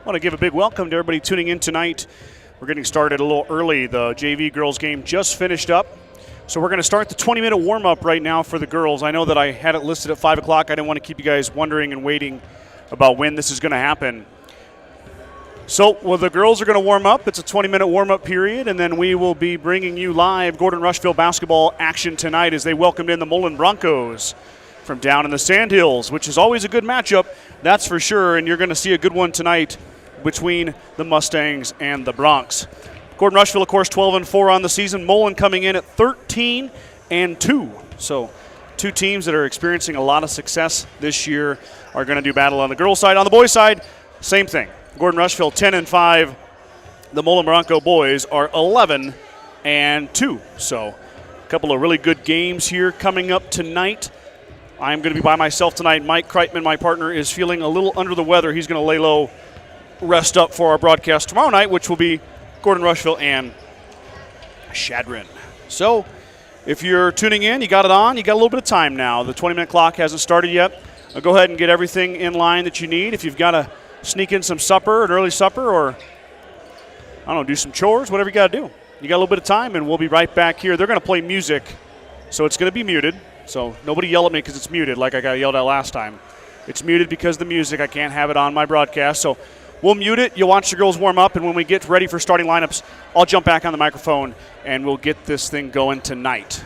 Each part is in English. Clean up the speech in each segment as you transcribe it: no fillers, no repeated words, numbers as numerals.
I want to give a big welcome to everybody tuning in tonight. We're getting started a little early. The JV girls game just finished up. So we're going to start the 20-minute warm-up right now for the girls. I know that I had it listed at 5 o'clock. I didn't want to keep you guys wondering and waiting about when this is going to happen. So the girls are going to warm up. It's a 20-minute warm-up period, and then we will be bringing you live Gordon-Rushville basketball action tonight as they welcomed in the Mullen Broncos from down in the Sandhills, which is always a good matchup, that's for sure, and you're going to see a good one tonight between the Mustangs and the Broncs. Gordon-Rushville, of course, 12-4 on the season. Mullen coming in at 13-2. So two teams that are experiencing a lot of success this year are going to do battle on the girls' side. On the boys' side, same thing. Gordon-Rushville 10-5. The Mullen Bronco boys are 11-2. So a couple of really good games here coming up tonight. I'm going to be by myself tonight. Mike Kreitman, my partner, is feeling a little under the weather. He's going to lay low, rest up for our broadcast tomorrow night, which will be Gordon-Rushville and Chadron. So if you're tuning in, you got it on. You got a little bit of time now. The 20-minute clock hasn't started yet. Go ahead and get everything in line that you need. If you've got to sneak in some supper, an early supper, or, I don't know, do some chores, whatever you got to do. You got a little bit of time, and we'll be right back here. They're going to play music, so it's going to be muted. So nobody yell at me because it's muted like I got yelled at last time. It's muted because of the music. I can't have it on my broadcast. So we'll mute it. You'll watch the girls warm up, and when we get ready for starting lineups, I'll jump back on the microphone, and we'll get this thing going tonight.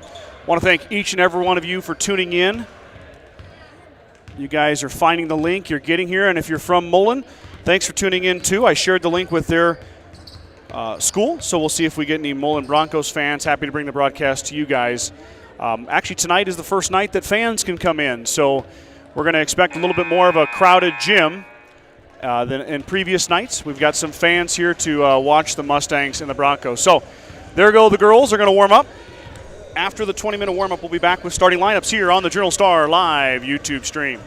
I want to thank each and every one of you for tuning in. You guys are finding the link. You're getting here, and if you're from Mullen, thanks for tuning in, too. I shared the link with their school, so we'll see if we get any Mullen Broncos fans. Happy to bring the broadcast to you guys. Actually, tonight is the first night that fans can come in, so we're going to expect a little bit more of a crowded gym than in previous nights. We've got some fans here to watch the Mustangs and the Broncos. So there go the girls. They're going to warm up. After the 20-minute warm-up, we'll be back with starting lineups here on the Journal Star live YouTube stream.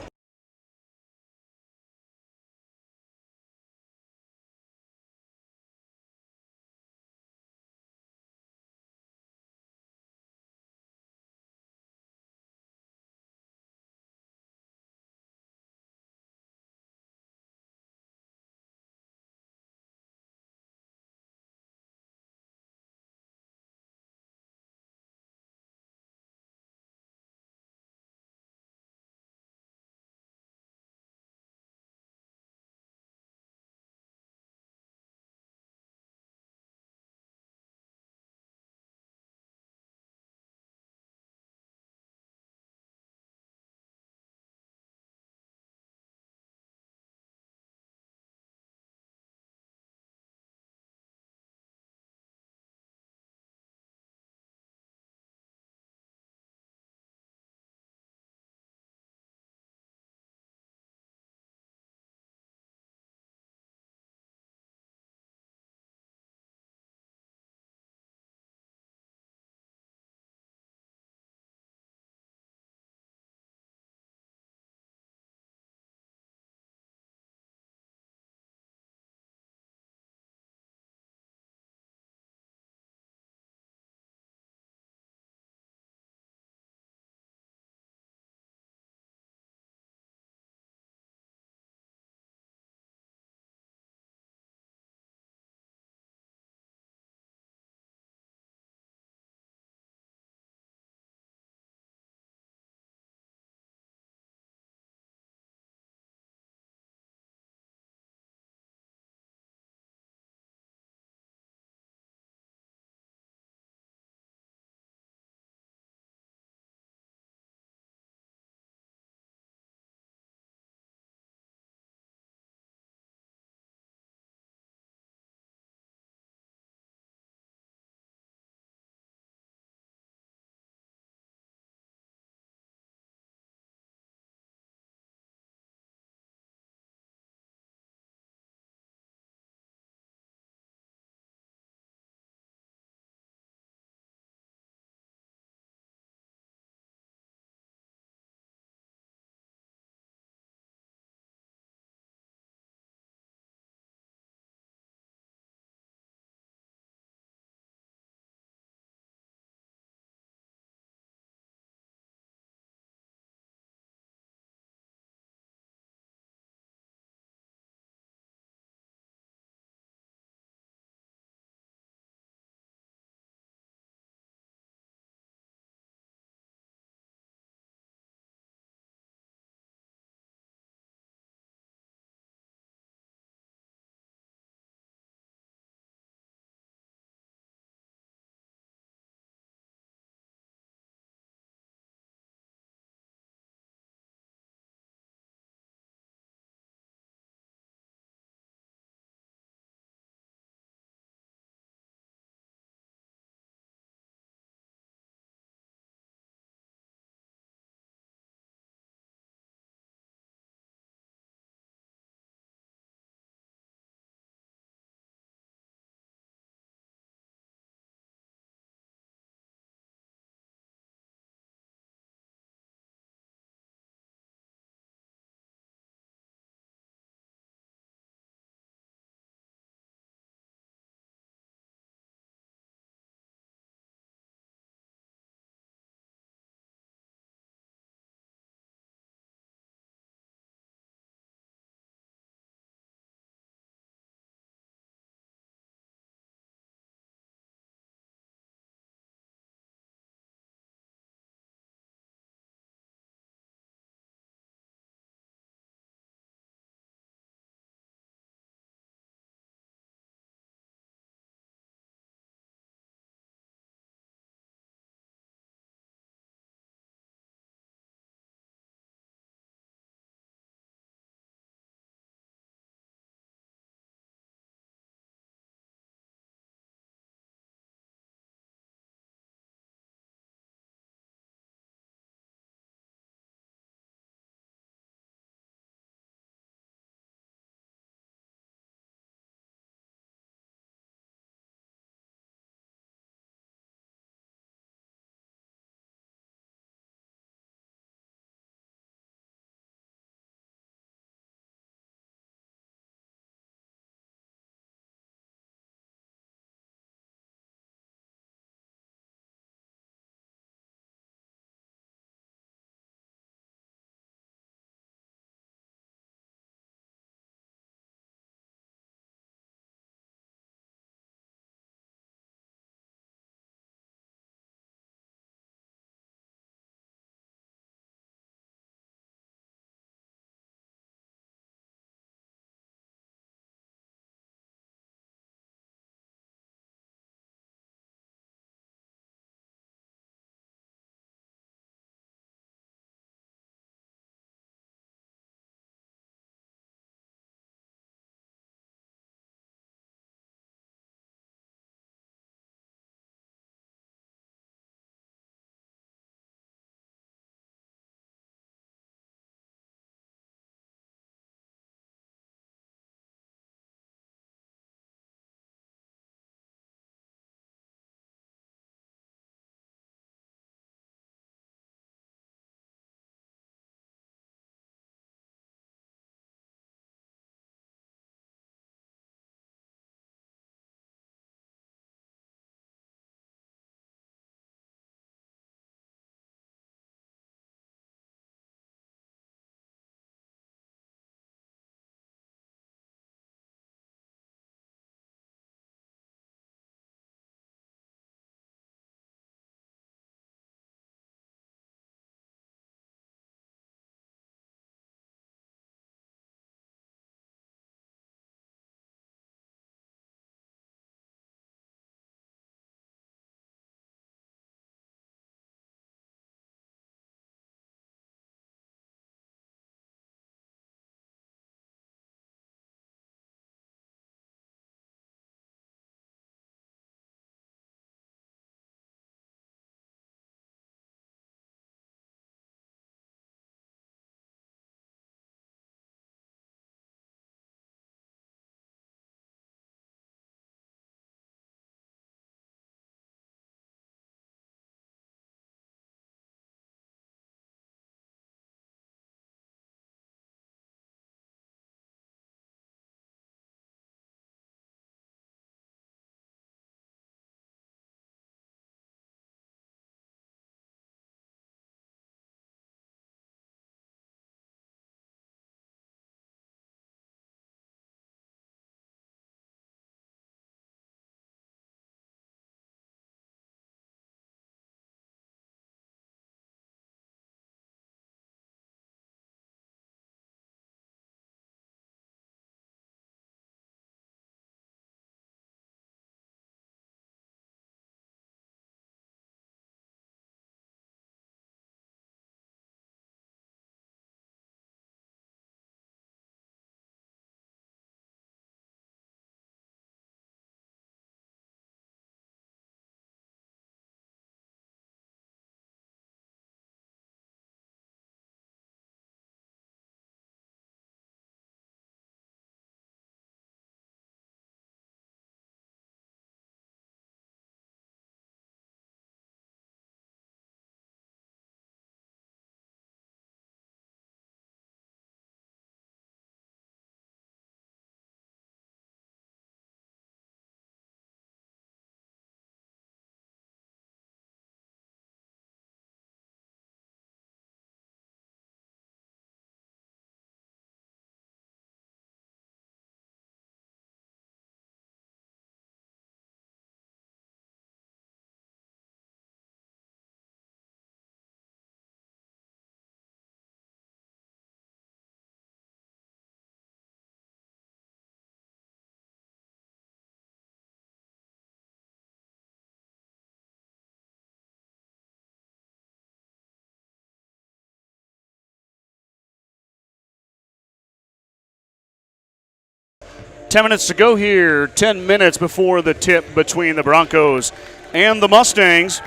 10 minutes to go here. 10 minutes before the tip between the Broncos and the Mustangs.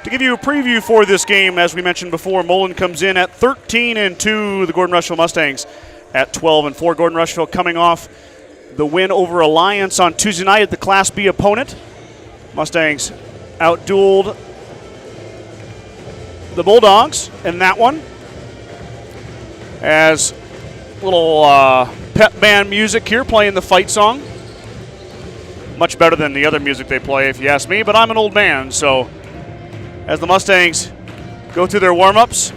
To give you a preview for this game, as we mentioned before, Mullen comes in at 13-2. The Gordon-Rushville Mustangs at 12-4. Gordon-Rushville coming off the win over Alliance on Tuesday night at the Class B opponent. Mustangs outdueled the Bulldogs in that one. As little pep band music here playing the fight song. Much better than the other music they play, if you ask me, but I'm an old man, so as the Mustangs go through their warm-ups,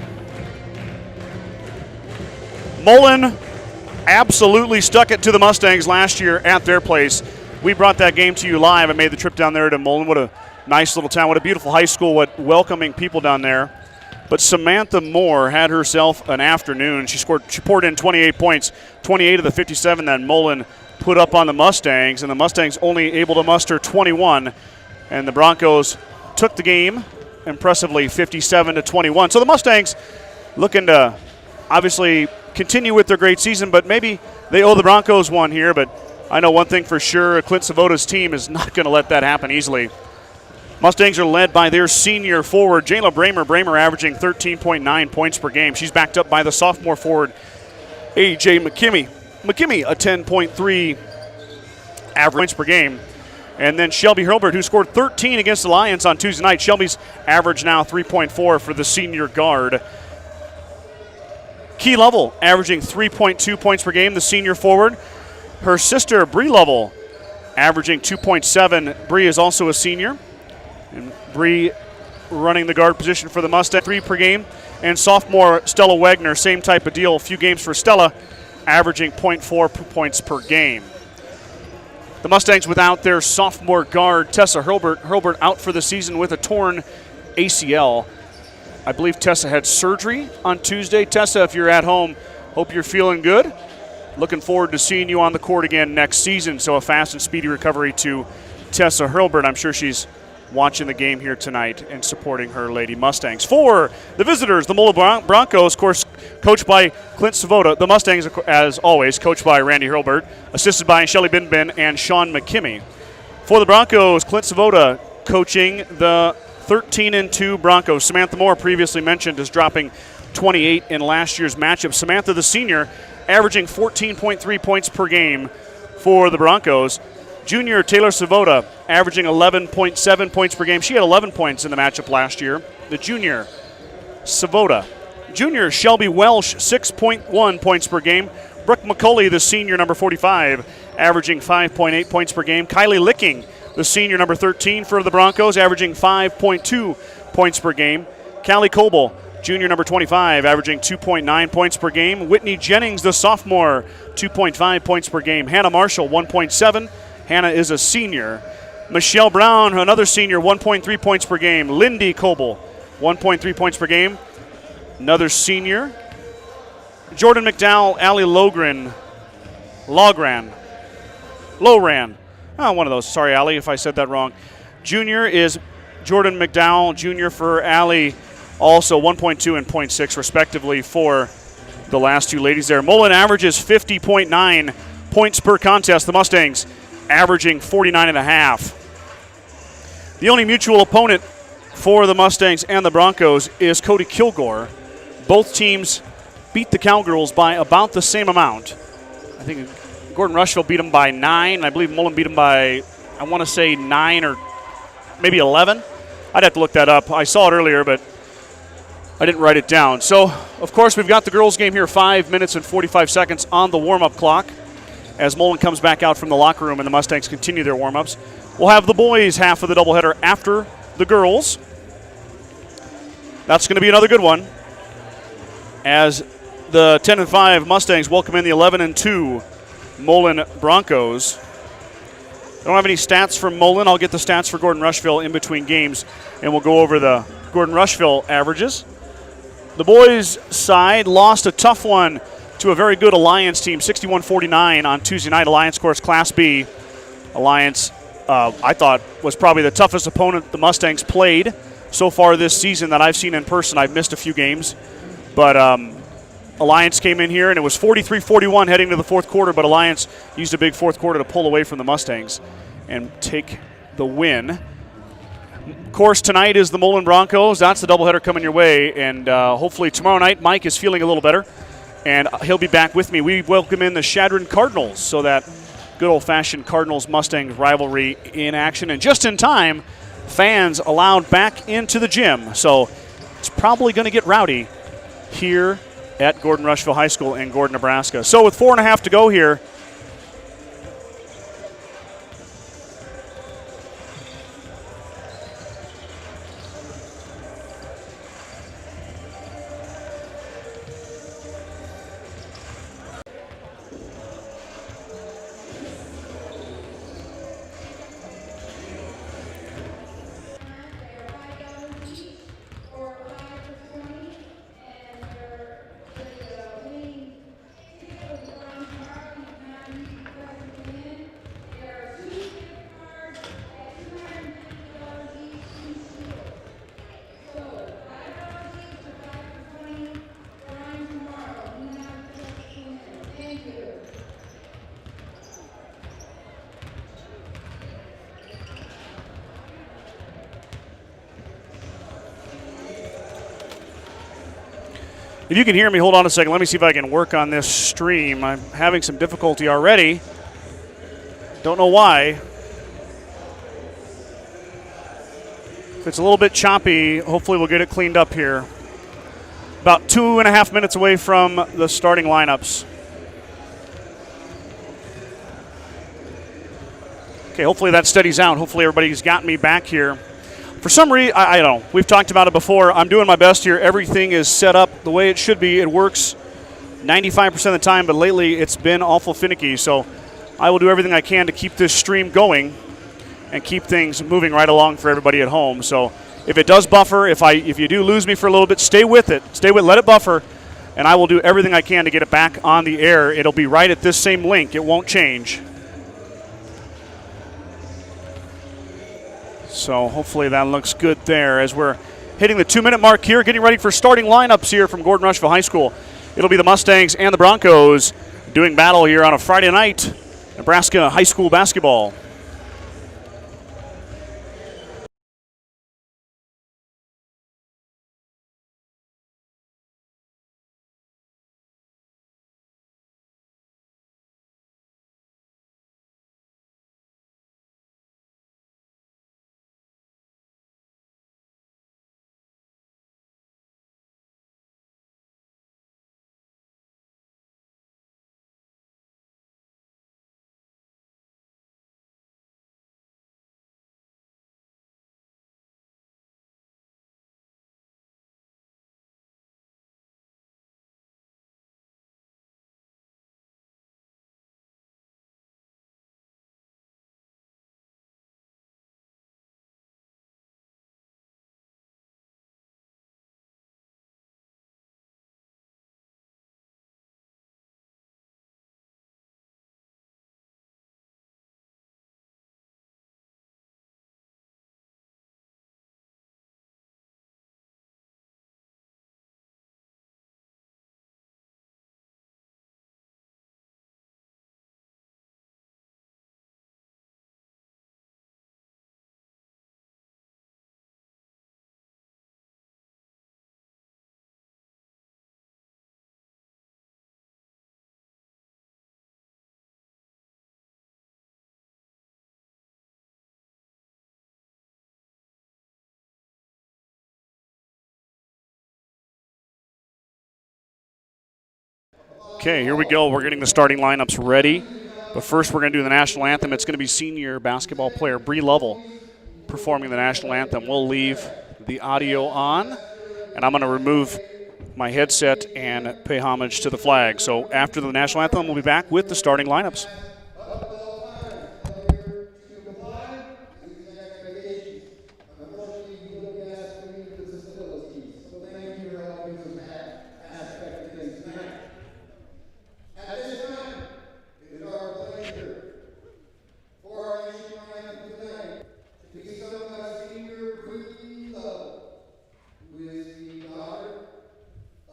Mullen absolutely stuck it to the Mustangs last year at their place. We brought that game to you live. I made the trip down there to Mullen. What a nice little town. What a beautiful high school. What welcoming people down there. But Samantha Moore had herself an afternoon. She poured in 28 points, 28 of the 57 that Mullen put up on the Mustangs, and the Mustangs only able to muster 21. And the Broncos took the game impressively 57-21. So the Mustangs looking to obviously continue with their great season, but maybe they owe the Broncos one here. But I know one thing for sure, Clint Savota's team is not going to let that happen easily. Mustangs are led by their senior forward, Jayla Bramer. Bramer averaging 13.9 points per game. She's backed up by the sophomore forward, A.J. McKimmey. McKimmey, a 10.3 average points per game. And then Shelby Hurlbert, who scored 13 against Alliance on Tuesday night. Shelby's average now 3.4 for the senior guard. Key Lovell averaging 3.2 points per game, the senior forward. Her sister, Bree Lovell, averaging 2.7. Bree is also a senior. And Bree running the guard position for the Mustangs, 3 per game. And sophomore Stella Wagner, same type of deal. A few games for Stella, averaging 0.4 points per game. The Mustangs without their sophomore guard, Tessa Hurlbert. Hurlbert out for the season with a torn ACL. I believe Tessa had surgery on Tuesday. Tessa, if you're at home, hope you're feeling good. Looking forward to seeing you on the court again next season. So a fast and speedy recovery to Tessa Hurlbert. I'm sure she's watching the game here tonight and supporting her Lady Mustangs. For the visitors, the Mullen Broncos, of course, coached by Clint Savota. The Mustangs, as always, coached by Randy Hurlbert, assisted by Shelly Binbin and Sean McKimmey. For the Broncos, Clint Savota coaching the 13-2 Broncos. Samantha Moore, previously mentioned, is dropping 28 in last year's matchup. Samantha, the senior, averaging 14.3 points per game for the Broncos. Junior Taylor Savota averaging 11.7 points per game. She had 11 points in the matchup last year. The junior Savota. Junior Shelby Welsh, 6.1 points per game. Brooke McCulley, the senior, number 45, averaging 5.8 points per game. Kylie Licking, the senior, number 13 for the Broncos, averaging 5.2 points per game. Callie Coble, junior, number 25, averaging 2.9 points per game. Whitney Jennings, the sophomore, 2.5 points per game. Hannah Marshall, 1.7. Hannah is a senior. Michelle Brown, another senior, 1.3 points per game. Lindy Coble, 1.3 points per game. Another senior. Jordan McDowell, Allie Logran. Oh, one of those. Sorry, Allie, if I said that wrong. Junior is Jordan McDowell. Junior for Allie, also 1.2 and 0.6 respectively for the last two ladies there. Mullen averages 50.9 points per contest. The Mustangs averaging 49.5. The only mutual opponent for the Mustangs and the Broncos is Cody Kilgore. Both teams beat the Cowgirls by about the same amount. I think Gordon-Rushville beat them by 9, and I believe Mullen beat them by, I want to say 9 or maybe 11. I'd have to look that up. I saw it earlier, but I didn't write it down. So, of course, we've got the girls' game here, 5 minutes and 45 seconds on the warm-up clock as Mullen comes back out from the locker room and the Mustangs continue their warm-ups. We'll have the boys' half of the doubleheader after the girls. That's going to be another good one as the 10-5 Mustangs welcome in the 11-2 Mullen Broncos. I don't have any stats from Mullen. I'll get the stats for Gordon-Rushville in between games, and we'll go over the Gordon-Rushville averages. The boys' side lost a tough one to a very good Alliance team, 61-49 on Tuesday night. Alliance, of course, Class B. Alliance, I thought, was probably the toughest opponent the Mustangs played so far this season that I've seen in person. I've missed a few games, but Alliance came in here, and it was 43-41 heading to the fourth quarter, but Alliance used a big fourth quarter to pull away from the Mustangs and take the win. Of course, tonight is the Mullen Broncos. That's the doubleheader coming your way, and hopefully tomorrow night Mike is feeling a little better, and he'll be back with me. We welcome in the Shadron Cardinals, so that good old-fashioned Cardinals-Mustangs rivalry in action, and just in time, fans allowed back into the gym. So it's probably going to get rowdy here at Gordon-Rushville High School in Gordon, Nebraska. So with 4.5 to go here, if you can hear me, hold on a second. Let me see if I can work on this stream. I'm having some difficulty already. Don't know why. If it's a little bit choppy, hopefully we'll get it cleaned up here. About 2.5 minutes away from the starting lineups. Okay, hopefully that steadies out. Hopefully everybody's got me back here. For some reason, I don't know. We've talked about it before. I'm doing my best here. Everything is set up the way it should be. It works 95% of the time, but lately it's been awful finicky. So I will do everything I can to keep this stream going and keep things moving right along for everybody at home. So if it does buffer, if you do lose me for a little bit, stay with it. Let it buffer, and I will do everything I can to get it back on the air. It'll be right at this same link. It won't change. So hopefully that looks good there as we're hitting the 2-minute mark here, getting ready for starting lineups here from Gordon-Rushville High School. It'll be the Mustangs and the Broncos doing battle here on a Friday night, Nebraska high school basketball. Okay, here we go. We're getting the starting lineups ready. But first we're going to do the national anthem. It's going to be senior basketball player Bree Lovell performing the national anthem. We'll leave the audio on, and I'm going to remove my headset and pay homage to the flag. So after the national anthem, we'll be back with the starting lineups.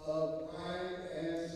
Of pride and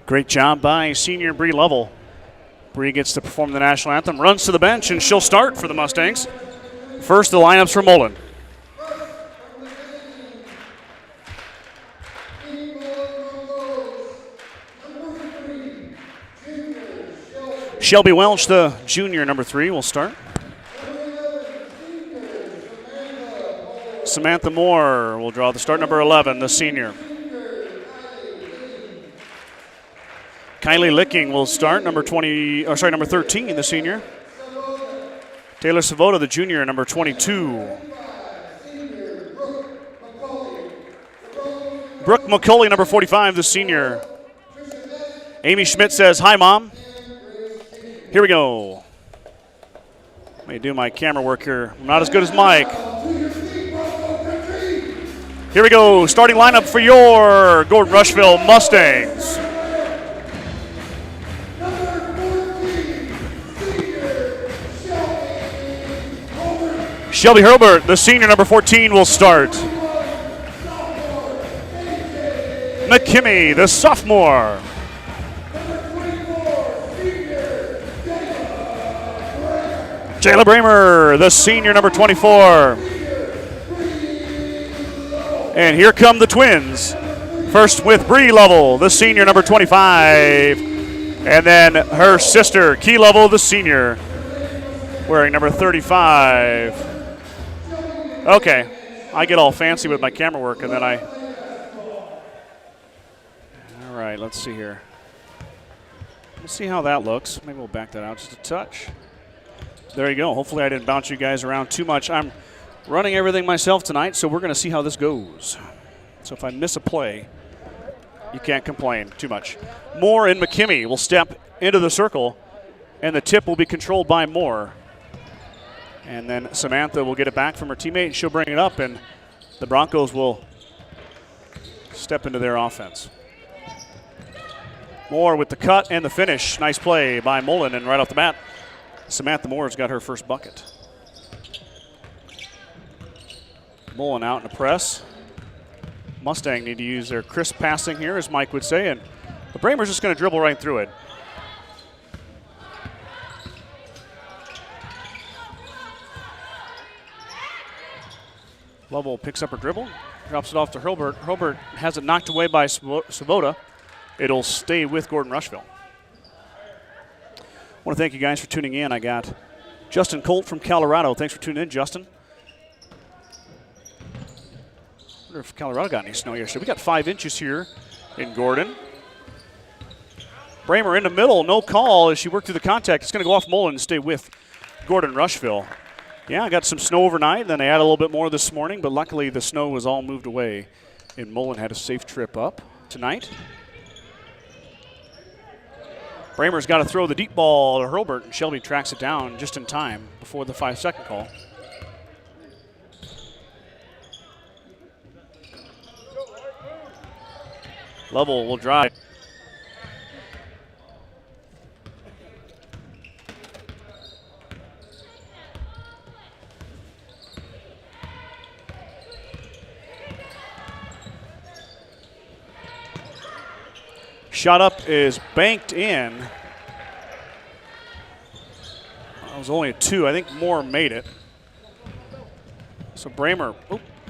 Great job by senior Bree Lovell. Bree gets to perform the national anthem, runs to the bench, and she'll start for the Mustangs. First, the lineups for Mullen. Shelby Welch, the junior, number 3, will start. Samantha Moore will draw the start, number 11, the senior. Kylie Licking will start, number 13, the senior. Taylor Savoda, the junior, number 22. Brooke McCulley, number 45, the senior. Amy Schmidt says, "Hi, Mom." Here we go. Let me do my camera work here. I'm not as good as Mike. Here we go. Starting lineup for your Gordon-Rushville Mustangs. Shelby Hurlbert, the senior, number 14, will start. McKimmie, the sophomore. Jayla Bramer, the senior, number 24. And here come the twins. First with Bree Lovell, the senior, number 25. And then her sister, Key Lovell, the senior, wearing number 35. Okay, I get all fancy with my camera work, and then all right, let's see here. Let's see how that looks. Maybe we'll back that out just a touch. There you go. Hopefully I didn't bounce you guys around too much. I'm running everything myself tonight, so we're going to see how this goes. So if I miss a play, you can't complain too much. Moore and McKimmie will step into the circle, and the tip will be controlled by Moore. And then Samantha will get it back from her teammate, and she'll bring it up, and the Broncos will step into their offense. Moore with the cut and the finish. Nice play by Mullen, and right off the bat, Samantha Moore's got her first bucket. Mullen out in the press. Mustang need to use their crisp passing here, as Mike would say, and the Bramer's just going to dribble right through it. Lovell picks up her dribble, drops it off to Hurlbert. Hurlbert has it knocked away by Savoda. It'll stay with Gordon-Rushville. I want to thank you guys for tuning in. I got Justin Colt from Colorado. Thanks for tuning in, Justin. I wonder if Colorado got any snow yesterday. We got 5 inches here in Gordon. Bramer in the middle, no call as she worked through the contact. It's going to go off Mullen and stay with Gordon-Rushville. Yeah, I got some snow overnight, then they had a little bit more this morning, but luckily the snow was all moved away, and Mullen had a safe trip up tonight. Bramer's got to throw the deep ball to Hurlbert, and Shelby tracks it down just in time before the 5-second call. Lovell will drive. Shot up is banked in. It was only a 2. I think Moore made it. So Bramer,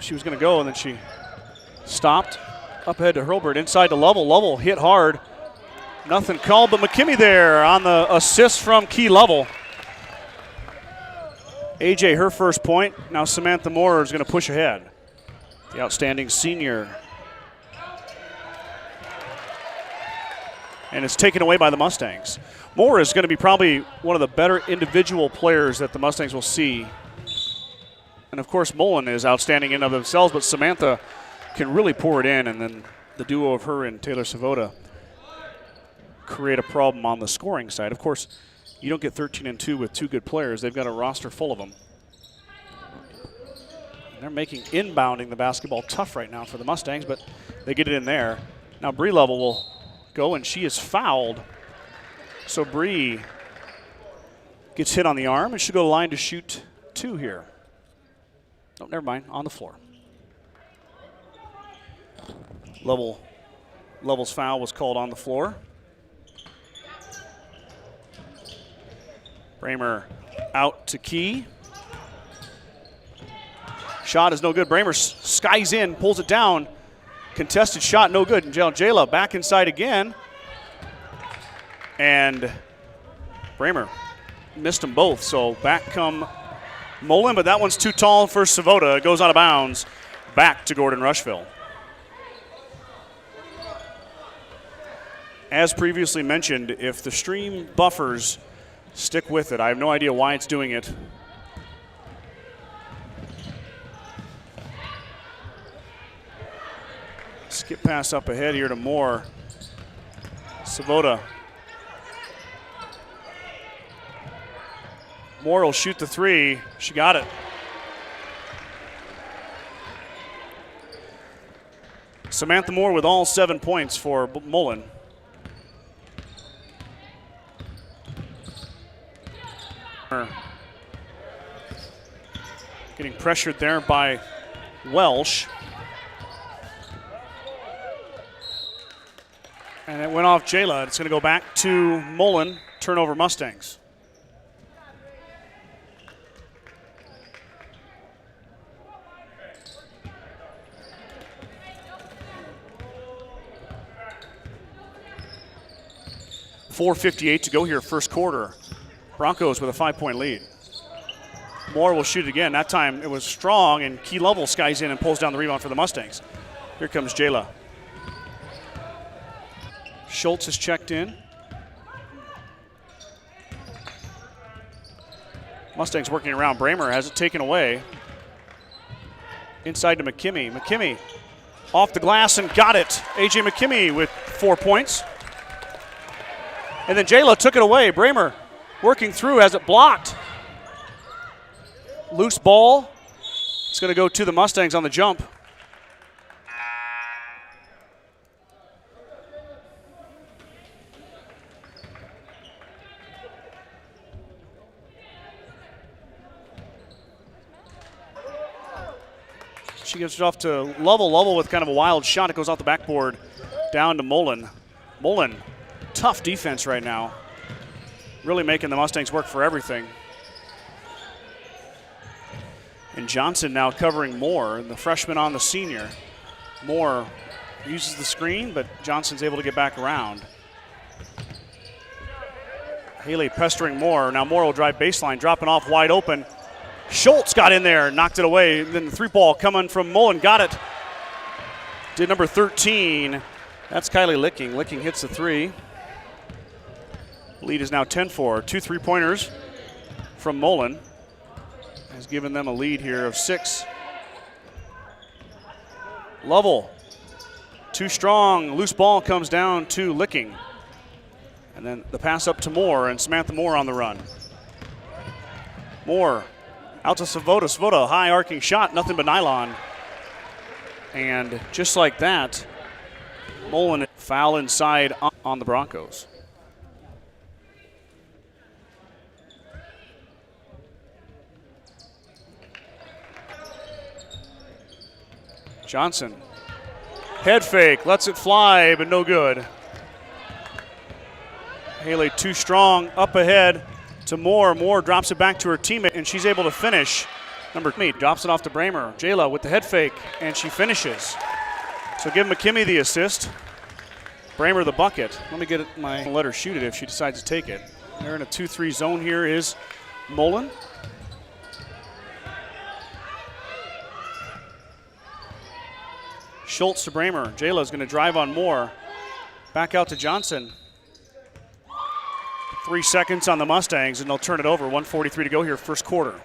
she was going to go, and then she stopped. Up ahead to Hurlbert, inside to Lovell. Lovell hit hard. Nothing called, but McKimmie there on the assist from Key Lovell. AJ, her first point. Now Samantha Moore is going to push ahead. The outstanding senior. And it's taken away by the Mustangs. Moore is going to be probably one of the better individual players that the Mustangs will see. And, of course, Mullen is outstanding in and of themselves, but Samantha can really pour it in, and then the duo of her and Taylor Savoda create a problem on the scoring side. Of course, you don't get 13 and 2 with 2 good players. They've got a roster full of them. And they're making inbounding the basketball tough right now for the Mustangs, but they get it in there. Now Bree Lovell will go, and she is fouled. So Bree gets hit on the arm, and she'll go to the line to shoot 2 here. Oh, never mind, on the floor. Lovell's foul was called on the floor. Bramer out to Key. Shot is no good. Bramer skies in, pulls it down. Contested shot, no good. Jayla back inside again. And Bramer missed them both, so back come Mullen, but that one's too tall for Savota. It goes out of bounds, back to Gordon-Rushville. As previously mentioned, if the stream buffers, stick with it. I have no idea why it's doing it. Skip pass up ahead here to Moore. Savota. Moore will shoot the three. She got it. Samantha Moore with all 7 points for Mullen. Getting pressured there by Welsh. And it went off Jayla. It's going to go back to Mullen. Turnover Mustangs. .458 to go here, first quarter. Broncos with a 5-point lead. Moore will shoot again. That time it was strong, and Key Lovell skies in and pulls down the rebound for the Mustangs. Here comes Jayla. Schultz is checked in. Mustangs working around. Bramer has it taken away. Inside to McKimmey. McKimmey off the glass and got it. A.J. McKimmey with 4 points. And then Jayla took it away. Bramer working through, has it blocked. Loose ball. It's going to go to the Mustangs on the jump. She gives it off to Lovell. Lovell with kind of a wild shot. It goes off the backboard down to Mullen. Mullen, tough defense right now. Really making the Mustangs work for everything. And Johnson now covering Moore, the freshman on the senior. Moore uses the screen, but Johnson's able to get back around. Haley pestering Moore. Now Moore will drive baseline, dropping off wide open. Schultz got in there, knocked it away. Then the three ball coming from Mullen, got it. Did number 13. That's Kylie Licking. Licking hits the three. Lead is now 10-4. 2 3-pointers from Mullen. Has given them a lead here of 6. Lovell, too strong. Loose ball comes down to Licking. And then the pass up to Moore, and Samantha Moore on the run. Moore out to Savota. Savota, high arcing shot, nothing but nylon. And just like that, Mullen foul inside on the Broncos. Johnson, head fake, lets it fly, but no good. Haley too strong, up ahead to Moore. Moore drops it back to her teammate, and she's able to finish. Number 3 drops it off to Bramer. Jayla with the head fake, and she finishes. So give McKimmey the assist. Bramer the bucket. Let me get it, let her shoot it if she decides to take it. They're in a 2-3 zone here is Mullen. Schultz to Bramer. Jayla's going to drive on Moore. Back out to Johnson. 3 seconds on the Mustangs, and they'll turn it over. 1:43 to go here, first quarter.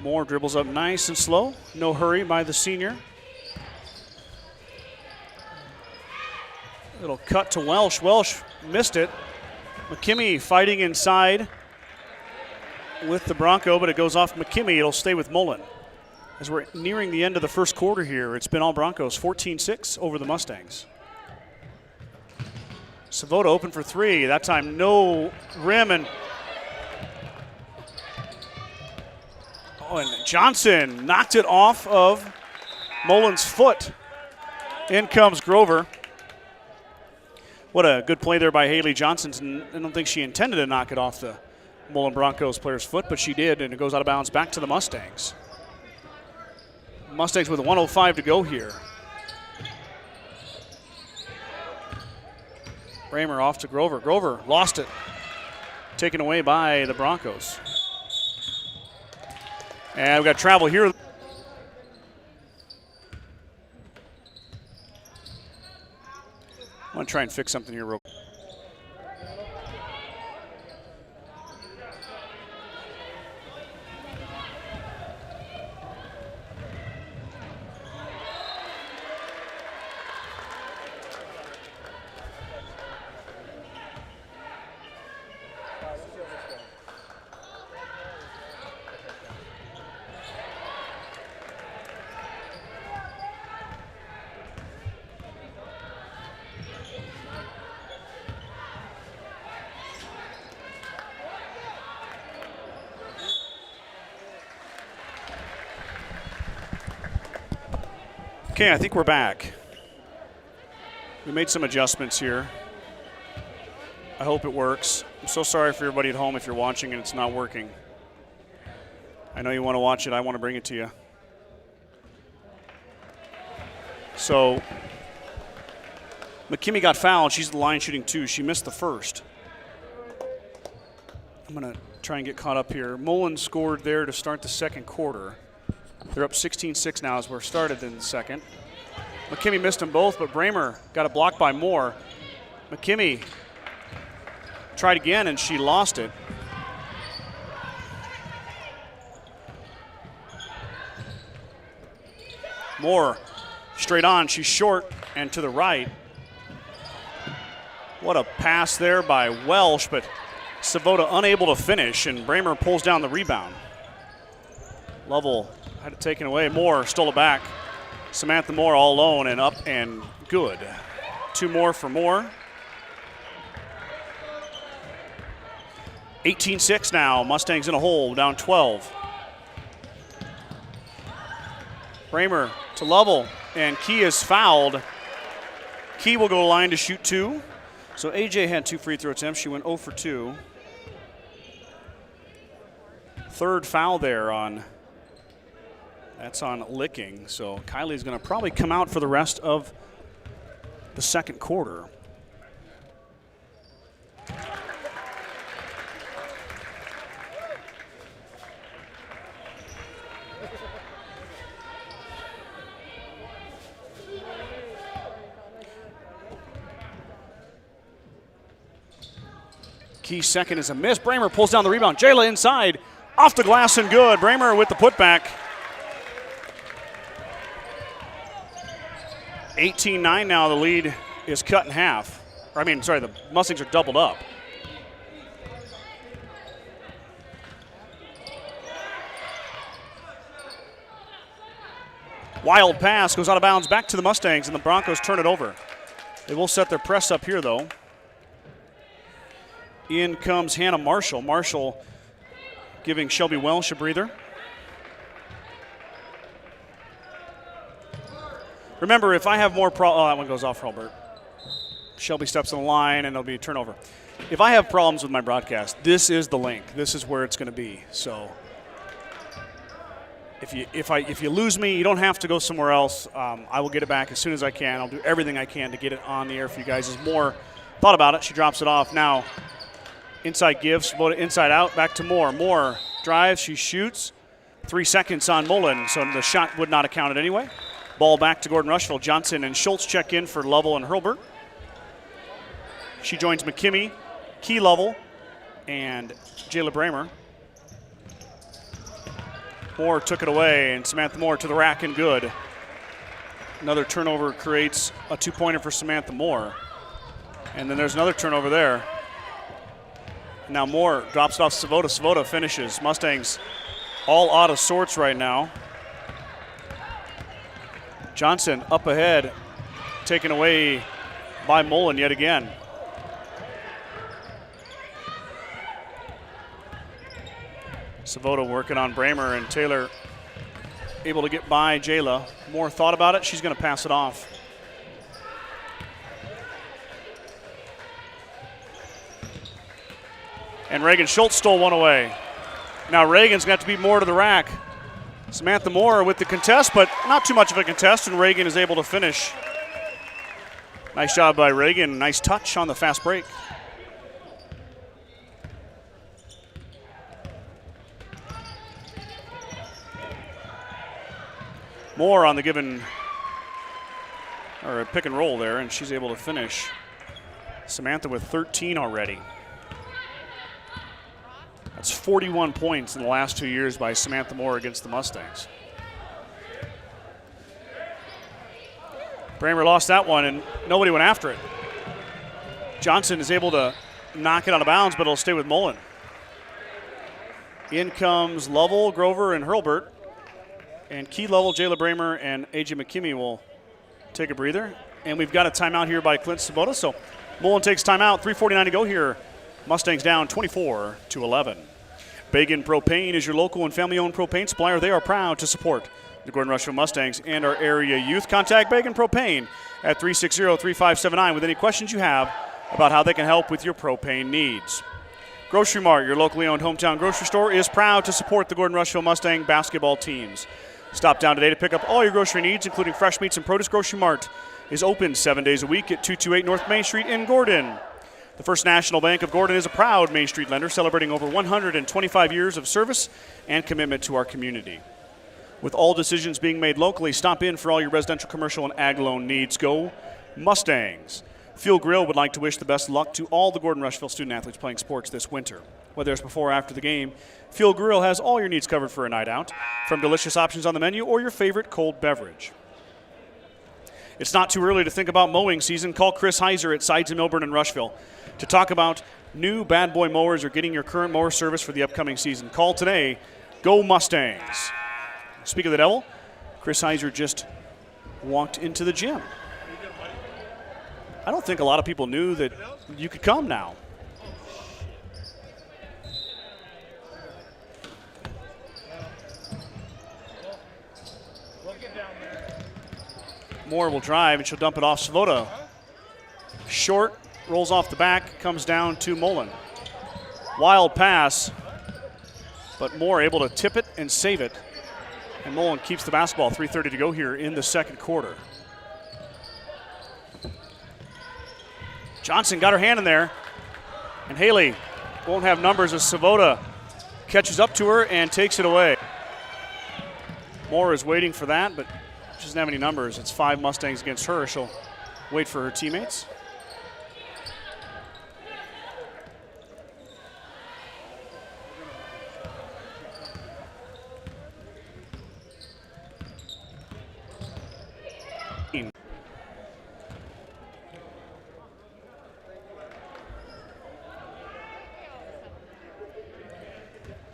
Moore dribbles up nice and slow. No hurry by the senior. Little cut to Welsh. Welsh missed it. McKimmey fighting inside with the Bronco, but it goes off McKimmey. It'll stay with Mullen. As we're nearing the end of the first quarter here, it's been all Broncos, 14-6 over the Mustangs. Savota open for three. That time no rim, and Johnson knocked it off of Mullen's foot. In comes Grover. What a good play there by Haley Johnson. I don't think she intended to knock it off the Mullen Broncos player's foot, but she did, and it goes out of bounds back to the Mustangs. Mustangs with 1:05 to go here. Bramer off to Grover. Grover lost it. Taken away by the Broncos. And we've got travel here. I want to try and fix something here real quick. Okay, I think we're back. We made some adjustments here. I hope it works. I'm so sorry for everybody at home if you're watching and it's not working. I know you want to watch it. I want to bring it to you. So, McKimmie got fouled. She's the line shooting 2. She missed the first. I'm going to try and get caught up here. Mullen scored there to start the second quarter. They're up 16-6 now as we're started in the second. McKimmie missed them both, but Bramer got a block by Moore. McKimmie tried again, and she lost it. Moore straight on. She's short and to the right. What a pass there by Welsh, but Savota unable to finish, and Bramer pulls down the rebound. Lovell had it taken away. Moore stole it back. Samantha Moore all alone and up and good. 2 more for Moore. 18-6 now. Mustangs in a hole, down 12. Bramer to Lovell, and Key is fouled. Key will go to the line to shoot 2. So AJ had 2 free throw attempts. She went 0 for 2. Third foul there on. That's on Licking, so Kylie's going to probably come out for the rest of the second quarter. Key second is a miss. Bramer pulls down the rebound. Jayla inside, off the glass and good. Bramer with the putback. 18-9 now, the lead is cut in half. The Mustangs are doubled up. Wild pass goes out of bounds back to the Mustangs, and the Broncos turn it over. They will set their press up here, though. In comes Hannah Marshall. Marshall giving Shelby Welsh a breather. Remember, if I have more that one goes off Hurlbert. Shelby steps on the line, and it'll be a turnover. If I have problems with my broadcast, this is the link. This is where it's going to be. So if you lose me, you don't have to go somewhere else. I will get it back as soon as I can. I'll do everything I can to get it on the air for you guys. As Moore thought about it, she drops it off. Now, inside gives, inside out, back to Moore. Moore drives, she shoots. 3 seconds on Mullen, so the shot would not have counted anyway. Ball back to Gordon-Rushville. Johnson and Schultz check in for Lovell and Hurlbert. She joins McKimmie, Key Lovell, and Jayla Bramer. Moore took it away, and Samantha Moore to the rack and good. Another turnover creates a 2-pointer for Samantha Moore. And then there's another turnover there. Now Moore drops it off Savota. Savota finishes. Mustangs all out of sorts right now. Johnson up ahead, taken away by Mullen yet again. Savota working on Bramer, and Taylor able to get by Jayla. Moore thought about it. She's going to pass it off. And Reagan Schultz stole one away. Now Reagan's going to have to beat Moore to the rack. Samantha Moore with the contest, but not too much of a contest, and Reagan is able to finish. Nice job by Reagan. Nice touch on the fast break. Moore on the given, or a pick and roll there, and she's able to finish. Samantha with 13 already. That's 41 points in the last 2 years by Samantha Moore against the Mustangs. Bramer lost that one, and nobody went after it. Johnson is able to knock it out of bounds, but it'll stay with Mullen. In comes Lovell, Grover, and Hurlburt. And Key Lovell, Jayla Bramer, and A.J. McKimmey will take a breather. And we've got a timeout here by Clint Sabota. So Mullen takes timeout, 3:49 to go here. Mustangs down 24-11. Bagan Propane is your local and family-owned propane supplier. They are proud to support the Gordon-Rushville Mustangs and our area youth. Contact Bagan Propane at 360-3579 with any questions you have about how they can help with your propane needs. Grocery Mart, your locally owned hometown grocery store, is proud to support the Gordon-Rushville Mustang basketball teams. Stop down today to pick up all your grocery needs, including fresh meats and produce. Grocery Mart is open 7 days a week at 228 North Main Street in Gordon. The First National Bank of Gordon is a proud Main Street lender, celebrating over 125 years of service and commitment to our community. With all decisions being made locally, stop in for all your residential, commercial, and ag loan needs. Go Mustangs. Fuel Grill would like to wish the best luck to all the Gordon-Rushville student-athletes playing sports this winter. Whether it's before or after the game, Fuel Grill has all your needs covered for a night out, from delicious options on the menu or your favorite cold beverage. It's not too early to think about mowing season. Call Chris Heiser at Sides in Milburn and Rushville to talk about new Bad Boy mowers or getting your current mower service for the upcoming season. Call today. Go Mustangs. Speak of the devil, Chris Heiser just walked into the gym. I don't think a lot of people knew that you could come now. Moore will drive, and she'll dump it off Savota. Short, rolls off the back, comes down to Mullen. Wild pass, but Moore able to tip it and save it. And Mullen keeps the basketball. 3:30 to go here in the second quarter. Johnson got her hand in there, and Haley won't have numbers as Savota catches up to her and takes it away. Moore is waiting for that, but she doesn't have any numbers. It's 5 Mustangs against her. She'll wait for her teammates.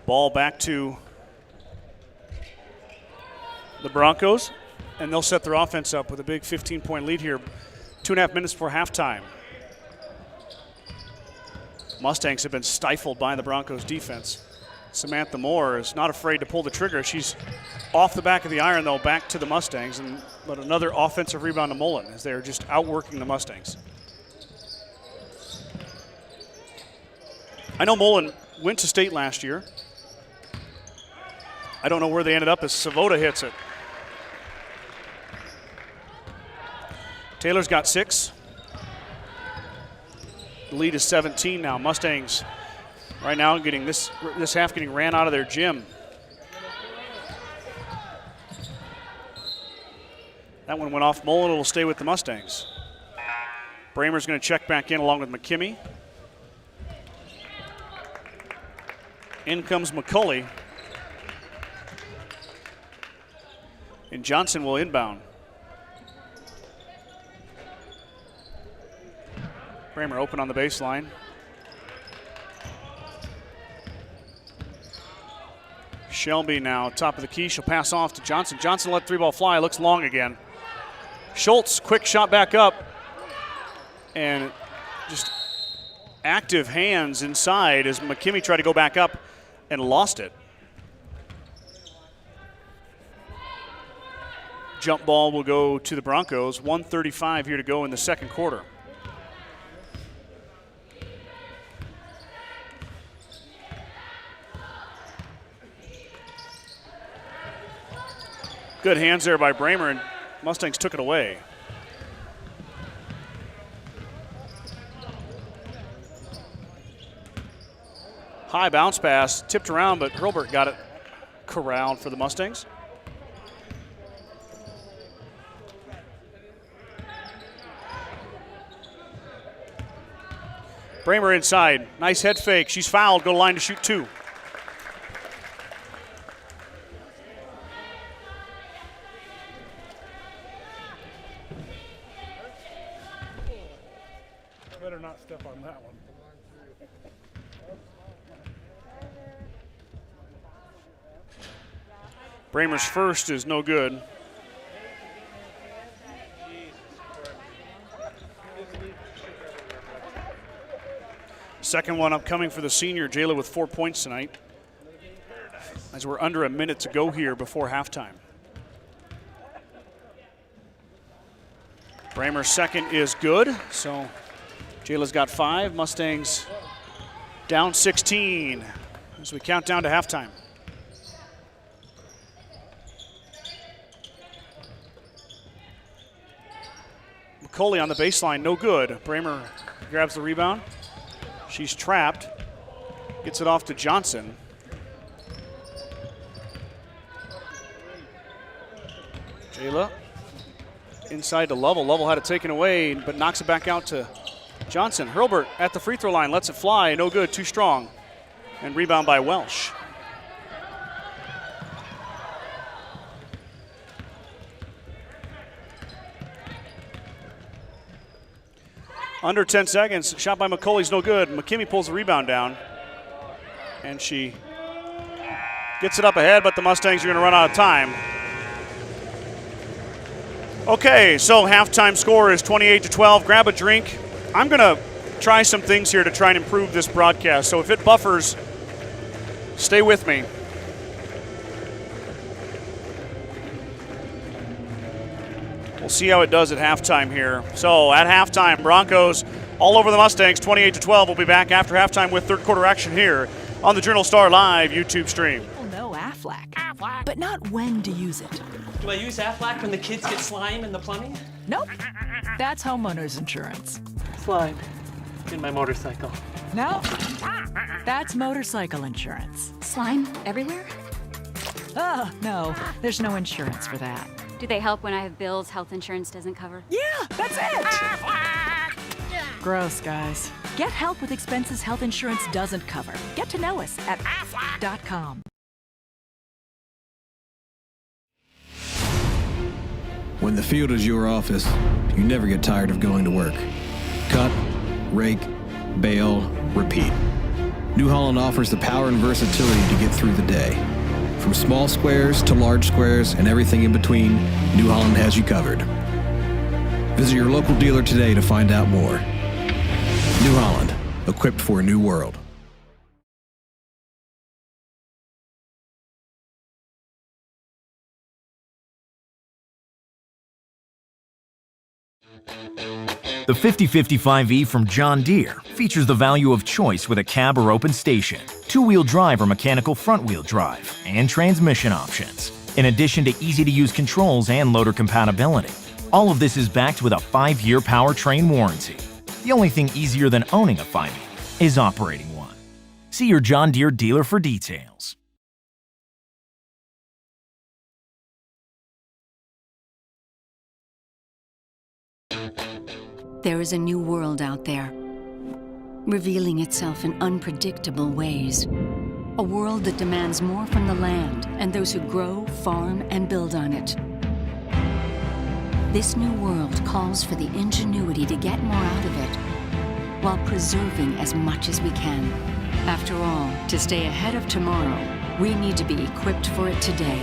Ball back to the Broncos, and they'll set their offense up with a big 15-point lead here. 2.5 minutes before halftime. Mustangs have been stifled by the Broncos defense. Samantha Moore is not afraid to pull the trigger. She's off the back of the iron, though, back to the Mustangs, but another offensive rebound to Mullen as they're just outworking the Mustangs. I know Mullen went to state last year. I don't know where they ended up as Savota hits it. Taylor's got 6. The lead is 17 now. Mustangs right now getting this half getting ran out of their gym. That one went off Mullen. It'll stay with the Mustangs. Bramer's going to check back in along with McKimmey. In comes McCulley. And Johnson will inbound. Bramer open on the baseline. Shelby now top of the key. She'll pass off to Johnson. Johnson let 3-ball fly. Looks long again. Schultz, quick shot back up. And just active hands inside as McKimmey tried to go back up and lost it. jump ball will go to the Broncos. 1:35 here to go in the second quarter. Good hands there by Bramer, and Mustangs took it away. High bounce pass, tipped around, but Hurlburt got it corralled for the Mustangs. Bramer inside, nice head fake. She's fouled, go to line to shoot 2. Better not step on that one. Bramer's first is no good. Second one upcoming for the senior, Jayla, with 4 points tonight. As we're under a minute to go here before halftime. Bramer's second is good, so Jayla's got 5. Mustangs down 16 as we count down to halftime. McCauley on the baseline, no good. Bramer grabs the rebound. She's trapped. Gets it off to Johnson. Jayla inside to Lovell. Lovell had it taken away, but knocks it back out to Johnson. Hurlburt at the free throw line, lets it fly. No good, too strong. And rebound by Welsh. Under 10 seconds, shot by McCauley's no good. McKimmey pulls the rebound down. And she gets it up ahead, but the Mustangs are going to run out of time. Okay, so halftime score is 28-12. Grab a drink. I'm going to try some things here to try and improve this broadcast. So if it buffers, stay with me. We'll see how it does at halftime here. So at halftime, Broncos all over the Mustangs, 28-12. We'll be back after halftime with third quarter action here on the Journal Star Live YouTube stream. People know Aflac, but not when to use it. Do I use Aflac when the kids get slime in the plumbing? Nope. That's homeowners insurance. Slime in my motorcycle. No. That's motorcycle insurance. Slime everywhere? Oh, no. There's no insurance for that. Do they help when I have bills health insurance doesn't cover? Yeah, that's it. Gross, guys. Get help with expenses health insurance doesn't cover. Get to know us at aflac.com. When the field is your office, you never get tired of going to work. Cut, rake, bale, repeat. New Holland offers the power and versatility to get through the day. From small squares to large squares and everything in between, New Holland has you covered. Visit your local dealer today to find out more. New Holland, equipped for a new world. The 5055E from John Deere features the value of choice with a cab or open station, two-wheel drive or mechanical front-wheel drive, and transmission options. In addition to easy-to-use controls and loader compatibility, all of this is backed with a 5-year powertrain warranty. The only thing easier than owning a 5E is operating one. See your John Deere dealer for details. There is a new world out there, revealing itself in unpredictable ways. A world that demands more from the land and those who grow, farm, and build on it. This new world calls for the ingenuity to get more out of it, while preserving as much as we can. After all, to stay ahead of tomorrow, we need to be equipped for it today.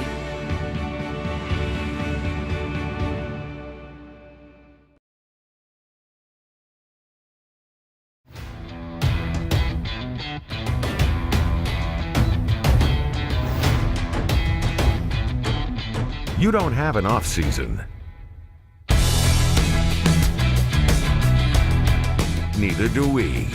You don't have an off season. Neither do we.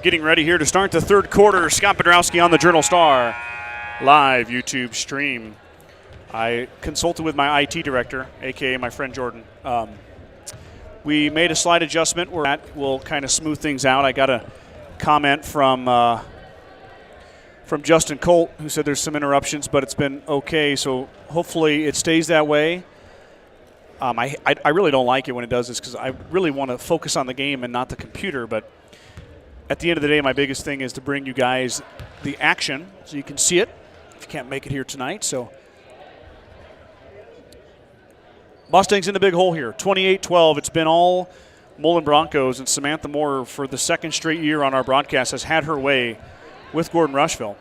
Getting ready here to start the third quarter. Scott Bedrowski on the Journal-Star live YouTube stream. I consulted with my IT director, a.k.a. my friend Jordan. We made a slight adjustment where that will kind of smooth things out. I got a comment from Justin Colt, who said there's some interruptions, but it's been okay. So hopefully it stays that way. I really don't like it when it does this because I really want to focus on the game and not the computer. But at the end of the day, my biggest thing is to bring you guys the action so you can see it if you can't make it here tonight. So Mustangs in the big hole here, 28-12. It's been all Mullen Broncos, and Samantha Moore, for the second straight year on our broadcast, has had her way with Gordon-Rushville.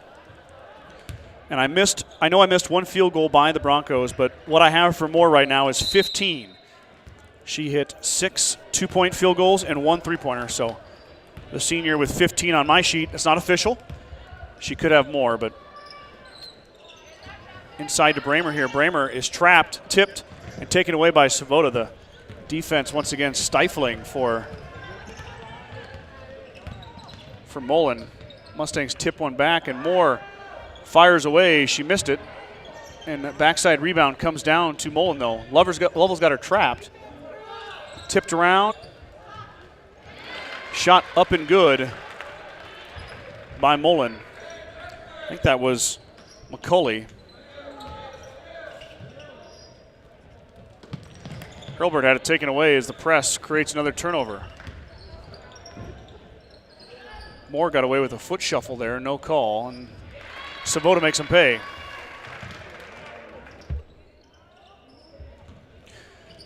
And I know I missed one field goal by the Broncos, but what I have for Moore right now is 15. She hit 6 two-point field goals and 1 three-pointer. So the senior with 15 on my sheet. It's not official. She could have more, but inside to Bramer here. Bramer is trapped, tipped, and taken away by Savota. The defense once again stifling for Mullen. Mustangs tip one back, and Moore fires away. She missed it, and that backside rebound comes down to Mullen, though. Lovell's got her trapped. Tipped around. Shot up and good by Mullen. I think that was McCulley. Hurlbert had it taken away as the press creates another turnover. Moore got away with a foot shuffle there, no call, and Savota makes him pay.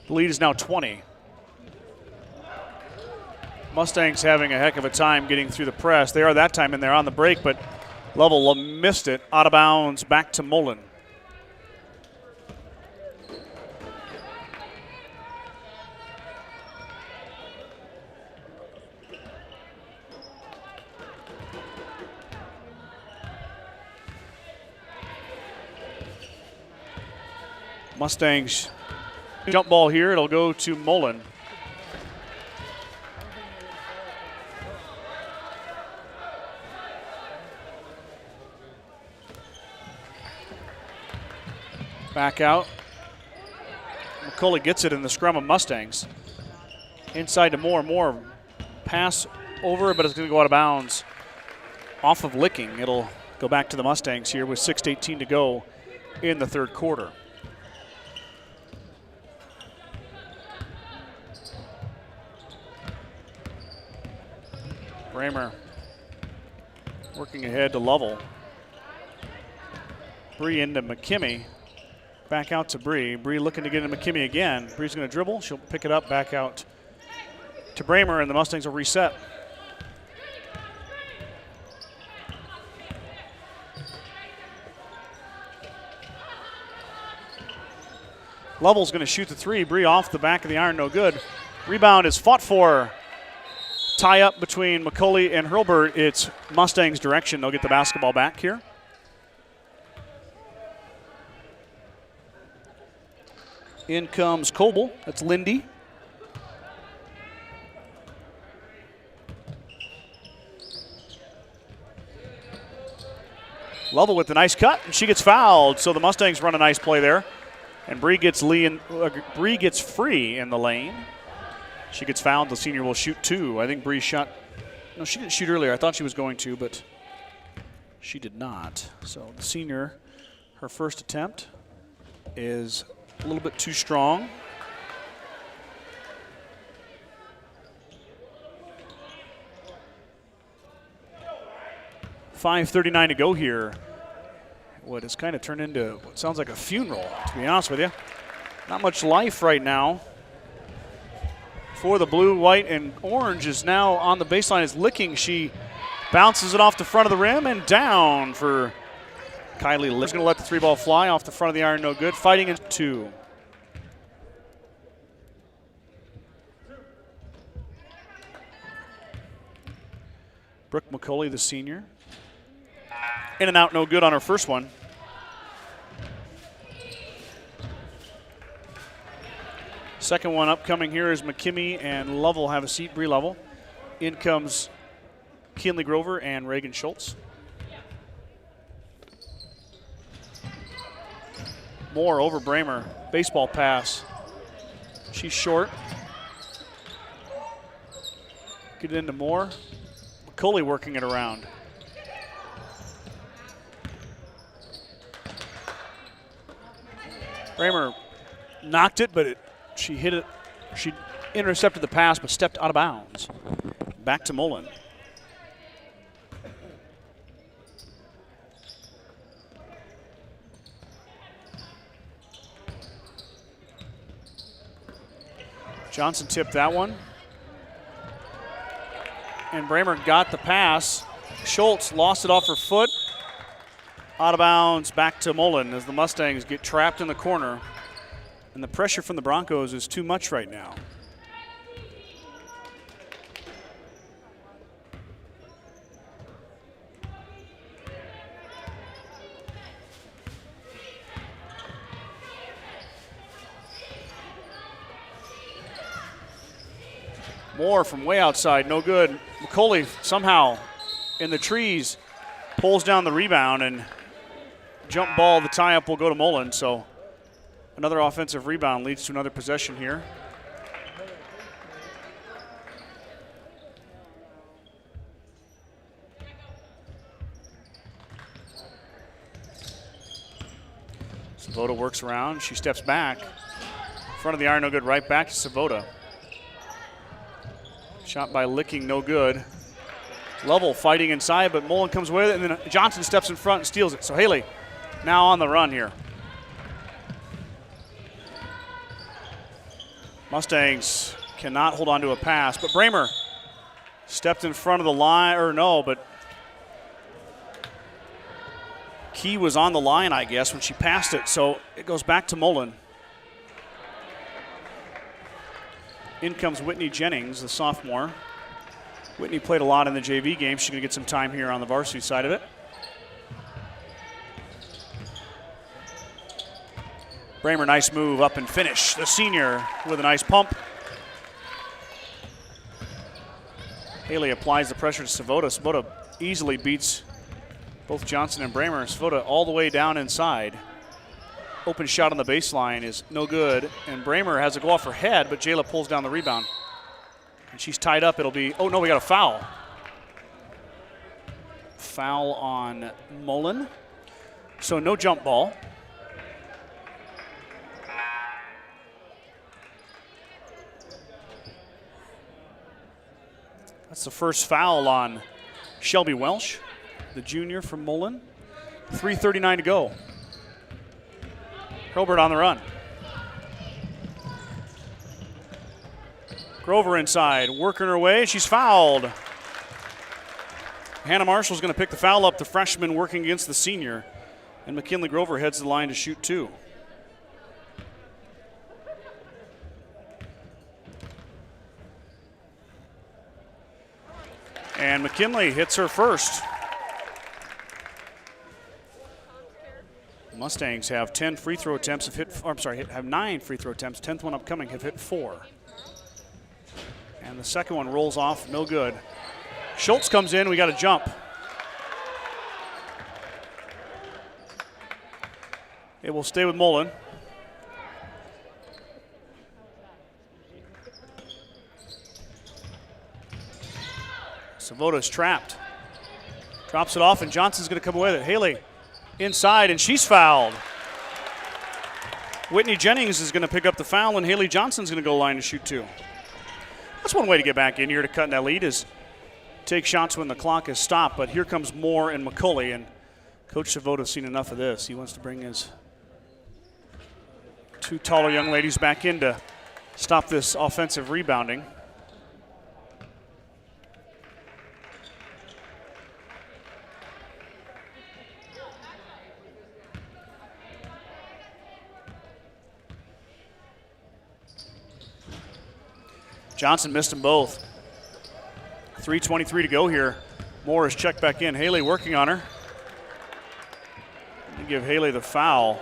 The lead is now 20. Mustangs having a heck of a time getting through the press. They are that time in there on the break, but Lovell missed it. Out of bounds, back to Mullen. Mustangs jump ball here. It'll go to Mullen. Back out. McCulley gets it in the scrum of Mustangs. Inside to Moore. Moore pass over, but it's going to go out of bounds off of Licking. It'll go back to the Mustangs here with 6:18 to go in the third quarter. Bramer working ahead to Lovell. Bree into McKimmey. Back out to Bree. Bree looking to get into McKimmey again. Bree's going to dribble. She'll pick it up back out to Bramer, and the Mustangs will reset. Lovell's going to shoot the three. Bree off the back of the iron, no good. Rebound is fought for. Tie up between McCulley and Hurlbert. It's Mustangs' direction. They'll get the basketball back here. In comes Coble. That's Lindy. Lovell with the nice cut, and she gets fouled. So the Mustangs run a nice play there. And Bree gets free in the lane. She gets fouled. The senior will shoot two. I think Bree shot. No, she didn't shoot earlier. I thought she was going to, but she did not. So the senior, her first attempt is a little bit too strong. .5:39 to go here. What has kind of turned into what sounds like a funeral, to be honest with you. Not much life right now. For the blue, white, and orange is now on the baseline. Is Licking. She bounces it off the front of the rim and down for Kylie Lick. Going to let the three ball fly off the front of the iron, no good. Fighting in two. Brooke McCulley, the senior. In and out, no good on her first one. Second one upcoming here is McKimmey and Lovell have a seat. Bree Lovell. In comes McKinley Grover and Reagan Schultz. Moore over Bramer. Baseball pass. She's short. Get it into Moore. McCulley working it around. Bramer knocked it, but she hit it. She intercepted the pass, but stepped out of bounds. Back to Mullen. Johnson tipped that one. And Bramer got the pass. Schultz lost it off her foot. Out of bounds, back to Mullen as the Mustangs get trapped in the corner. And the pressure from the Broncos is too much right now. Moore from way outside, no good. McCulley somehow in the trees pulls down the rebound, and jump ball, the tie-up will go to Mullen. So another offensive rebound leads to another possession here. Savota works around. She steps back. Front of the iron, no good. Right back to Savota. Shot by Licking, no good. Lovell fighting inside, but Mullen comes with it, and then Johnson steps in front and steals it. So Haley now on the run here. Mustangs cannot hold on to a pass, but Bramer stepped in front of the line, or no, but Key was on the line, I guess, when she passed it, so it goes back to Mullen. In comes Whitney Jennings, the sophomore. Whitney played a lot in the JV game. She's going to get some time here on the varsity side of it. Bramer, nice move up and finish. The senior with a nice pump. Haley applies the pressure to Savota. Savota easily beats both Johnson and Bramer. Savota all the way down inside. Open shot on the baseline is no good, and Bramer has a go off her head, but Jayla pulls down the rebound. And she's tied up. It'll be, oh no, we got a foul. Foul on Mullen. So no jump ball. That's the first foul on Shelby Welsh, the junior from Mullen. 3:39 to go. Hilbert on the run. Grover inside, working her way. She's fouled. Hannah Marshall's going to pick the foul up, the freshman working against the senior. And McKinley Grover heads to the line to shoot two. And McKinley hits her first. Mustangs have 10 free throw attempts, have 9 free throw attempts, 10th one upcoming, have hit 4. And the second one rolls off, no good. Schultz comes in, we got a jump. It will stay with Mullen. Savota's trapped. Drops it off, and Johnson's going to come away with it. Haley inside, and she's fouled. Whitney Jennings is going to pick up the foul, and Haley Johnson's going to go line to shoot two. That's one way to get back in here to cut that lead, is take shots when the clock is stopped. But here comes Moore and McCulley, and Coach Savota's seen enough of this. He wants to bring his two taller young ladies back in to stop this offensive rebounding. Johnson missed them both. 3:23 to go here. Moore is checked back in. Haley working on her. They give Haley the foul.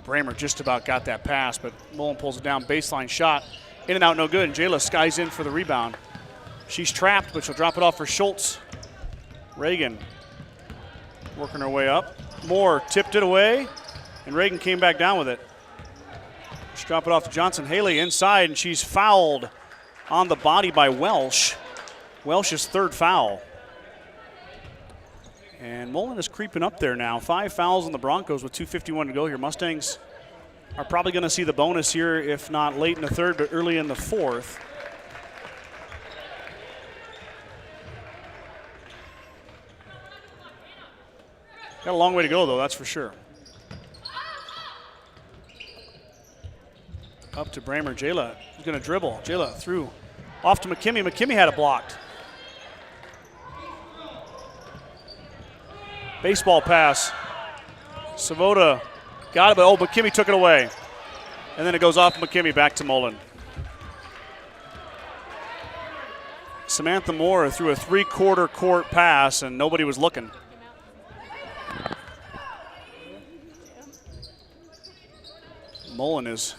Bramer just about got that pass, but Mullen pulls it down. Baseline shot. In and out, no good. And Jayla skies in for the rebound. She's trapped, but she'll drop it off for Schultz. Reagan working her way up. Moore tipped it away, and Reagan came back down with it. Just drop it off to Johnson. Haley inside, and she's fouled on the body by Welsh. Welsh's third foul. And Mullen is creeping up there now. 5 fouls on the Broncos with 2:51 to go here. Mustangs are probably going to see the bonus here, if not late in the third, but early in the fourth. Got a long way to go, though, that's for sure. Up to Bramer. Jayla is going to dribble. Jayla through. Off to McKimmie. McKimmie had it blocked. Baseball pass. Svoboda got it, but McKimmie took it away. And then it goes off McKimmie back to Mullen. Samantha Moore threw a 3/4 court pass, and nobody was looking. Mullen is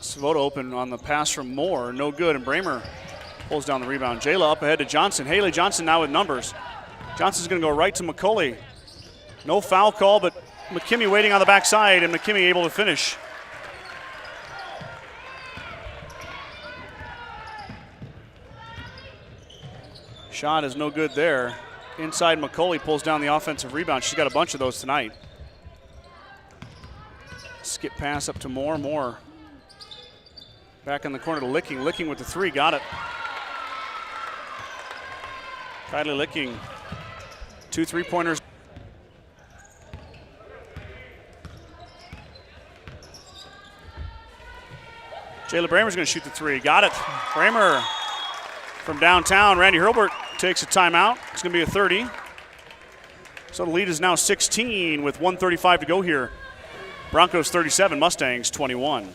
Svoboda open on the pass from Moore, no good, and Bramer pulls down the rebound. Jayla up ahead to Johnson. Haley Johnson now with numbers. Johnson's going to go right to McCauley. No foul call, but McKimmie waiting on the backside, and McKimmie able to finish. Shot is no good there. Inside, McCauley pulls down the offensive rebound. She's got a bunch of those tonight. Skip pass up to Moore. Moore back in the corner to Licking. Licking with the 3, got it. Kylie Licking, 2 3-pointers. Jayla Bramer's going to shoot the 3. Got it. Bramer from downtown. Randy Hurlburt takes a timeout. It's going to be a 30. So the lead is now 16 with 1:35 to go here. Broncos 37, Mustangs 21.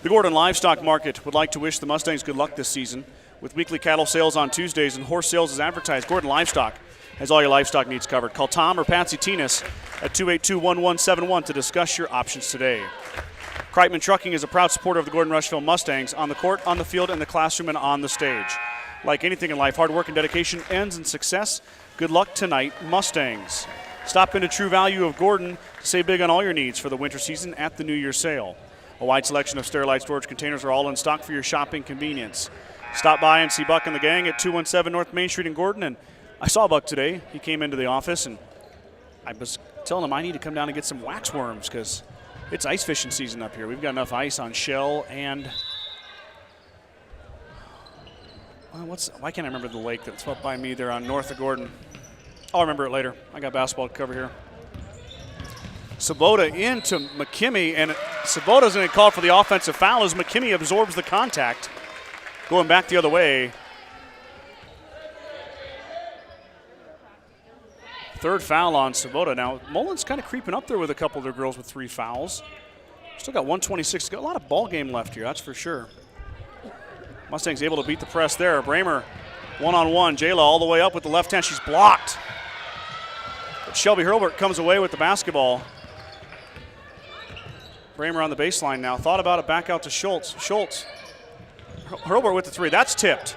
The Gordon Livestock Market would like to wish the Mustangs good luck this season. With weekly cattle sales on Tuesdays and horse sales as advertised, Gordon Livestock has all your livestock needs covered. Call Tom or Patsy Tinas at 282-1171 to discuss your options today. Kreitman Trucking is a proud supporter of the Gordon-Rushville Mustangs on the court, on the field, in the classroom, and on the stage. Like anything in life, hard work and dedication ends in success. Good luck tonight, Mustangs. Stop into True Value of Gordon to save big on all your needs for the winter season at the New Year sale. A wide selection of Sterilite storage containers are all in stock for your shopping convenience. Stop by and see Buck and the gang at 217 North Main Street in Gordon. And I saw Buck today. He came into the office, and I was telling him I need to come down and get some waxworms because it's ice fishing season up here. We've got enough ice on Shell and why can't I remember the lake that's up by me there on north of Gordon? I'll remember it later. I got basketball to cover here. Svoboda into McKimmie, and Svoboda's going to call for the offensive foul as McKimmie absorbs the contact. Going back the other way. Third foul on Svoboda. Now, Mullen's kind of creeping up there with a couple of their girls with 3 fouls. Still got 1:26 to go. A lot of ball game left here, that's for sure. Mustangs able to beat the press there. Bramer, one-on-one. Jayla all the way up with the left hand. She's blocked. But Shelby Hurlburt comes away with the basketball. Bramer on the baseline now. Thought about it, back out to Schultz. Schultz. Hurlburt with the 3. That's tipped.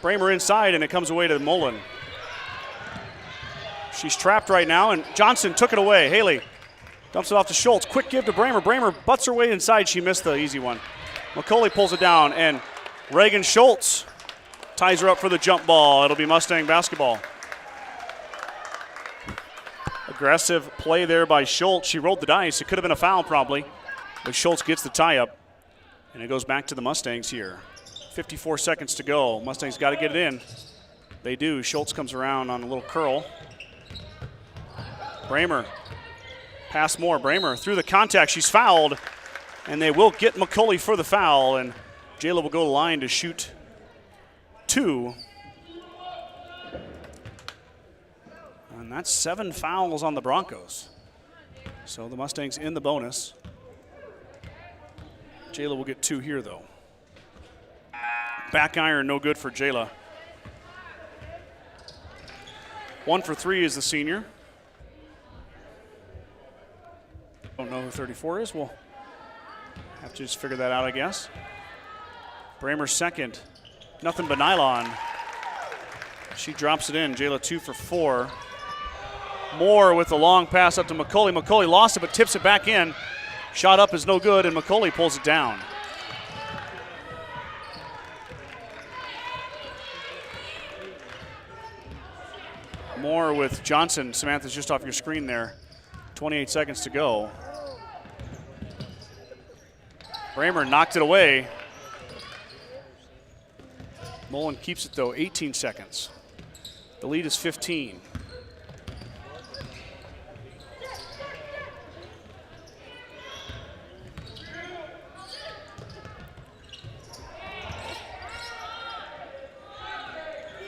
Bramer inside, and it comes away to Mullen. She's trapped right now, and Johnson took it away. Haley dumps it off to Schultz. Quick give to Bramer. Bramer butts her way inside. She missed the easy one. McCauley pulls it down, and Reagan Schultz ties her up for the jump ball. It'll be Mustang basketball. Aggressive play there by Schultz. She rolled the dice. It could have been a foul probably, but Schultz gets the tie up, and it goes back to the Mustangs here. 54 seconds to go. Mustangs got to get it in. They do. Schultz comes around on a little curl. Bramer. Pass Moore. Bramer through the contact. She's fouled, and they will get McCauley for the foul, and Jayla will go to the line to shoot 2. And that's 7 fouls on the Broncos. So the Mustangs in the bonus. Jayla will get 2 here, though. Back iron, no good for Jayla. 1 for 3 is the senior. know who 34 is. We'll have to just figure that out, I guess. Bramer second. Nothing but nylon. She drops it in. Jayla 2 for 4. Moore with the long pass up to McCauley. McCauley lost it but tips it back in. Shot up is no good, and McCauley pulls it down. Moore with Johnson. Samantha's just off your screen there. 28 seconds to go. Bramer knocked it away. Mullen keeps it though, 18 seconds. The lead is 15.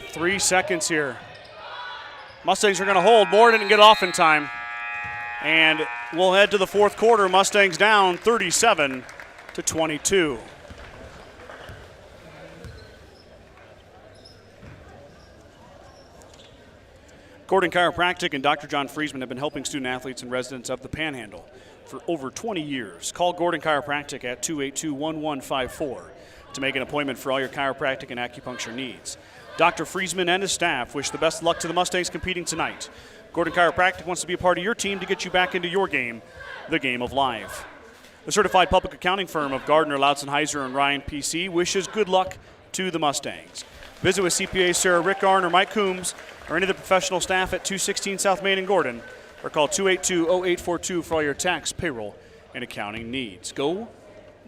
Three seconds here. Mustangs are going to hold. Moore didn't get off in time. And we'll head to the fourth quarter. Mustangs down 37-22. Gordon Chiropractic and Dr. John Friesman have been helping student athletes and residents of the Panhandle for over 20 years. Call Gordon Chiropractic at 282-1154 to make an appointment for all your chiropractic and acupuncture needs. Dr. Friesman and his staff wish the best luck to the Mustangs competing tonight. Gordon Chiropractic wants to be a part of your team to get you back into your game, the game of life. The certified public accounting firm of Gardner, Lautzenheiser, and Ryan PC wishes good luck to the Mustangs. Visit with CPA Sarah Rickarn or Mike Coombs or any of the professional staff at 216 South Main in Gordon, or call 282-0842 for all your tax, payroll, and accounting needs. Go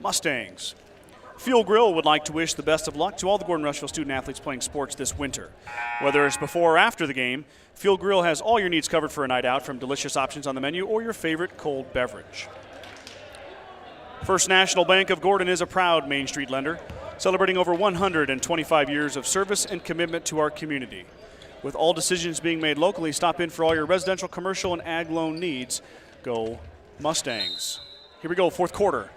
Mustangs! Fuel Grill would like to wish the best of luck to all the Gordon-Rushville student athletes playing sports this winter. Whether it's before or after the game, Fuel Grill has all your needs covered for a night out, from delicious options on the menu or your favorite cold beverage. First National Bank of Gordon is a proud Main Street lender, celebrating over 125 years of service and commitment to our community. With all decisions being made locally, stop in for all your residential, commercial, and ag loan needs. Go Mustangs. Here we go, fourth quarter.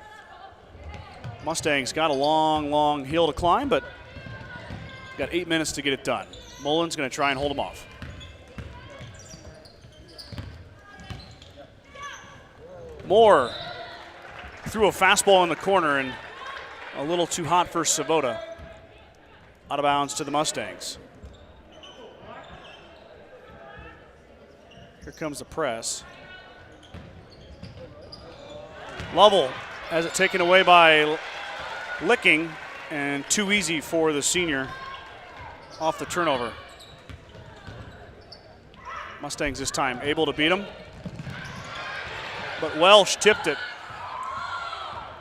Mustangs got a long hill to climb, but got 8 minutes to get it done. Mullen's going to try and hold them off. Moore threw a fastball in the corner and a little too hot for Savota. Out of bounds to the Mustangs. Here comes the press. Lovell has it taken away by Licking, and too easy for the senior off the turnover. Mustangs this time able to beat him, but Welsh tipped it.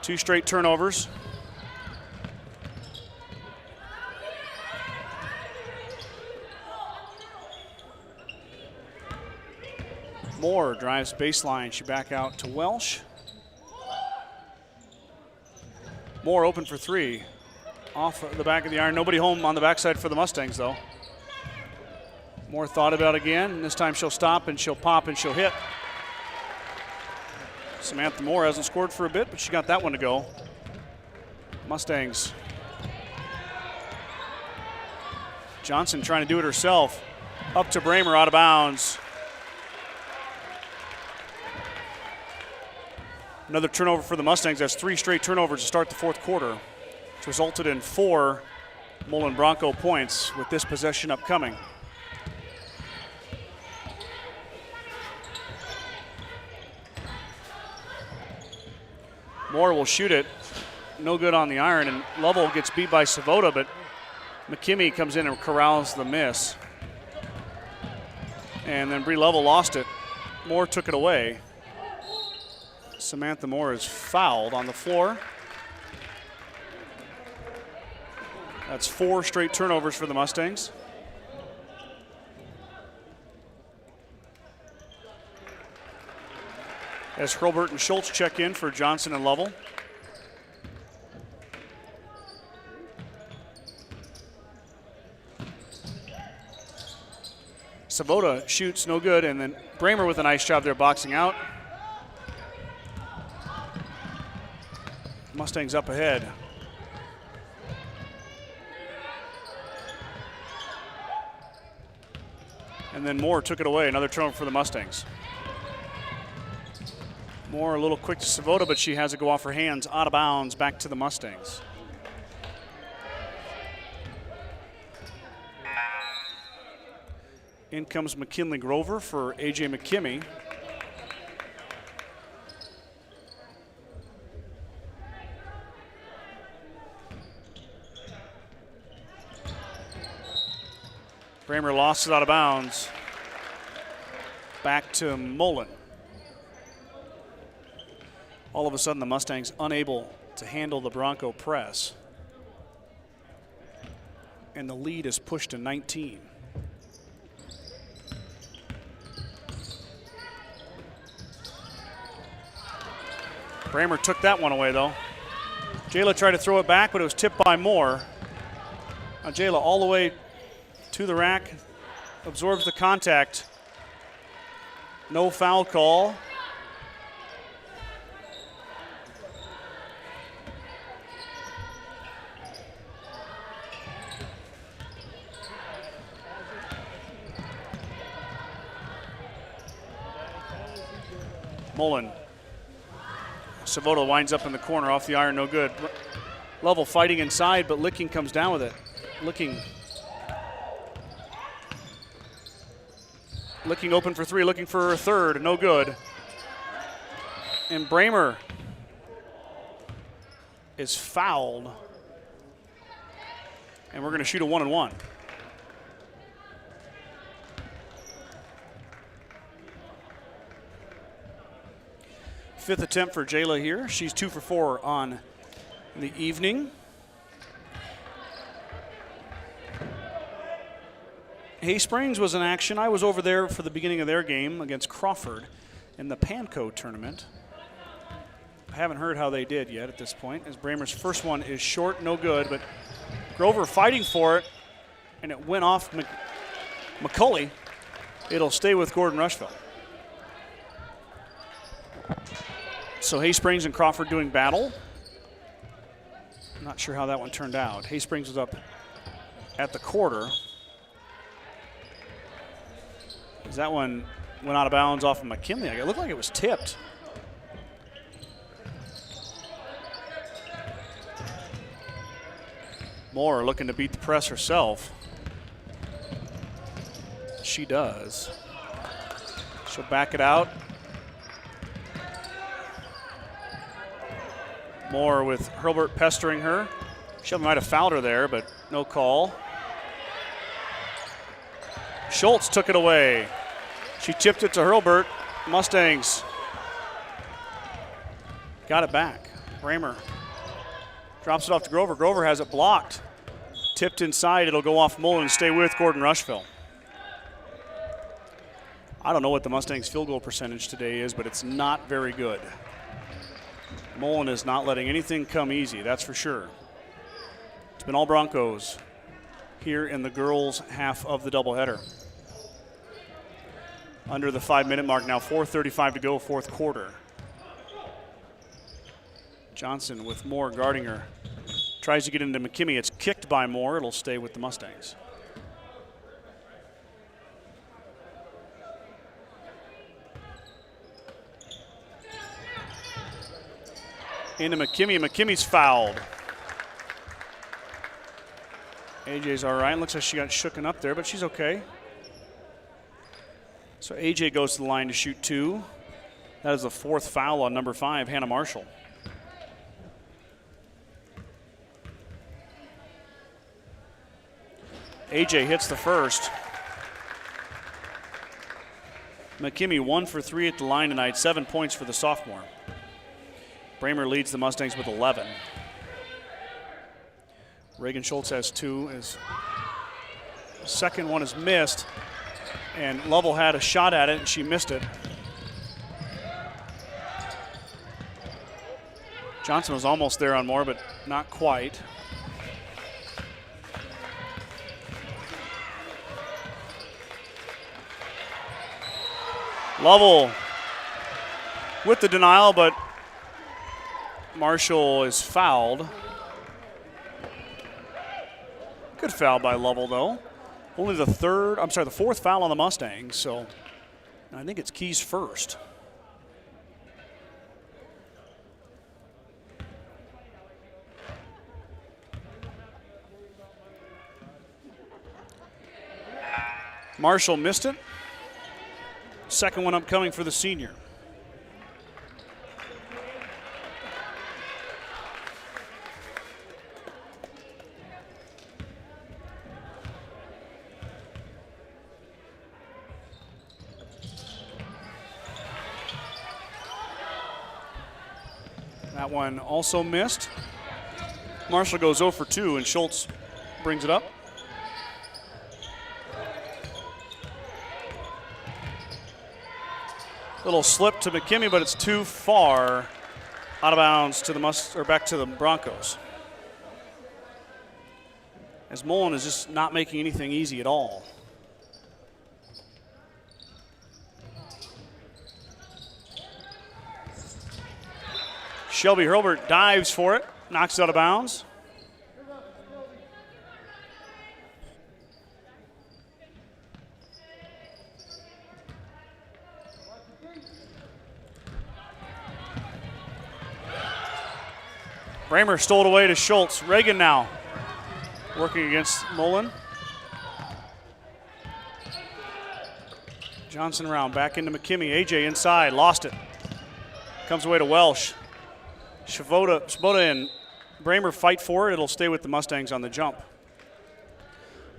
2 straight turnovers. Moore drives baseline. She back out to Welsh. Moore open for 3. Off the back of the iron. Nobody home on the backside for the Mustangs, though. Moore thought about it again, and this time she'll stop and she'll pop and she'll hit. Samantha Moore hasn't scored for a bit, but she got that one to go. Mustangs. Johnson trying to do it herself. Up to Bramer, out of bounds. Another turnover for the Mustangs. That's 3 straight turnovers to start the fourth quarter, which resulted in 4 Mullen Bronco points with this possession upcoming. Moore will shoot it. No good on the iron, and Lovell gets beat by Savota, but McKimmey comes in and corrals the miss. And then Bree Lovell lost it. Moore took it away. Samantha Moore is fouled on the floor. That's 4 straight turnovers for the Mustangs. As Hurlbert and Schultz check in for Johnson and Lovell. Savota shoots, no good, and then Bramer with a nice job there boxing out. Mustangs up ahead. And then Moore took it away, another turnover for the Mustangs. Moore a little quick to Savota, but she has it go off her hands, out of bounds, back to the Mustangs. In comes McKinley Grover for A.J. McKimmey. Bramer lost it out of bounds. Back to Mullen. All of a sudden, the Mustangs unable to handle the Bronco press. And the lead is pushed to 19. Bramer took that one away, though. Jayla tried to throw it back, but it was tipped by Moore. Now Jayla all the way to the rack, absorbs the contact. No foul call. Mullen. Savota winds up in the corner off the iron, no good. Lovell fighting inside, but Licking comes down with it. Licking open for three, looking for a third, no good. And Bramer is fouled. And we're going to shoot a 1-and-1. Fifth attempt for Jayla here. She's 2 for 4 on the evening. Hay Springs was in action. I was over there for the beginning of their game against Crawford in the Panco tournament. I haven't heard how they did yet at this point, as Bramer's first one is short, no good, but Grover fighting for it, and it went off McCulley. It'll stay with Gordon-Rushville. So Hay Springs and Crawford doing battle. I'm not sure how that one turned out. Hay Springs was up at the quarter. That one went out of bounds off of McKinley. It looked like it was tipped. Moore looking to beat the press herself. She does. She'll back it out. Moore with Hurlbert pestering her. She might have fouled her there, but no call. Schultz took it away. She tipped it to Hurlbert. Mustangs got it back. Bramer drops it off to Grover. Grover has it blocked. Tipped inside. It'll go off Mullen and stay with Gordon-Rushville. I don't know what the Mustangs' field goal percentage today is, but it's not very good. Mullen is not letting anything come easy, that's for sure. It's been all Broncos here in the girls' half of the doubleheader. Under the 5-minute mark now, 4:35 to go, fourth quarter. Johnson with Moore guarding her. Tries to get into McKimmey. It's kicked by Moore. It'll stay with the Mustangs. Into McKimmey. McKimmey's fouled. AJ's all right. Looks like she got shooken up there, but she's okay. So AJ goes to the line to shoot 2. That is the 4th foul on number 5, Hannah Marshall. AJ hits the first. McKimmey 1 for 3 at the line tonight, 7 points for the sophomore. Bramer leads the Mustangs with 11. Reagan Schultz has 2. His second one is missed, and Lovell had a shot at it, and she missed it. Johnson was almost there on Moore, but not quite. Lovell with the denial, but Marshall is fouled. Good foul by Lovell, though. Only the 4th foul on the Mustangs, so I think it's Key's first. Marshall missed it. Second one upcoming for the senior. That one also missed. Marshall goes 0 for 2, and Schultz brings it up. Little slip to McKimmie, but it's too far out of bounds to the back to the Broncos. As Mullen is just not making anything easy at all. Shelby Hurlbert dives for it, knocks it out of bounds. Bramer stole it away to Schultz. Reagan now working against Mullen. Johnson around, back into McKimmie. AJ inside, lost it. Comes away to Welsh. Svoboda and Bramer fight for it. It'll stay with the Mustangs on the jump.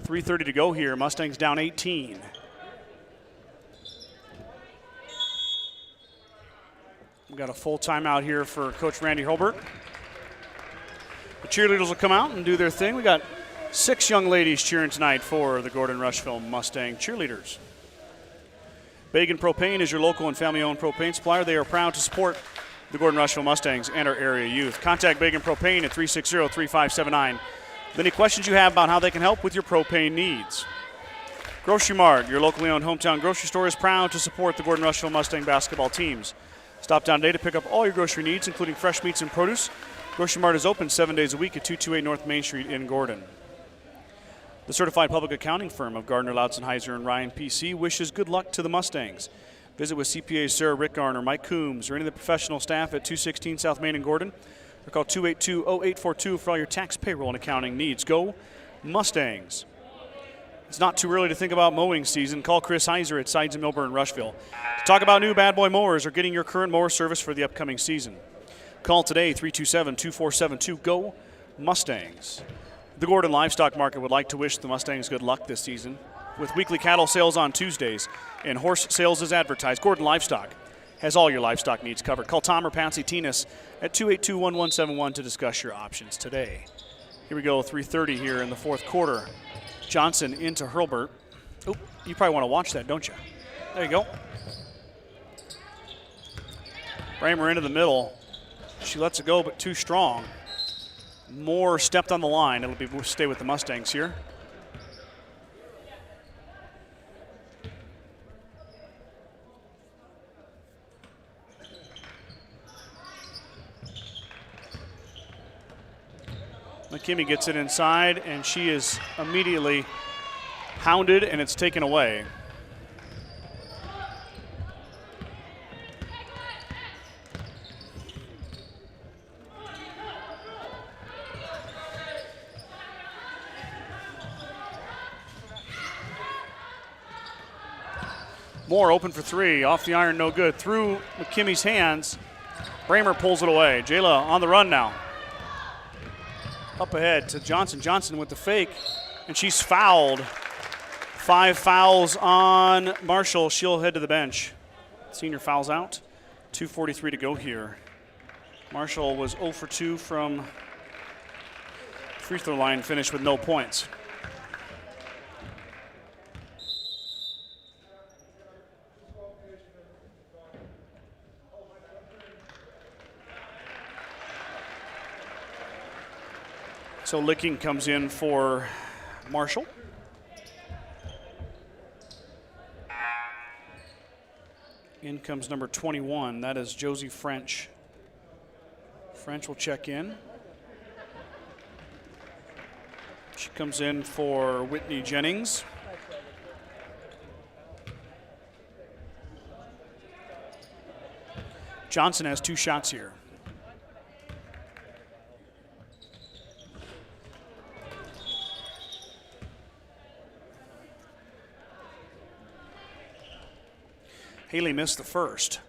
3:30 to go here. Mustangs down 18. We've got a full timeout here for Coach Randy Hurlbert. The cheerleaders will come out and do their thing. We got 6 young ladies cheering tonight for the Gordon-Rushville Mustang cheerleaders. Bagan Propane is your local and family-owned propane supplier. They are proud to support the Gordon-Rushville Mustangs and our area youth. Contact Bagan Propane at 360-3579. Any questions you have about how they can help with your propane needs. Grocery Mart, your locally owned hometown grocery store, is proud to support the Gordon-Rushville Mustang basketball teams. Stop down today to pick up all your grocery needs, including fresh meats and produce. Grocery Mart is open 7 days a week at 228 North Main Street in Gordon. The certified public accounting firm of Gardner, Loudson-Heiser, and Ryan PC wishes good luck to the Mustangs. Visit with CPAs Sarah Rick Garner, Mike Coombs, or any of the professional staff at 216 South Main in Gordon. Or call 282-0842 for all your tax, payroll, and accounting needs. Go Mustangs. It's not too early to think about mowing season. Call Chris Heiser at Sides in Millburn, Rushville to talk about new bad boy mowers or getting your current mower service for the upcoming season. Call today, 327-2472. Go Mustangs. The Gordon Livestock Market would like to wish the Mustangs good luck this season with weekly cattle sales on Tuesdays and horse sales as advertised. Gordon Livestock has all your livestock needs covered. Call Tom or Patsy Tinas at 282-1171 to discuss your options today. Here we go, 3:30 here in the fourth quarter. Johnson into Hurlbert. Oh, you probably want to watch that, don't you? There you go. Bramer into the middle. She lets it go, but too strong. Moore stepped on the line. It'll stay with the Mustangs here. McKimmie gets it inside, and she is immediately hounded, and it's taken away. Moore open for 3, off the iron, no good. Through McKimmie's hands, Bramer pulls it away. Jayla on the run now. Up ahead to Johnson. Johnson with the fake, and she's fouled. 5 fouls on Marshall. She'll head to the bench. Senior fouls out. 2:43 to go here. Marshall was 0 for 2 from free throw line, finished with no points. So Licking comes in for Marshall. In comes number 21. That is Josie French. French will check in. She comes in for Whitney Jennings. Johnson has 2 shots here. Haley missed the first.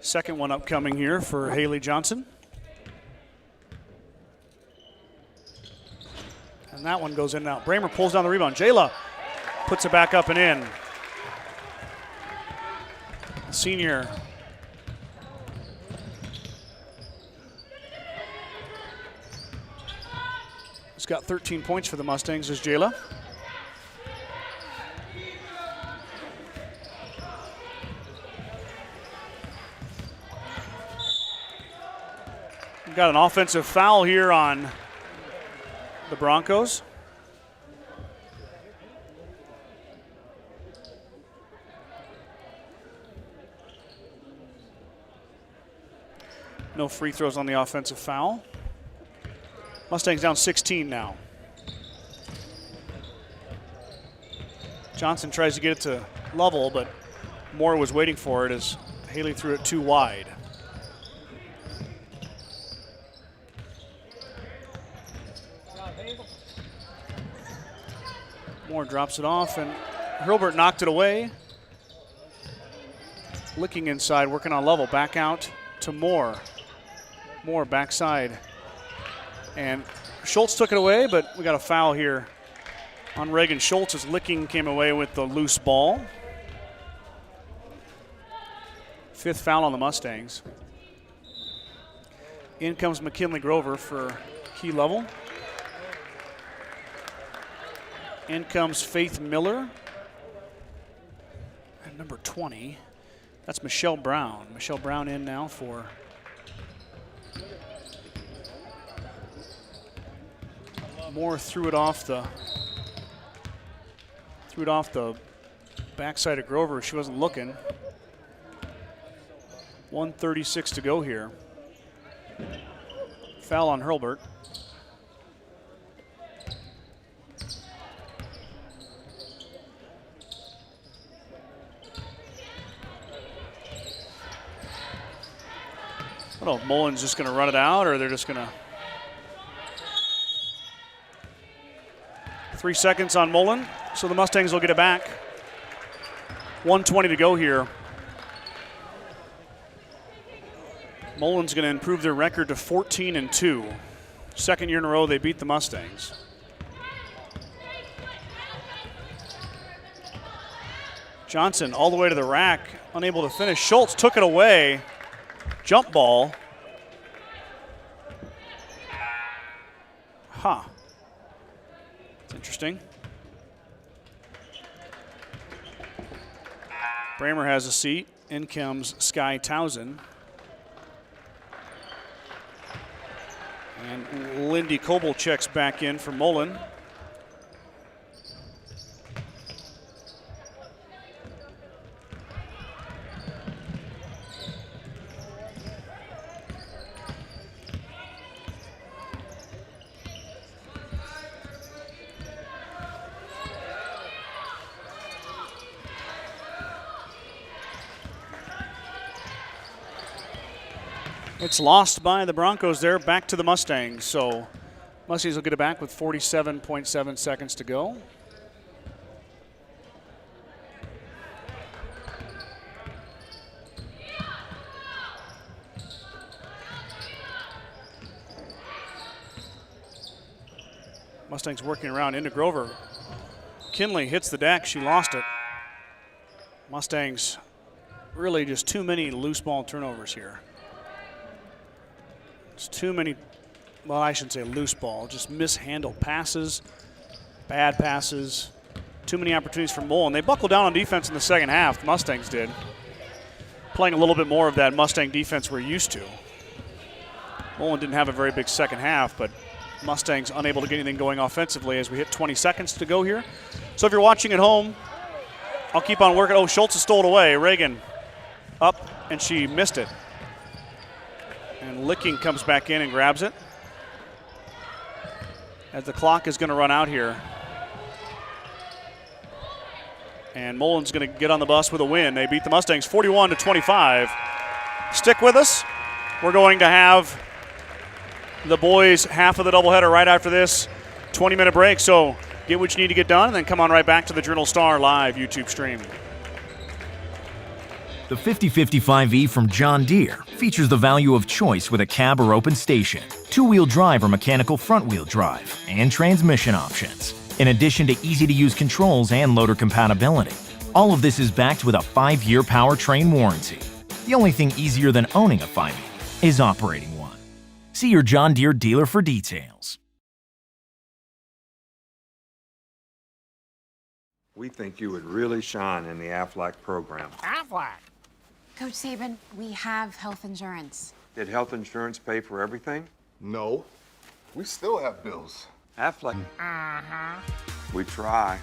Second one upcoming here for Haley Johnson. And that one goes in and out. Bramer pulls down the rebound. Jayla puts it back up and in. The senior. He's got 13 points for the Mustangs is Jayla. We've got an offensive foul here on the Broncos. No free throws on the offensive foul. Mustangs down 16 now. Johnson tries to get it to level, but Moore was waiting for it as Haley threw it too wide. Moore drops it off, and Hurlburt knocked it away. Licking inside, working on level. Back out to Moore. Moore backside. And Schultz took it away, but we got a foul here on Reagan Schultz as Licking came away with the loose ball. Fifth foul on the Mustangs. In comes McKinley Grover for key level. In comes Faith Miller. And number 20, that's Michelle Brown. Michelle Brown in now for Moore threw it off the backside of Grover. She wasn't looking. 1:36 to go here. Foul on Hurlburt. I don't know if Mullen's just going to run it out or they're just going to. 3 seconds on Mullen, so the Mustangs will get it back. 1:20 to go here. Mullen's going to improve their record to 14-2. Second year in a row they beat the Mustangs. Johnson all the way to the rack, unable to finish. Schultz took it away. Jump ball. It's interesting. Bramer has a seat. In comes Sky Towson. And Lindy Coble checks back in for Mullen. It's lost by the Broncos there, back to the Mustangs. So Mustangs will get it back with 47.7 seconds to go. Mustangs working around into Grover. Kinley hits the deck, she lost it. Mustangs really just too many loose ball turnovers here. It's too many, well, I shouldn't say loose ball, just mishandled passes, bad passes, too many opportunities for Mullen. They buckled down on defense in the second half, the Mustangs did. Playing a little bit more of that Mustang defense we're used to. Mullen didn't have a very big second half, but Mustangs unable to get anything going offensively as we hit 20 seconds to go here. So if you're watching at home, I'll keep on working. Oh, Schultz has stole it away. Reagan up, and she missed it. And Licking comes back in and grabs it. As the clock is going to run out here. And Mullen's going to get on the bus with a win. They beat the Mustangs 41-25. Stick with us. We're going to have the boys half of the doubleheader right after this 20-minute break. So get what you need to get done and then come on right back to the Journal Star live YouTube stream. The 5055E from John Deere features the value of choice with a cab or open station, two-wheel drive or mechanical front-wheel drive, and transmission options. In addition to easy-to-use controls and loader compatibility, all of this is backed with a 5-year powertrain warranty. The only thing easier than owning a 5E is operating one. See your John Deere dealer for details. We think you would really shine in the Aflac program. Aflac. Coach Saban, we have health insurance. Did health insurance pay for everything? No. We still have bills. Aflac. We try.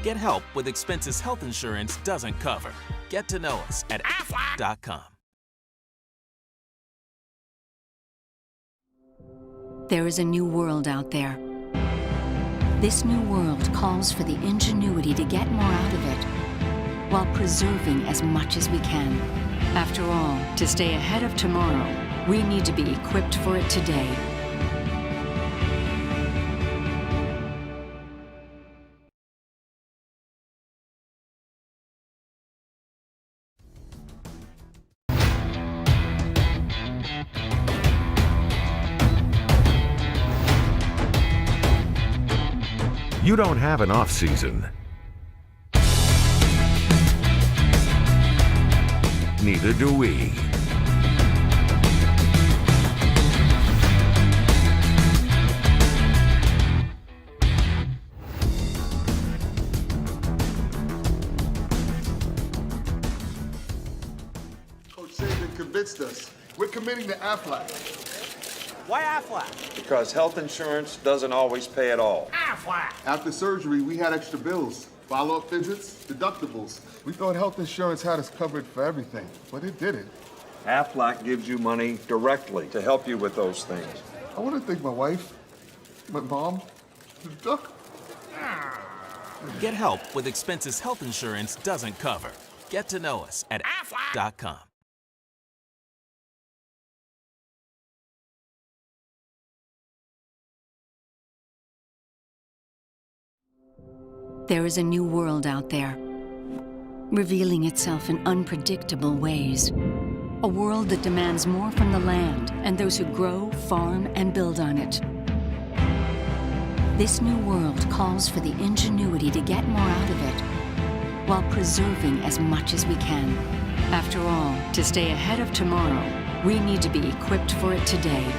Get help with expenses health insurance doesn't cover. Get to know us at aflac.com. There is a new world out there. This new world calls for the ingenuity to get more out of it, while preserving as much as we can. After all, to stay ahead of tomorrow, we need to be equipped for it today. You don't have an off season. Neither do we. Coach Saban convinced us. We're committing to Aflac. Why Aflac? Because health insurance doesn't always pay at all. Aflac. After surgery, we had extra bills. Follow-up visits, deductibles. We thought health insurance had us covered for everything, but it didn't. Aflac gives you money directly to help you with those things. I want to thank my wife, my mom, the duck. Get help with expenses health insurance doesn't cover. Get to know us at aflac.com. There is a new world out there, revealing itself in unpredictable ways. A world that demands more from the land and those who grow, farm, and build on it. This new world calls for the ingenuity to get more out of it, while preserving as much as we can. After all, to stay ahead of tomorrow, we need to be equipped for it today.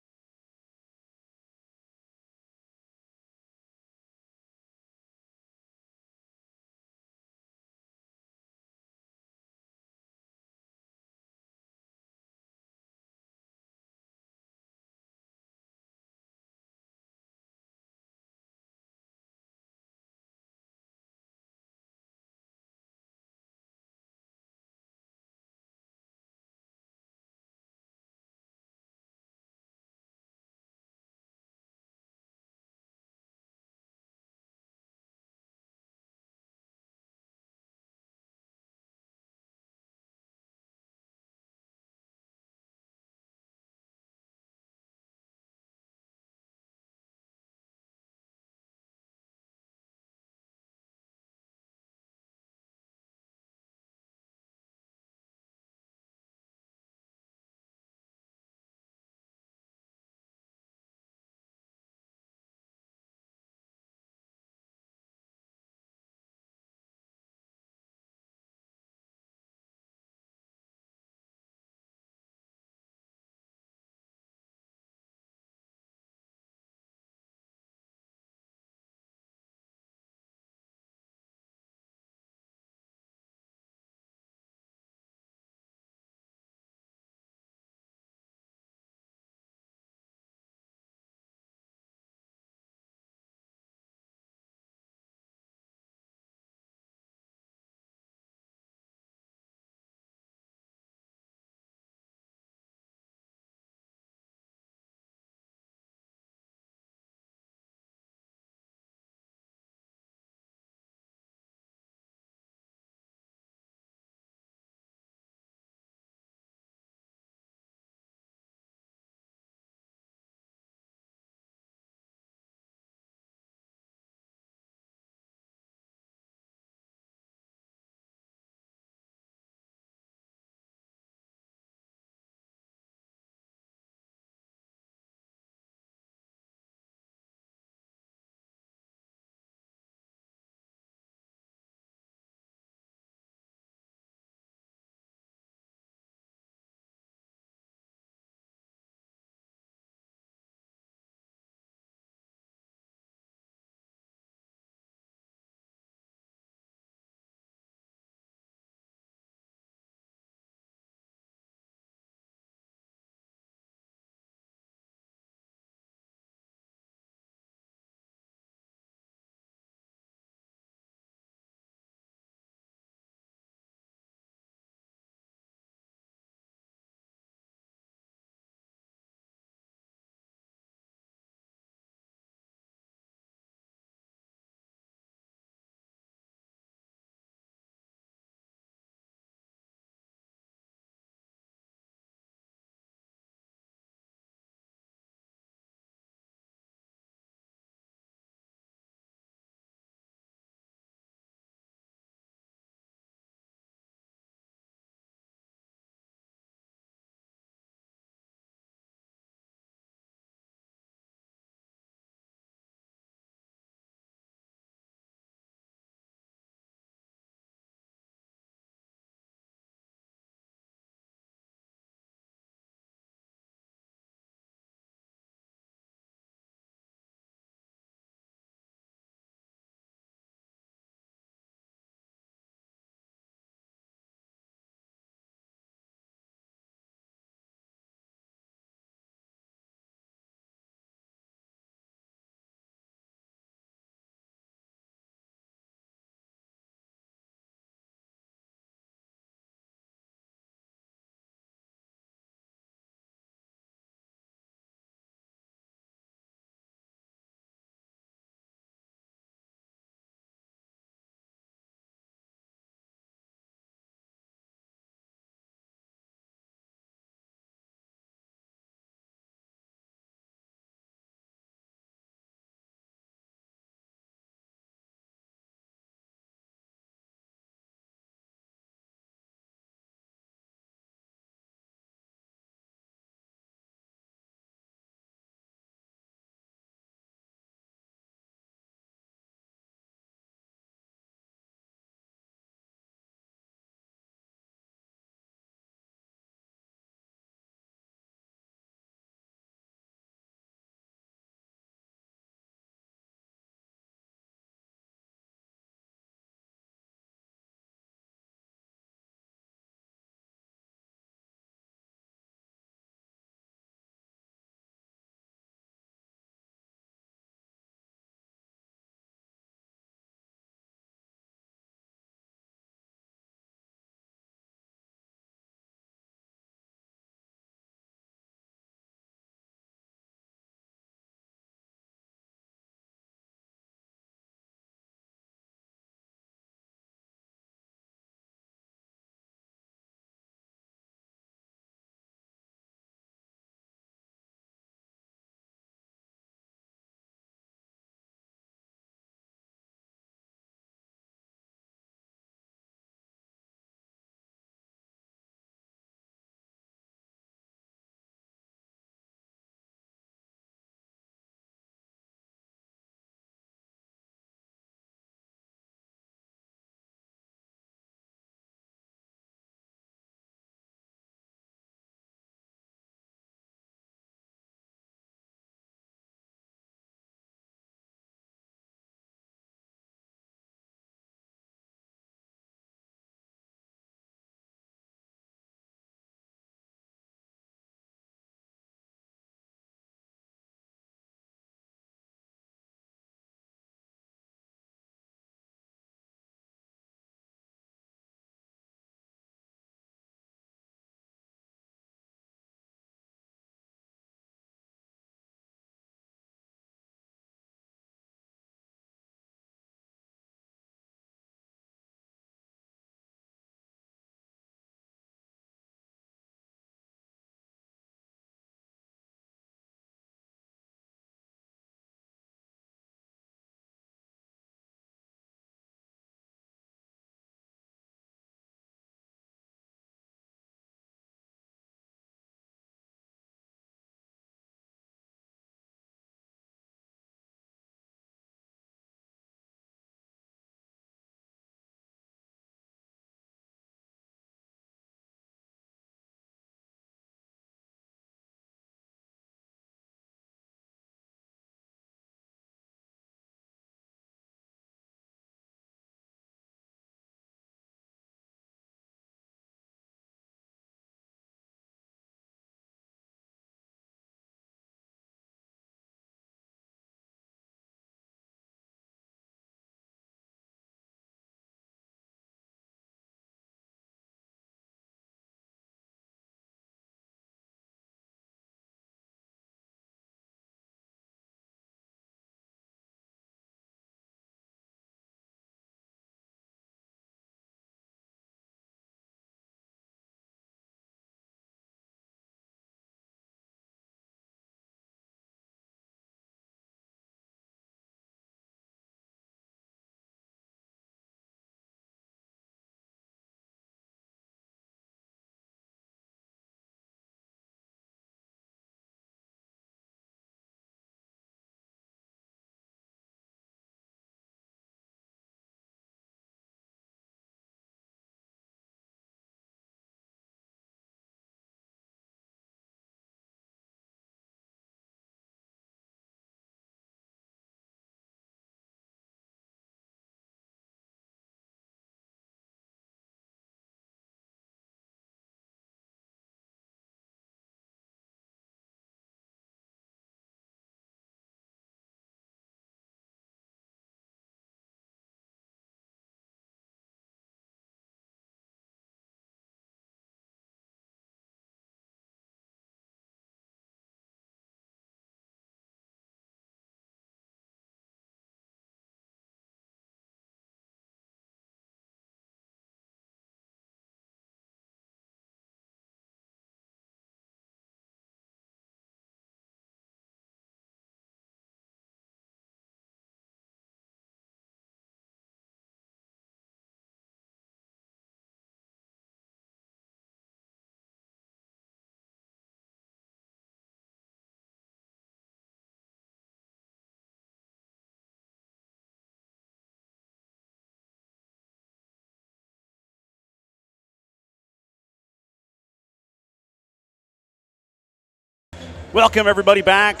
Welcome, everybody, back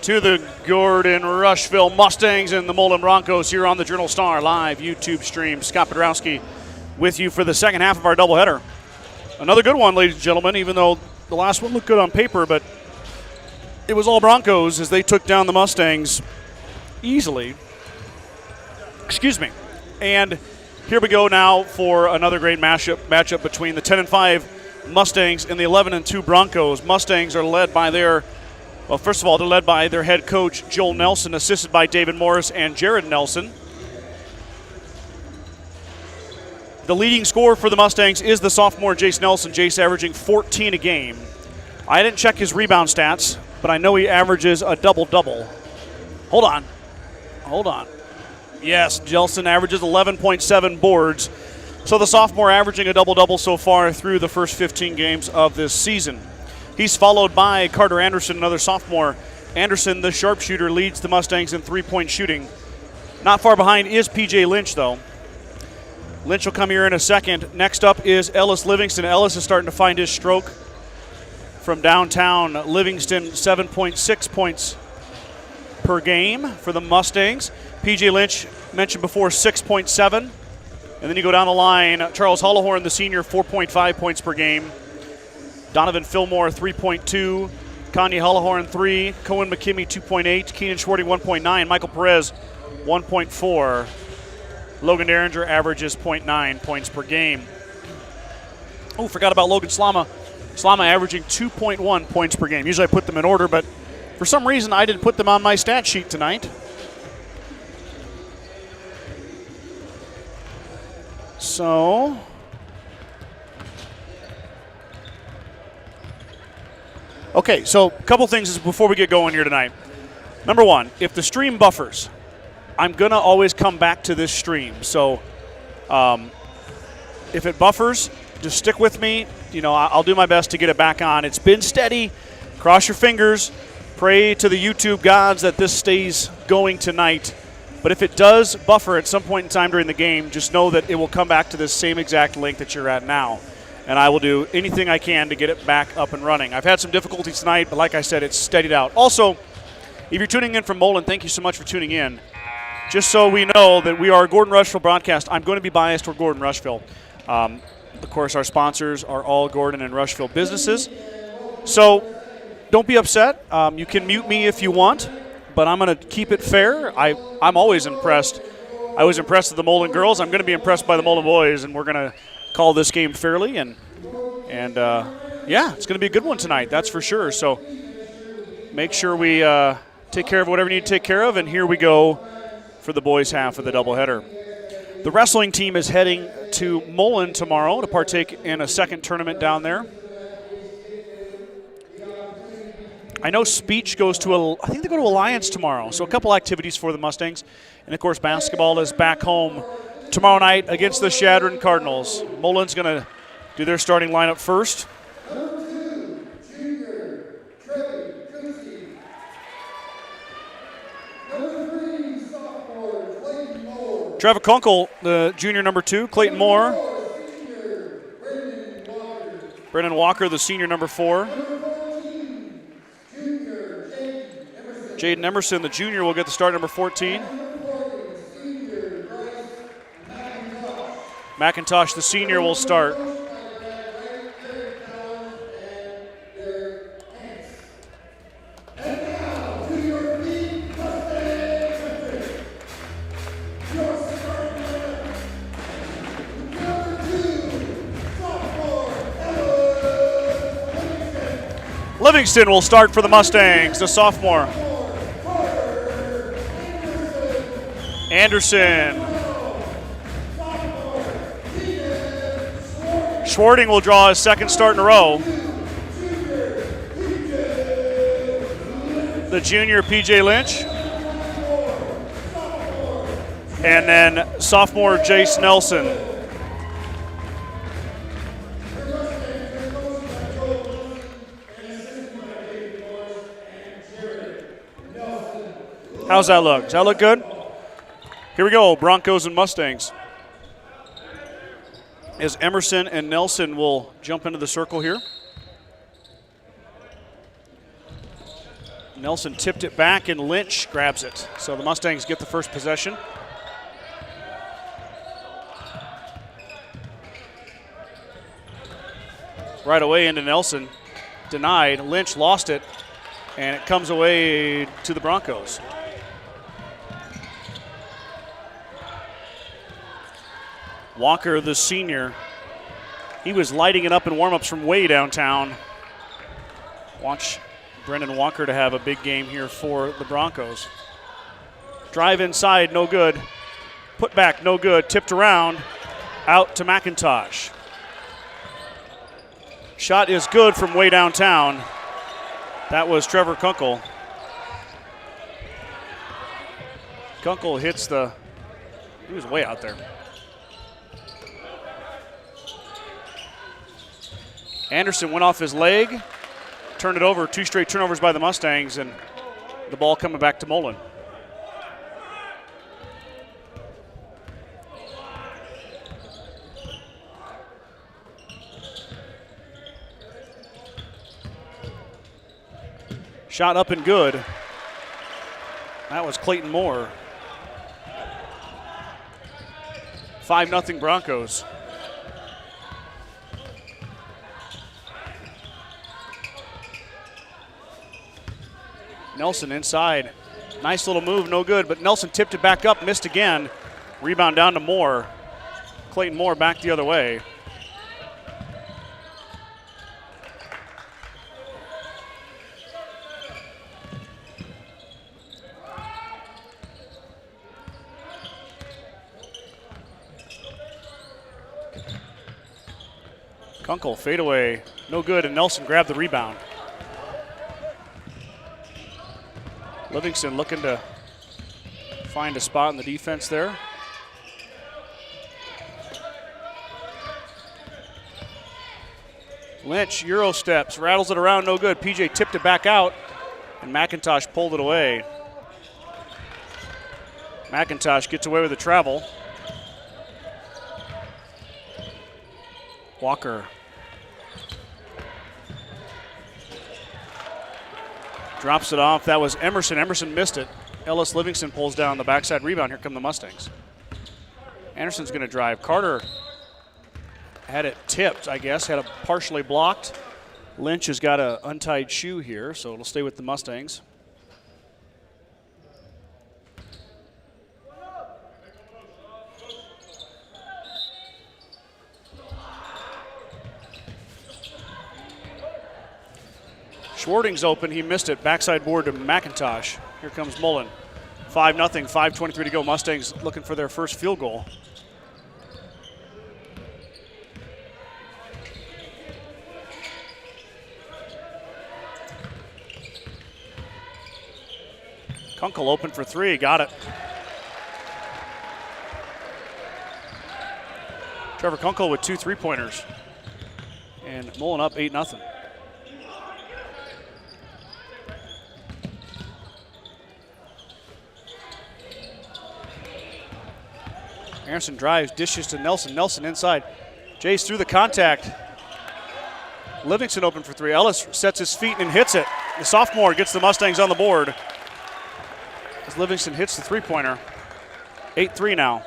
to the Gordon-Rushville Mustangs and the Mullen Broncos here on the Journal-Star live YouTube stream. Scott Podrowski with you for the second half of our doubleheader. Another good one, ladies and gentlemen, even though the last one looked good on paper, but it was all Broncos as they took down the Mustangs easily. Excuse me. And here we go now for another great matchup between the 10-5 Mustangs and the 11-2 Broncos. Mustangs are led by first of all, they're led by their head coach, Joel Nelson, assisted by David Morris and Jared Nelson. The leading scorer for the Mustangs is the sophomore Jace Nelson. Jace averaging 14 a game. I didn't check his rebound stats, but I know he averages a double-double. Hold on. Yes, Nelson averages 11.7 boards. So the sophomore averaging a double-double so far through the first 15 games of this season. He's followed by Carter Anderson, another sophomore. Anderson, the sharpshooter, leads the Mustangs in three-point shooting. Not far behind is P.J. Lynch, though. Lynch will come here in a second. Next up is Ellis Livingston. Ellis is starting to find his stroke from downtown. Livingston, 7.6 points per game for the Mustangs. P.J. Lynch, mentioned before, 6.7. And then you go down the line, Charles Hollowhorn, the senior, 4.5 points per game. Donovan Fillmore, 3.2. Kanye Hollowhorn, 3. Cohen McKimmey, 2.8. Keenan Schwarting, 1.9. Michael Perez, 1.4. Logan Derringer averages 0.9 points per game. Oh, forgot about Logan Slama. Slama averaging 2.1 points per game. Usually I put them in order, but for some reason I didn't put them on my stat sheet tonight. So, okay, so a couple things before we get going here tonight. Number one, if the stream buffers, I'm going to always come back to this stream. So if it buffers, just stick with me. You know, I'll do my best to get it back on. It's been steady. Cross your fingers. Pray to the YouTube gods that this stays going tonight. But if it does buffer at some point in time during the game, just know that it will come back to this same exact link that you're at now. And I will do anything I can to get it back up and running. I've had some difficulties tonight, but like I said, it's steadied out. Also, if you're tuning in from Mullen, thank you so much for tuning in. Just so we know that we are a Gordon-Rushville broadcast, I'm going to be biased toward Gordon-Rushville. Of course, our sponsors are all Gordon and Rushville businesses. So don't be upset. You can mute me if you want, but I'm going to keep it fair. I'm always impressed. I was impressed with the Mullen girls. I'm going to be impressed by the Mullen boys, and we're going to call this game fairly. And yeah, it's going to be a good one tonight, that's for sure. So make sure we take care of whatever you need to take care of, and here we go for the boys' half of the doubleheader. The wrestling team is heading to Mullen tomorrow to partake in a second tournament down there. I know speech goes to, I think they go to Alliance tomorrow, so a couple activities for the Mustangs. And, of course, basketball is back home tomorrow night against the Shadron Cardinals. Mullen's going to do their starting lineup first. Trevor Kunkel, the junior number 2. Clayton Moore. Brennan Walker, the senior number 4. Jaden Emerson, the junior, will get the start, number 14. McIntosh, the senior, will start. Livingston will start for the Mustangs, the sophomore. Anderson. Schwarting will draw his second start in a row. The junior, P.J. Lynch. And then sophomore, Jace Nelson. How's that look? Does that look good? Here we go, Broncos and Mustangs. As Emerson and Nelson will jump into the circle here. Nelson tipped it back, and Lynch grabs it. So the Mustangs get the first possession. Right away into Nelson. Denied. Lynch lost it, and it comes away to the Broncos. Walker, the senior, he was lighting it up in warm-ups from way downtown. Watch Brendan Walker to have a big game here for the Broncos. Drive inside, no good. Put back, no good. Tipped around, out to McIntosh. Shot is good from way downtown. That was Trevor Kunkel. Kunkel hits he was way out there. Anderson went off his leg, turned it over, 2 straight turnovers by the Mustangs, and the ball coming back to Mullen. Shot up and good. That was Clayton Moore. 5-0 Broncos. Nelson inside. Nice little move, no good, but Nelson tipped it back up, missed again. Rebound down to Moore. Clayton Moore back the other way. Kunkel fadeaway, no good, and Nelson grabbed the rebound. Livingston looking to find a spot in the defense there. Lynch, Euro steps, rattles it around, no good. PJ tipped it back out, and McIntosh pulled it away. McIntosh gets away with the travel. Walker. Drops it off. That was Emerson. Emerson missed it. Ellis Livingston pulls down the backside rebound. Here come the Mustangs. Anderson's going to drive. Carter had it tipped, I guess, had it partially blocked. Lynch has got an untied shoe here, so it'll stay with the Mustangs. Schwarting's open. He missed it. Backside board to McIntosh. Here comes Mullen. 5-0, 5:23 to go. Mustangs looking for their first field goal. Kunkel open for 3. Got it. Trevor Kunkel with 2 3-pointers. And Mullen up 8-0. Anderson drives, dishes to Nelson. Nelson inside. Jace through the contact. Livingston open for 3. Ellis sets his feet and hits it. The sophomore gets the Mustangs on the board as Livingston hits the 3-pointer. 8-3 now.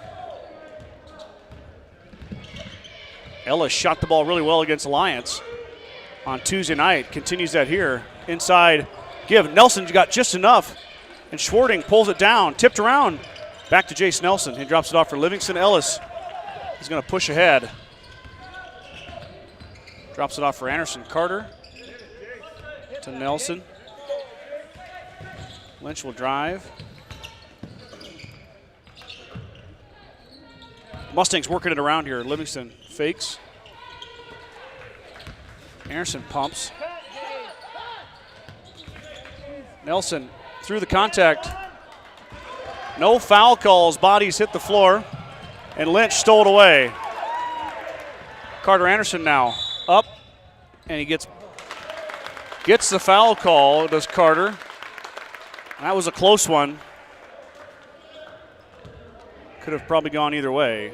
Ellis shot the ball really well against Alliance on Tuesday night. Continues that here. Inside give. Nelson's got just enough. And Schwarting pulls it down. Tipped around. Back to Jace Nelson. He drops it off for Livingston. Ellis is going to push ahead. Drops it off for Anderson. Carter to Nelson. Lynch will drive. Mustangs working it around here. Livingston fakes. Anderson pumps. Nelson through the contact. No foul calls. Bodies hit the floor. And Lynch stole it away. Carter Anderson now up. And he gets the foul call, does Carter. That was a close one. Could have probably gone either way.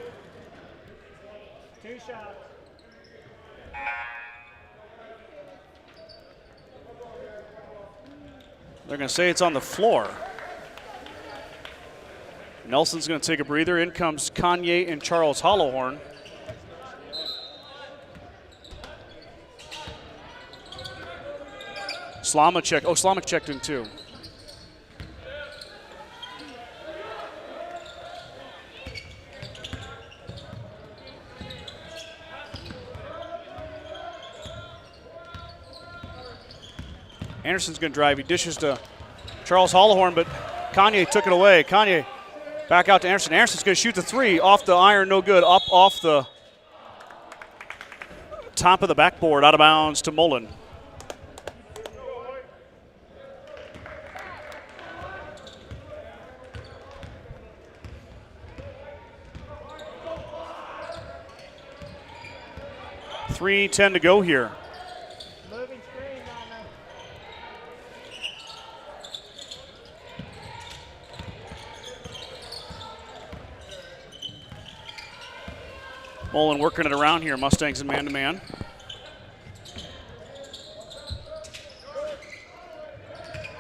2 shots. They're going to say it's on the floor. Nelson's going to take a breather. In comes Kanye and Charles Hollowhorn. Slama checked in too. Anderson's going to drive. He dishes to Charles Hollowhorn, but Kanye took it away. Kanye back out to Anderson. Anderson's going to shoot the three off the iron, no good. Up off the top of the backboard, out of bounds to Mullen. .3:10 to go here. Mullen working it around here. Mustangs in man-to-man.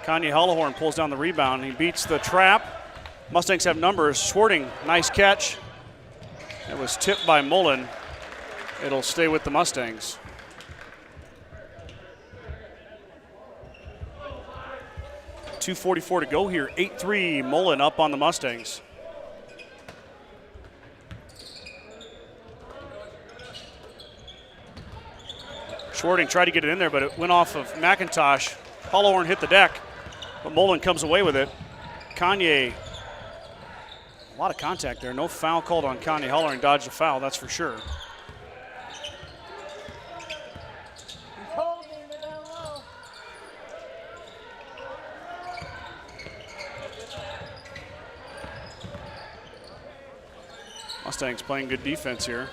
Kanye Hollowhorn pulls down the rebound. He beats the trap. Mustangs have numbers. Schwarting, nice catch. It was tipped by Mullen. It'll stay with the Mustangs. .244 to go here. 8-3, Mullen up on the Mustangs. Schwarting tried to get it in there, but it went off of McIntosh. Hollowhorn hit the deck, but Mullen comes away with it. Kanye, a lot of contact there. No foul called on Kanye. Hollowhorn dodged the foul, that's for sure. Mustangs playing good defense here.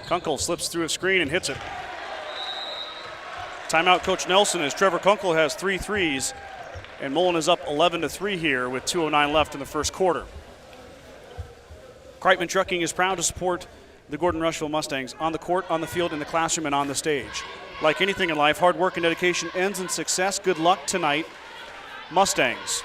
Kunkel slips through a screen and hits it. Timeout, Coach Nelson, as Trevor Kunkel has 3 threes, and Mullen is up 11-3 here with 2:09 left in the first quarter. Kreitman Trucking is proud to support the Gordon-Rushville Mustangs on the court, on the field, in the classroom, and on the stage. Like anything in life, hard work and dedication ends in success. Good luck tonight, Mustangs.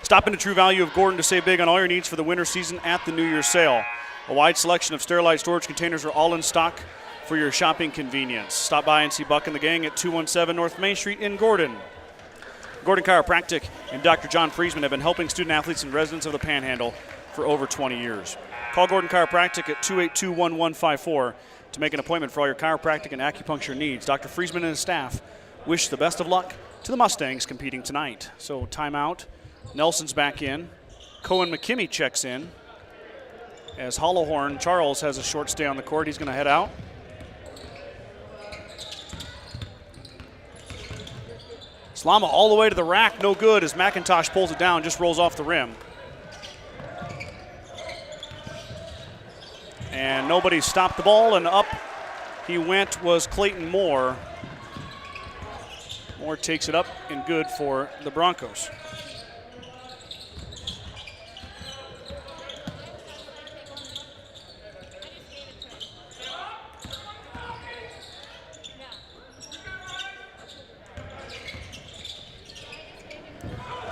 Stop into True Value of Gordon to save big on all your needs for the winter season at the New Year's sale. A wide selection of Sterilite storage containers are all in stock for your shopping convenience. Stop by and see Buck and the gang at 217 North Main Street in Gordon. Gordon Chiropractic and Dr. John Friesman have been helping student athletes and residents of the Panhandle for over 20 years. Call Gordon Chiropractic at 282-1154 to make an appointment for all your chiropractic and acupuncture needs. Dr. Friesman and his staff wish the best of luck to the Mustangs competing tonight. So timeout. Nelson's back in. Cohen McKimmey checks in. As Hollowhorn, Charles has a short stay on the court. He's going to head out. Slama all the way to the rack, no good as McIntosh pulls it down, just rolls off the rim. And nobody stopped the ball, and up he went was Clayton Moore. Moore takes it up and good for the Broncos.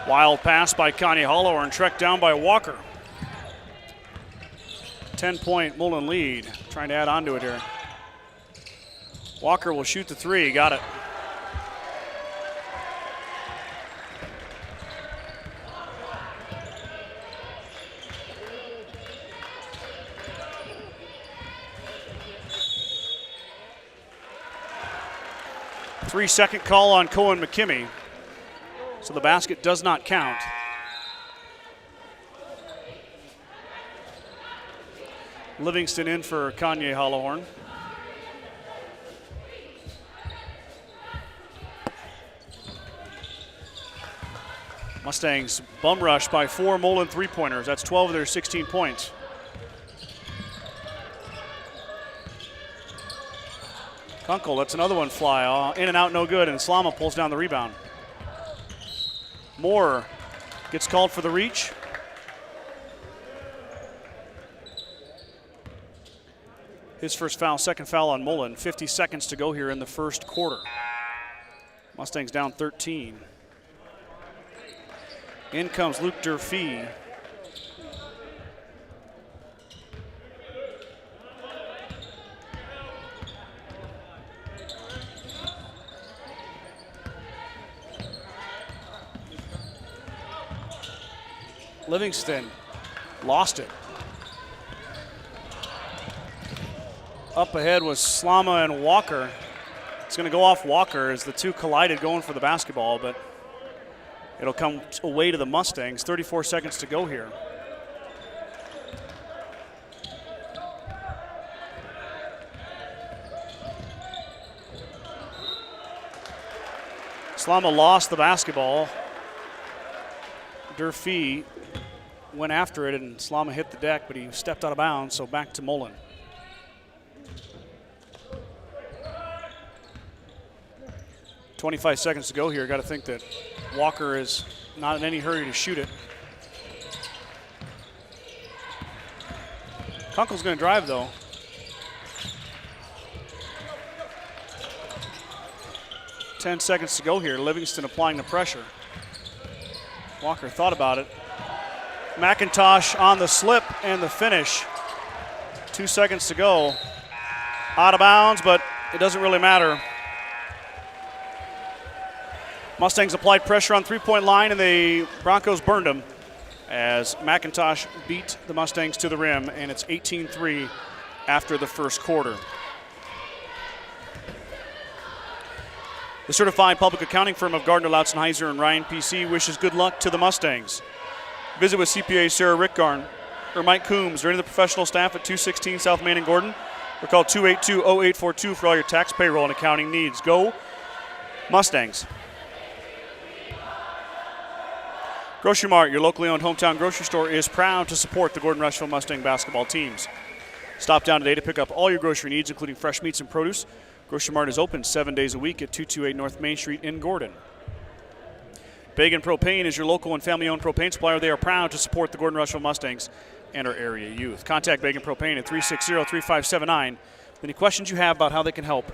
Wild pass by Kanye Hollowhorn, tracked down by Walker. 10-point Mullen lead, trying to add on to it here. Walker will shoot the three, got it. Three-second call on Cohen McKimmey. So the basket does not count. Livingston in for Kanye Hollowhorn. Mustangs bum rush by 4 Mullen three-pointers. That's 12 of their 16 points. Kunkel lets another one fly. In and out, no good, and Slama pulls down the rebound. Moore gets called for the reach. His first foul, second foul on Mullen. 50 seconds to go here in the first quarter. Mustangs down 13. In comes Luke Durfee. Livingston lost it. Up ahead was Slama and Walker. It's going to go off Walker as the two collided going for the basketball, but it'll come away to the Mustangs. 34 seconds to go here. Slama lost the basketball. Durfee went after it, and Slama hit the deck, but he stepped out of bounds, so back to Mullen. .25 seconds to go here. Got to think that Walker is not in any hurry to shoot it. Kunkel's going to drive, though. Ten seconds to go here. Livingston applying the pressure. Walker thought about it. McIntosh on the slip and the finish. 2 seconds to go. Out of bounds, but it doesn't really matter. Mustangs applied pressure on three-point line, and the Broncos burned them as McIntosh beat the Mustangs to the rim, and it's 18-3 after the first quarter. The certified public accounting firm of Gardner, Lautzenheiser, and Ryan PC wishes good luck to the Mustangs. Visit with CPA Sarah Rickgarn or Mike Coombs or any of the professional staff at 216 South Main in Gordon, or call 282-0842 for all your tax, payroll, and accounting needs. Go Mustangs. Grocery Mart, your locally owned hometown grocery store, is proud to support the Gordon-Rushville Mustang basketball teams. Stop down today to pick up all your grocery needs, including fresh meats and produce. Grocery Mart is open 7 days a week at 228 North Main Street in Gordon. Bagan Propane is your local and family-owned propane supplier. They are proud to support the Gordon-Rushville Mustangs and our area youth. Contact Bagan Propane at 360-3579. Any questions you have about how they can help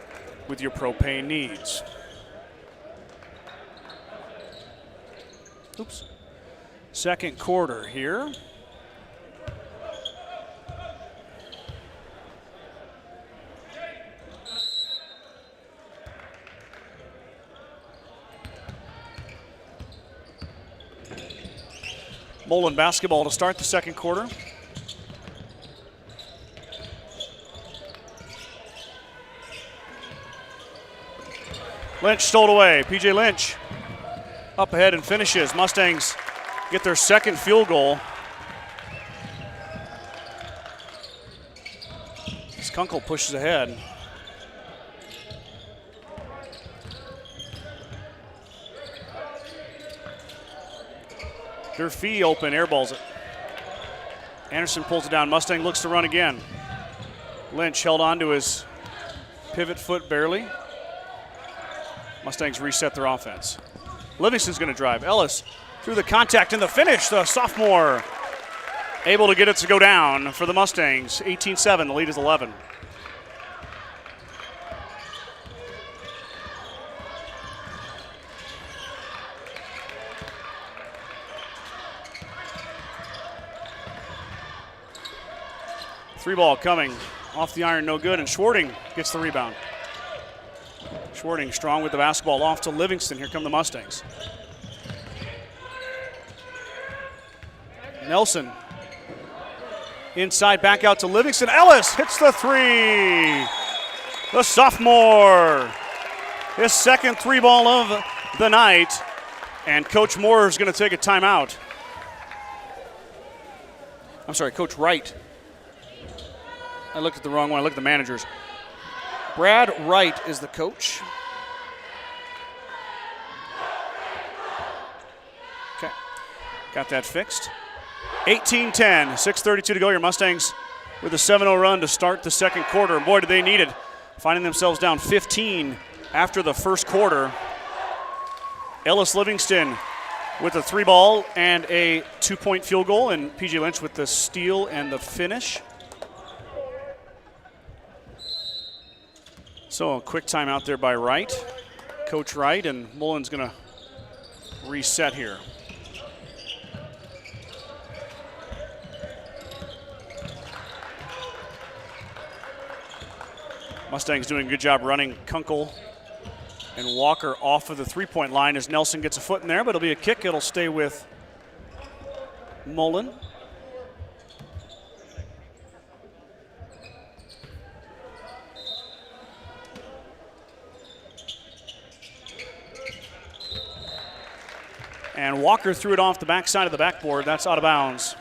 with your propane needs. Oops. Second quarter here. Mullen basketball to start the second quarter. Lynch stole it away. PJ Lynch up ahead and finishes. Mustangs get their second field goal. As Kunkel pushes ahead. Durfee open, airballs it. Anderson pulls it down. Mustang looks to run again. Lynch held on to his pivot foot barely. Mustangs reset their offense. Livingston's going to drive. Ellis through the contact and the finish. The sophomore able to get it to go down for the Mustangs. 18-7, the lead is 11. Three ball coming off the iron, no good, and Schwarting gets the rebound. Schwarting strong with the basketball off to Livingston. Here come the Mustangs. Nelson inside, back out to Livingston. Ellis hits the three. The sophomore. His second three ball of the night. And Coach Moore is going to take a timeout. I'm sorry, Coach Wright. I looked at the wrong one. I looked at the managers. Brad Wright is the coach. Okay, got that fixed. 18-10, 6:32 to go. Your Mustangs with a 7-0 run to start the second quarter. And boy, did they need it. Finding themselves down 15 after the first quarter. Ellis Livingston with a three ball and a 2-point field goal, and PJ Lynch with the steal and the finish. So a quick timeout there by Wright, Coach Wright, and Mullen's going to reset here. Mustangs doing a good job running Kunkel and Walker off of the three-point line as Nelson gets a foot in there, but it'll be a kick. It'll stay with Mullen. And Walker threw it off the backside of the backboard. That's out of bounds.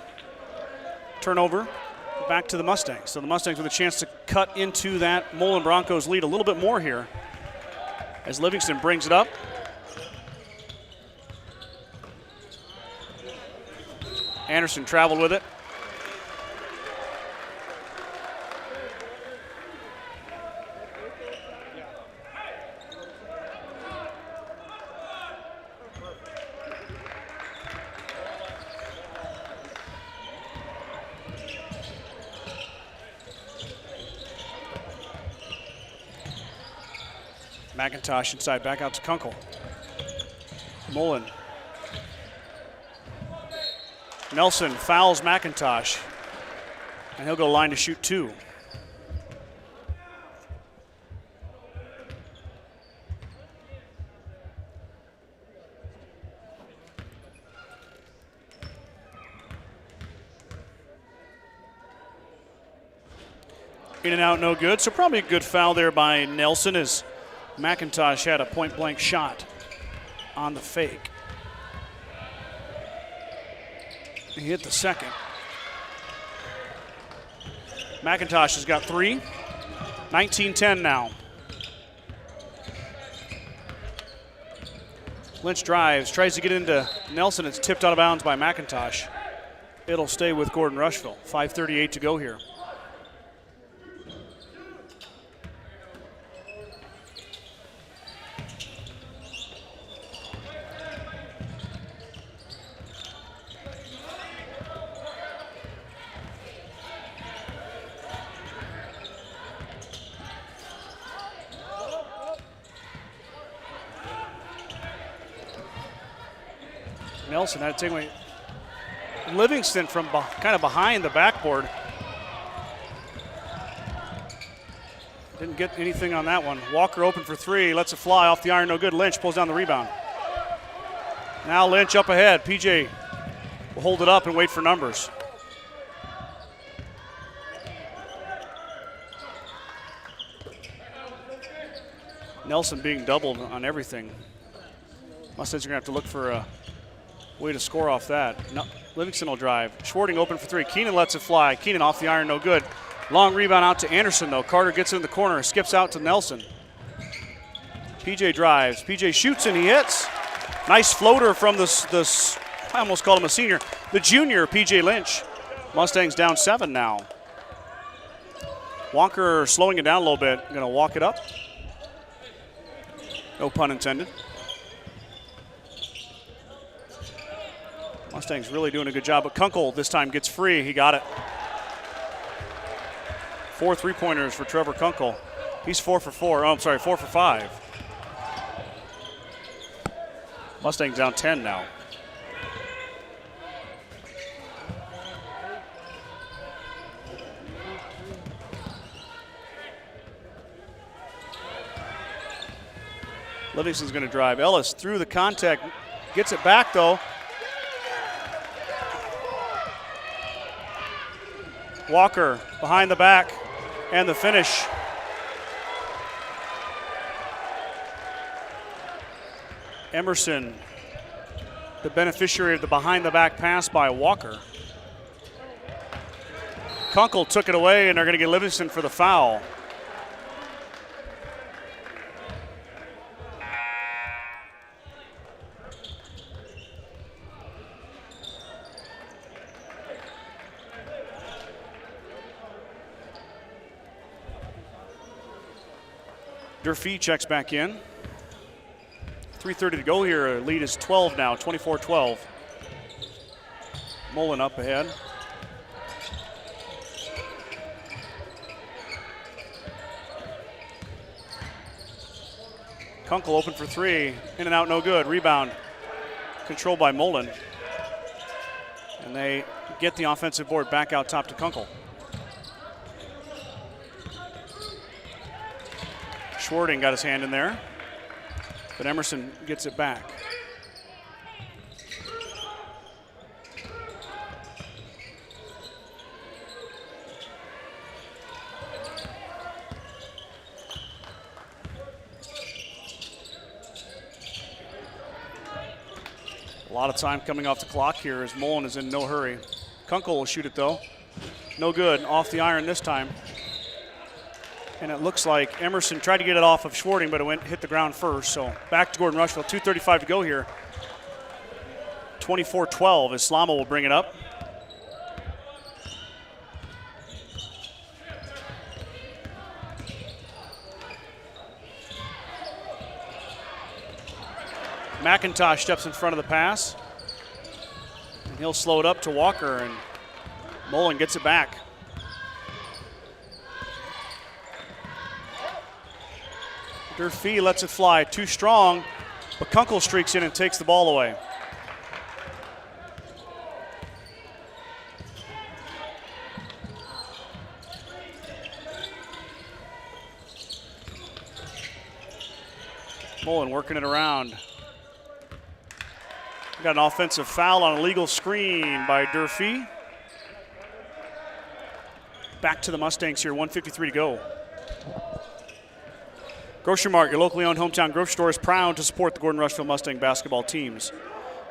Turnover back to the Mustangs. So the Mustangs with a chance to cut into that Mullen Broncos lead a little bit more here as Livingston brings it up. Anderson traveled with it. McIntosh inside, back out to Kunkel. Mullen. Nelson fouls McIntosh, and he'll go line to shoot 2. In and out, no good. So probably a good foul there by Nelson as McIntosh had a point-blank shot on the fake. He hit the second. McIntosh has got 3. 19-10 now. Lynch drives, tries to get into Nelson. It's tipped out of bounds by McIntosh. It'll stay with Gordon-Rushville. 5:38 to go here. Nelson had to take away Livingston from kind of behind the backboard. Didn't get anything on that one. Walker open for 3, lets it fly off the iron, no good. Lynch pulls down the rebound. Now Lynch up ahead. PJ will hold it up and wait for numbers. Nelson being doubled on everything. Mustangs are going to have to look for a way to score off that. No, Livingston will drive. Schwarting open for 3. Keenan lets it fly. Keenan off the iron, no good. Long rebound out to Anderson, though. Carter gets in the corner, skips out to Nelson. PJ drives. PJ shoots and he hits. Nice floater from this I almost called him a senior, the junior, PJ Lynch. Mustangs down 7 now. Walker slowing it down a little bit. Going to walk it up. No pun intended. Mustangs really doing a good job, but Kunkel this time gets free. He got it. 4 3-pointers for Trevor Kunkel. He's 4 for 4. Oh, I'm sorry, 4 for 5. Mustangs down 10 now. Livingston's going to drive. Ellis through the contact, gets it back though. Walker behind the back and the finish. Emerson, the beneficiary of the behind the back pass by Walker. Kunkel took it away and they're going to get Livingston for the foul. Durfee checks back in. 3:30 to go here. Lead is 12 now, 24-12. Mullen up ahead. Kunkel open for 3. In and out, no good. Rebound controlled by Mullen. And they get the offensive board back out top to Kunkel. Schwarting got his hand in there, but Emerson gets it back. A lot of time coming off the clock here as Mullen is in no hurry. Kunkel will shoot it though. No good, off the iron this time. And it looks like Emerson tried to get it off of Schwarting, but it hit the ground first. So back to Gordon-Rushville, 2:35 to go here. 24-12 as Slama will bring it up. McIntosh steps in front of the pass. And he'll slow it up to Walker, and Mullen gets it back. Durfee lets it fly, too strong, but Kunkel streaks in and takes the ball away. Mullen working it around. Got an offensive foul on a legal screen by Durfee. Back to the Mustangs here, 1:53 to go. Grocery Mart, your locally owned hometown grocery store, is proud to support the Gordon-Rushville Mustang basketball teams.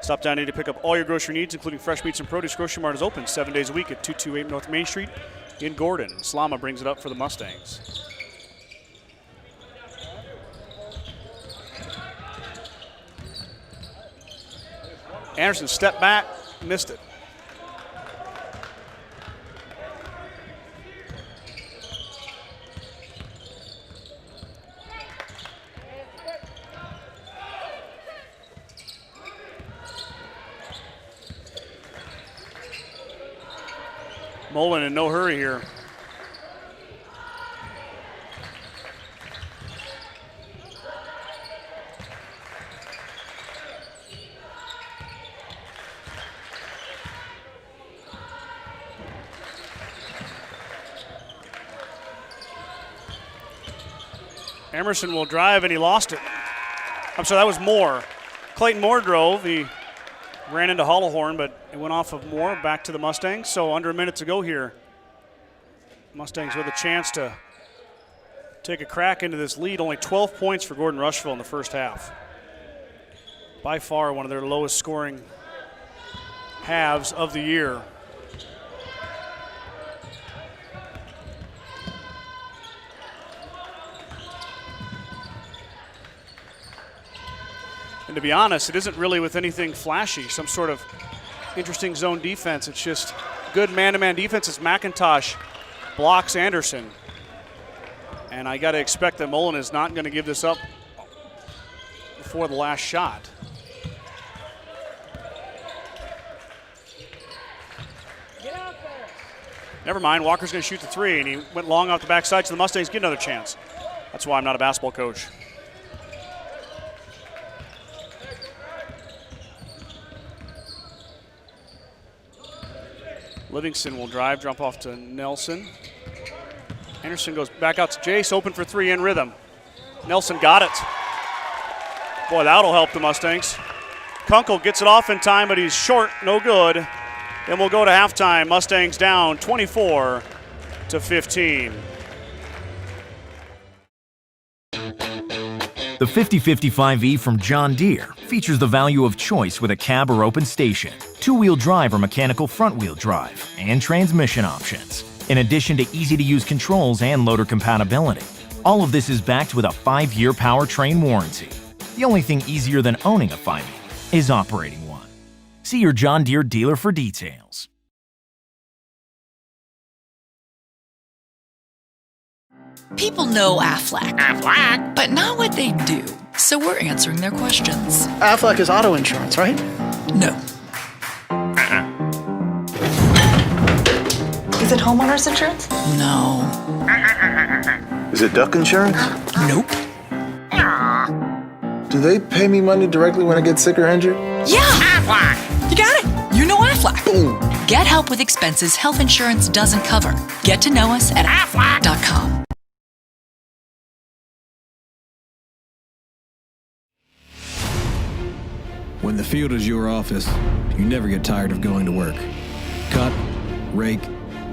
Stop down here to pick up all your grocery needs, including fresh meats and produce. Grocery Mart is open 7 days a week at 228 North Main Street in Gordon. Slama brings it up for the Mustangs. Anderson stepped back, missed it. Mullen in no hurry here. Emerson will drive, and he lost it. I'm sorry, that was Moore. Clayton Moore drove. He ran into Hollowhorn, but it went off of Moore back to the Mustangs. So under a minute to go here. Mustangs with a chance to take a crack into this lead. Only 12 points for Gordon-Rushville in the first half. By far one of their lowest scoring halves of the year. And to be honest, it isn't really with anything flashy, some sort of interesting zone defense. It's just good man-to-man defense as McIntosh blocks Anderson. And I got to expect that Mullen is not going to give this up before the last shot. Get out there. Never mind, Walker's going to shoot the three, and he went long off the backside, so the Mustangs get another chance. That's why I'm not a basketball coach. Livingston will drive, drop off to Nelson. Anderson goes back out to Jace, open for three in rhythm. Nelson got it. Boy, that'll help the Mustangs. Kunkel gets it off in time, but he's short, no good. Then we'll go to halftime. Mustangs down 24-15. The 5055E from John Deere features the value of choice with a cab or open station, two-wheel drive or mechanical front-wheel drive, and transmission options. In addition to easy-to-use controls and loader compatibility. All of this is backed with a 5-year powertrain warranty. The only thing easier than owning a 5E is operating one. See your John Deere dealer for details. People know Aflac. Aflac? But not what they do. So we're answering their questions. Aflac is auto insurance, right? No. Is it homeowner's insurance? No. Is it duck insurance? Nope. Do they pay me money directly when I get sick or injured? Yeah! Aflac! You got it! You know Aflac. Boom. Get help with expenses health insurance doesn't cover. Get to know us at aflac.com. When the field is your office, you never get tired of going to work. Cut, rake,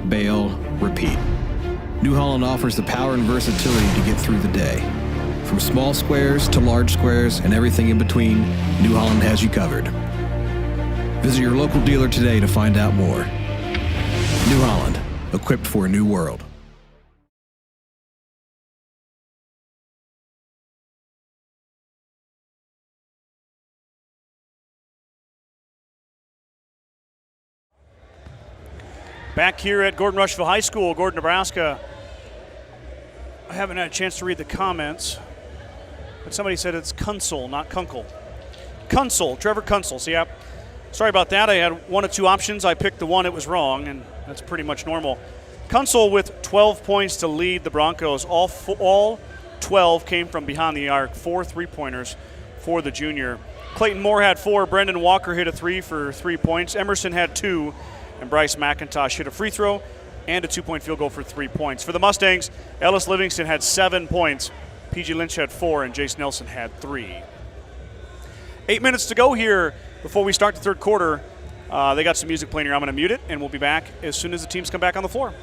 bale, repeat. New Holland offers the power and versatility to get through the day. From small squares to large squares and everything in between, New Holland has you covered. Visit your local dealer today to find out more. New Holland, equipped for a new world. Back here at Gordon-Rushville High School, Gordon, Nebraska. I haven't had a chance to read the comments, but somebody said it's Kunsel, not Kunkel. Kunsel, Trevor Kunsel. So yeah, sorry about that. I had one of two options. I picked the one, it was wrong, and that's pretty much normal. Kunsel with 12 points to lead the Broncos. All 12 came from behind the arc, 4 3-pointers for the junior. Clayton Moore had 4. Brendan Walker hit a 3 for 3 points. Emerson had 2. And Bryce McIntosh hit a free throw and a 2-point field goal for 3 points. For the Mustangs, Ellis Livingston had 7 points. PG Lynch had 4, and Jace Nelson had 3. 8 minutes to go here before we start the third quarter. They got some music playing here. I'm going to mute it, and we'll be back as soon as the teams come back on the floor.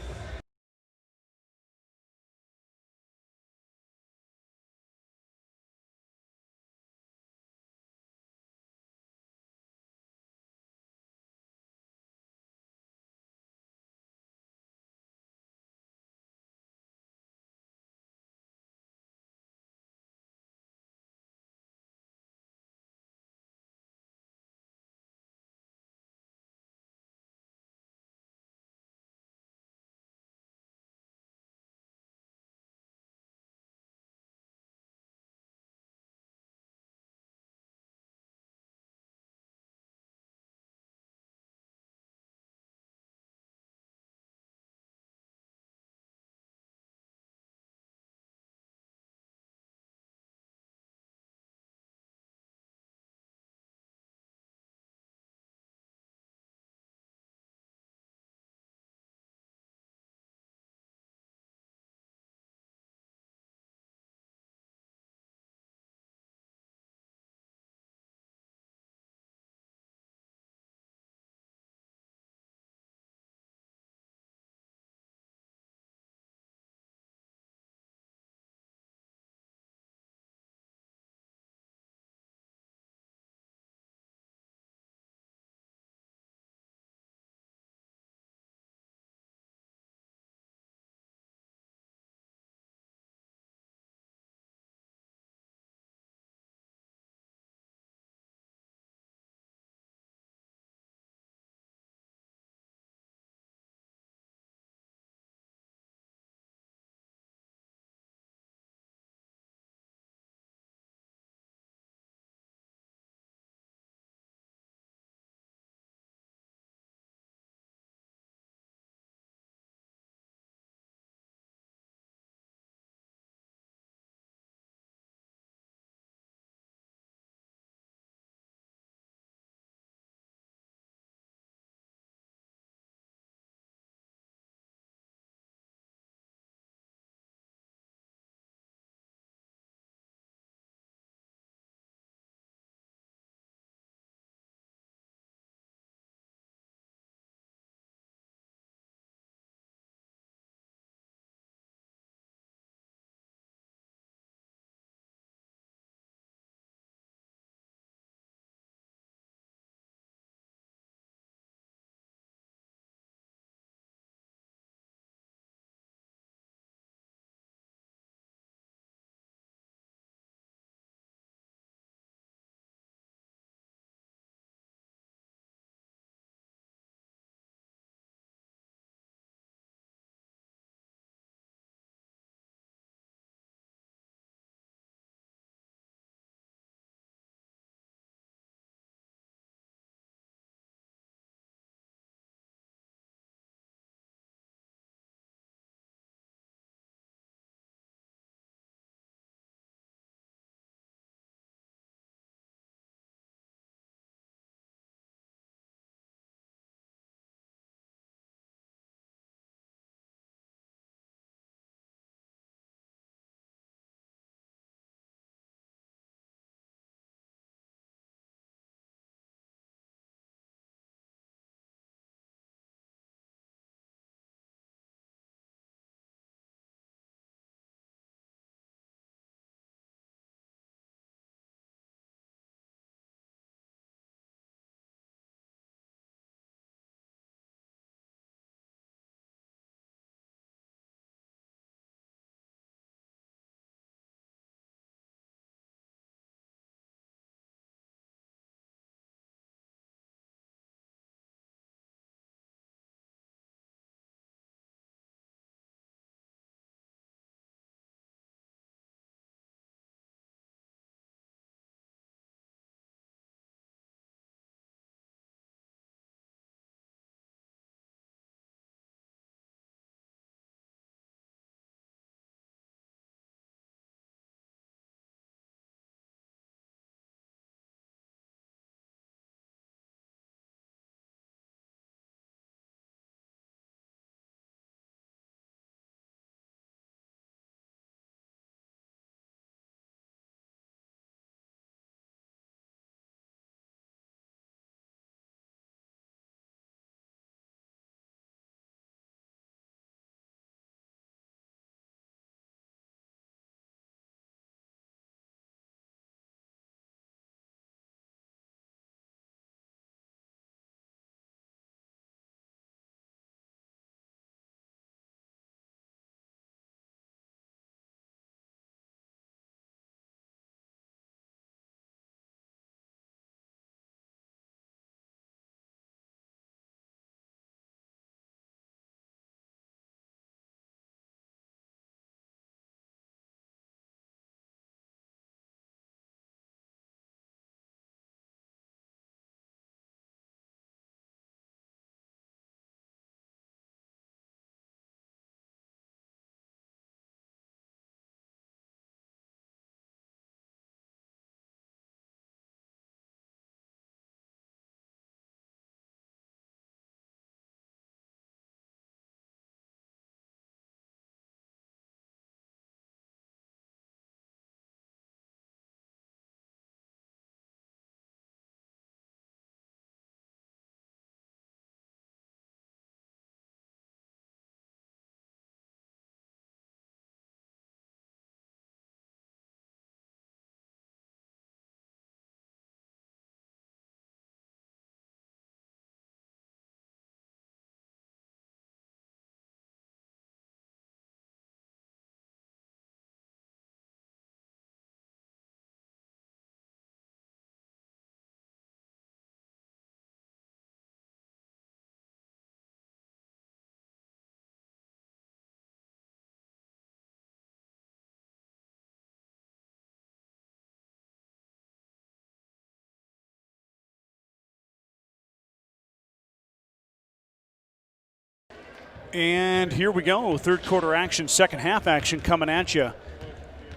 And here we go. Third quarter action, second half action coming at you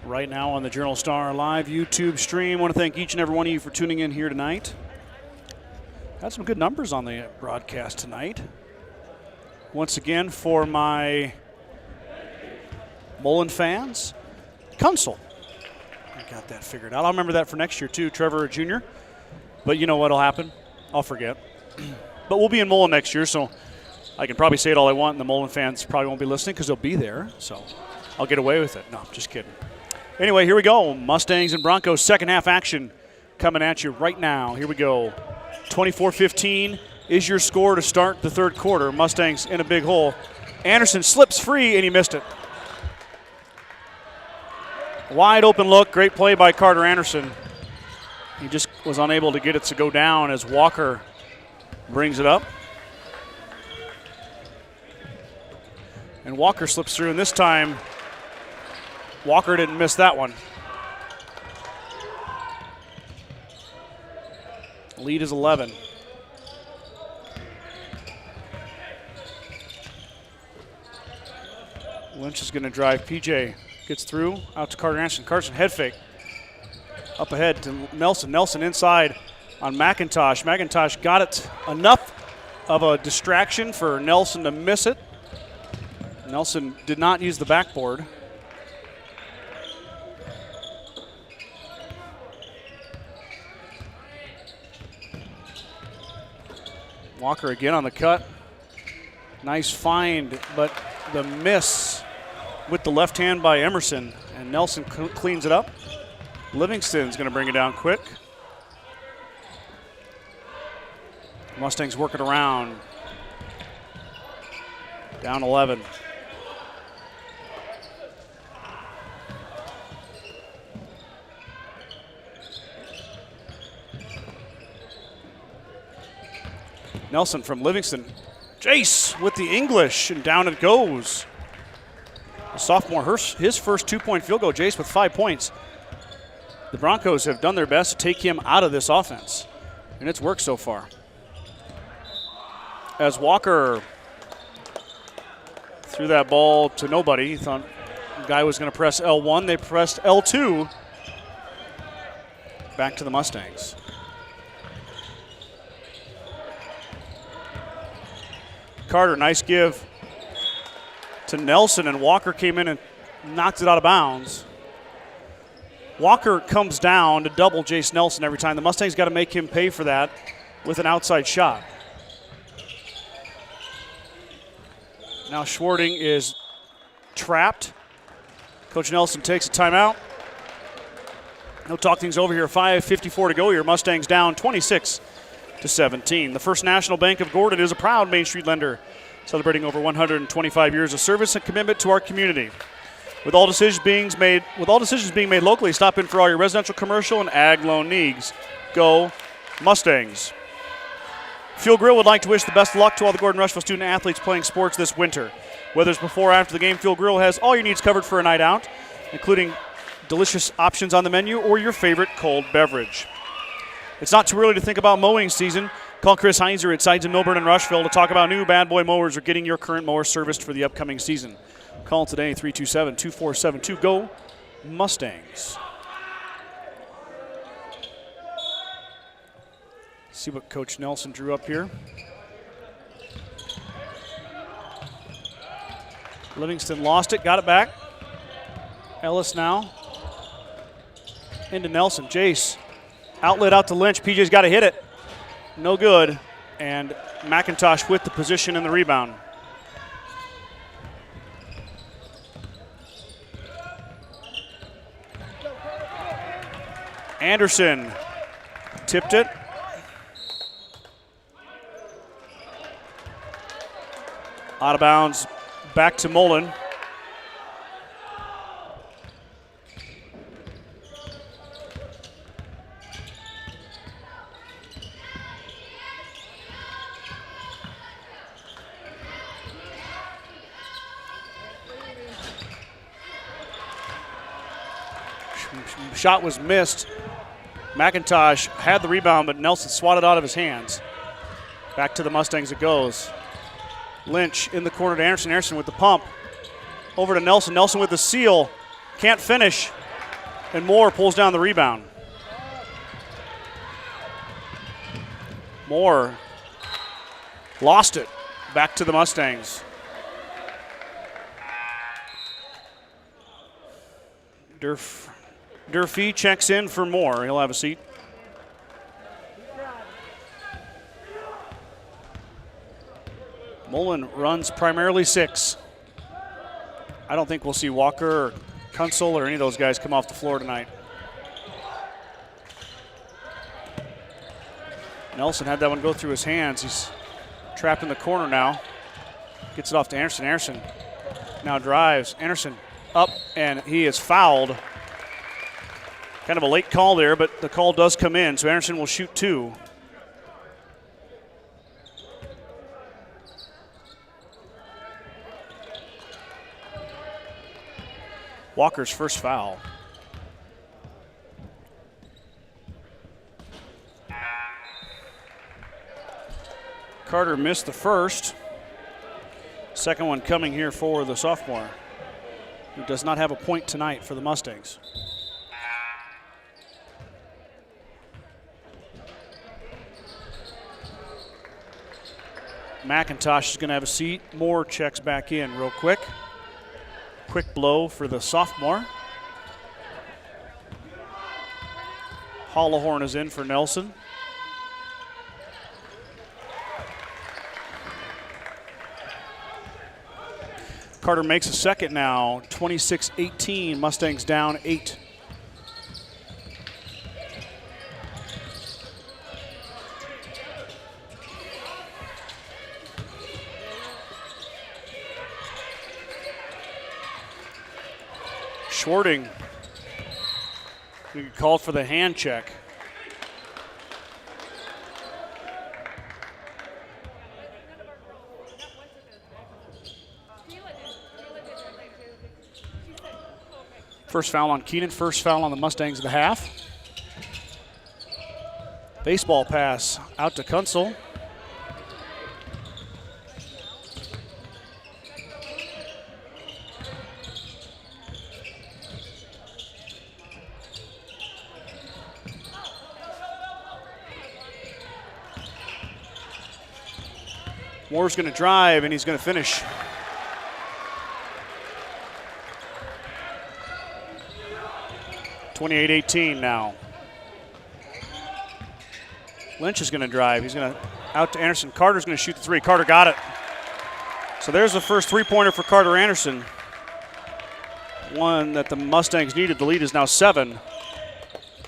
right now on the Journal Star live YouTube stream. I want to thank each and every one of you for tuning in here tonight. Got some good numbers on the broadcast tonight. Once again, for my Mullen fans, Kunsel. I got that figured out. I'll remember that for next year too, Trevor Jr. But you know what'll happen? I'll forget. But we'll be in Mullen next year, so I can probably say it all I want, and the Mullen fans probably won't be listening because they'll be there. So I'll get away with it. No, I'm just kidding. Anyway, here we go. Mustangs and Broncos second half action coming at you right now. Here we go. 24-15 is your score to start the third quarter. Mustangs in a big hole. Anderson slips free, and he missed it. Wide open look. Great play by Carter Anderson. He just was unable to get it to go down as Walker brings it up. And Walker slips through, and this time Walker didn't miss that one. Lead is 11. Lynch is going to drive. PJ gets through, out to Carter Anderson. Carson head fake. Up ahead to Nelson. Nelson inside on McIntosh. McIntosh got it enough of a distraction for Nelson to miss it. Nelson did not use the backboard. Walker again on the cut. Nice find, but the miss with the left hand by Emerson, and Nelson cleans it up. Livingston's going to bring it down quick. Mustangs working around. Down 11. Nelson from Livingston. Jace with the English, and down it goes. The sophomore, his first 2-point field goal. Jace with 5 points. The Broncos have done their best to take him out of this offense, and it's worked so far. As Walker threw that ball to nobody, he thought the guy was going to press L1. They pressed L2. Back to the Mustangs. Carter, nice give to Nelson, and Walker came in and knocked it out of bounds. Walker comes down to double Jace Nelson every time. The Mustangs got to make him pay for that with an outside shot. Now Schwarting is trapped. Coach Nelson takes a timeout. He'll talk things over here. 5:54 to go here. Mustangs down 26-17. The First National Bank of Gordon is a proud Main Street lender, celebrating over 125 years of service and commitment to our community. With all decisions being made locally, stop in for all your residential, commercial, and ag loan needs. Go Mustangs. Fuel Grill would like to wish the best of luck to all the Gordon-Rushville student athletes playing sports this winter. Whether it's before or after the game, Fuel Grill has all your needs covered for a night out, including delicious options on the menu or your favorite cold beverage. It's not too early to think about mowing season. Call Chris Heinzer at Sides in Milburn and Rushville to talk about new bad boy mowers or getting your current mower serviced for the upcoming season. Call today, 327-2472. Go Mustangs. See what Coach Nelson drew up here. Livingston lost it, got it back. Ellis now. Into Nelson. Jace. Outlet out to Lynch. PJ's got to hit it. No good. And McIntosh with the position and the rebound. Anderson tipped it. Out of bounds, back to Mullen. Shot was missed. McIntosh had the rebound, but Nelson swatted out of his hands. Back to the Mustangs it goes. Lynch in the corner to Anderson. Anderson with the pump. Over to Nelson. Nelson with the seal. Can't finish. And Moore pulls down the rebound. Moore lost it. Back to the Mustangs. Durfee checks in for Moore. He'll have a seat. Mullen runs primarily 6. I don't think we'll see Walker or Kunsel or any of those guys come off the floor tonight. Nelson had that one go through his hands. He's trapped in the corner now. Gets it off to Anderson. Anderson now drives. Anderson up, and he is fouled. Kind of a late call there, but the call does come in, so Anderson will shoot 2. Walker's first foul. Carter missed the first. Second one coming here for the sophomore, who does not have a point tonight for the Mustangs. McIntosh is going to have a seat. Moore checks back in real quick. Quick blow for the sophomore. Hollowhorn is in for Nelson. Carter makes a second now. 26-18, Mustangs down 8. Schwarting called for the hand check. First foul on Keenan, first foul on the Mustangs of the half. Baseball pass out to Kunsel. Moore's going to drive, and he's going to finish. (28-18) now. Lynch is going to drive. He's going to out to Anderson. Carter's going to shoot the 3. Carter got it. So there's the first 3-pointer for Carter Anderson. One that the Mustangs needed. The lead is now 7.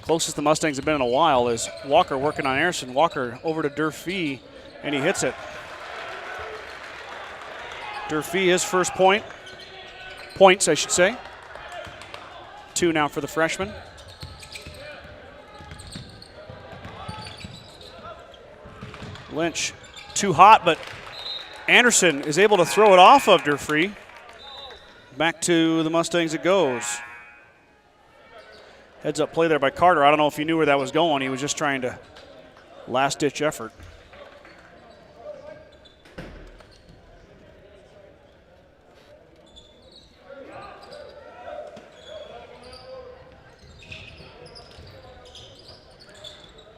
Closest the Mustangs have been in a while is Walker working on Anderson. Walker over to Durfee, and he hits it. Durfee, his first points, I should say. 2 now for the freshman. Lynch, too hot, but Anderson is able to throw it off of Durfee. Back to the Mustangs it goes. Heads up play there by Carter. I don't know if he knew where that was going. He was just trying to last-ditch effort.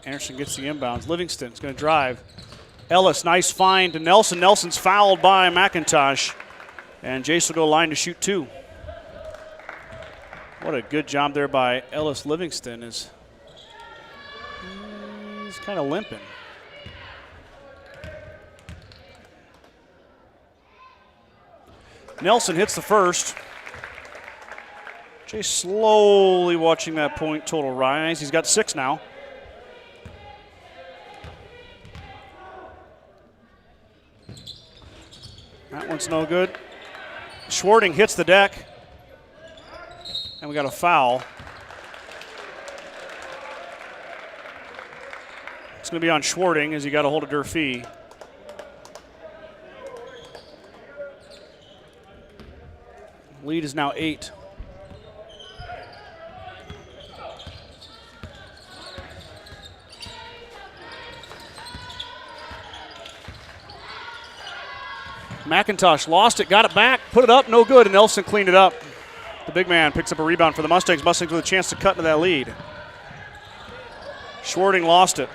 Anderson gets the inbounds. Livingston's going to drive. Ellis, nice find to Nelson. Nelson's fouled by McIntosh. And Jace will go line to shoot 2. What a good job there by Ellis Livingston. He's kind of limping. Nelson hits the first. Jace slowly watching that point total rise. He's got 6 now. That one's no good. Schwarting hits the deck. And we got a foul. It's going to be on Schwarting as he got a hold of Durfee. Lead is now 8. McIntosh lost it, got it back, put it up, no good, and Nelson cleaned it up. The big man picks up a rebound for the Mustangs. Mustangs with a chance to cut into that lead. Schwarting lost it.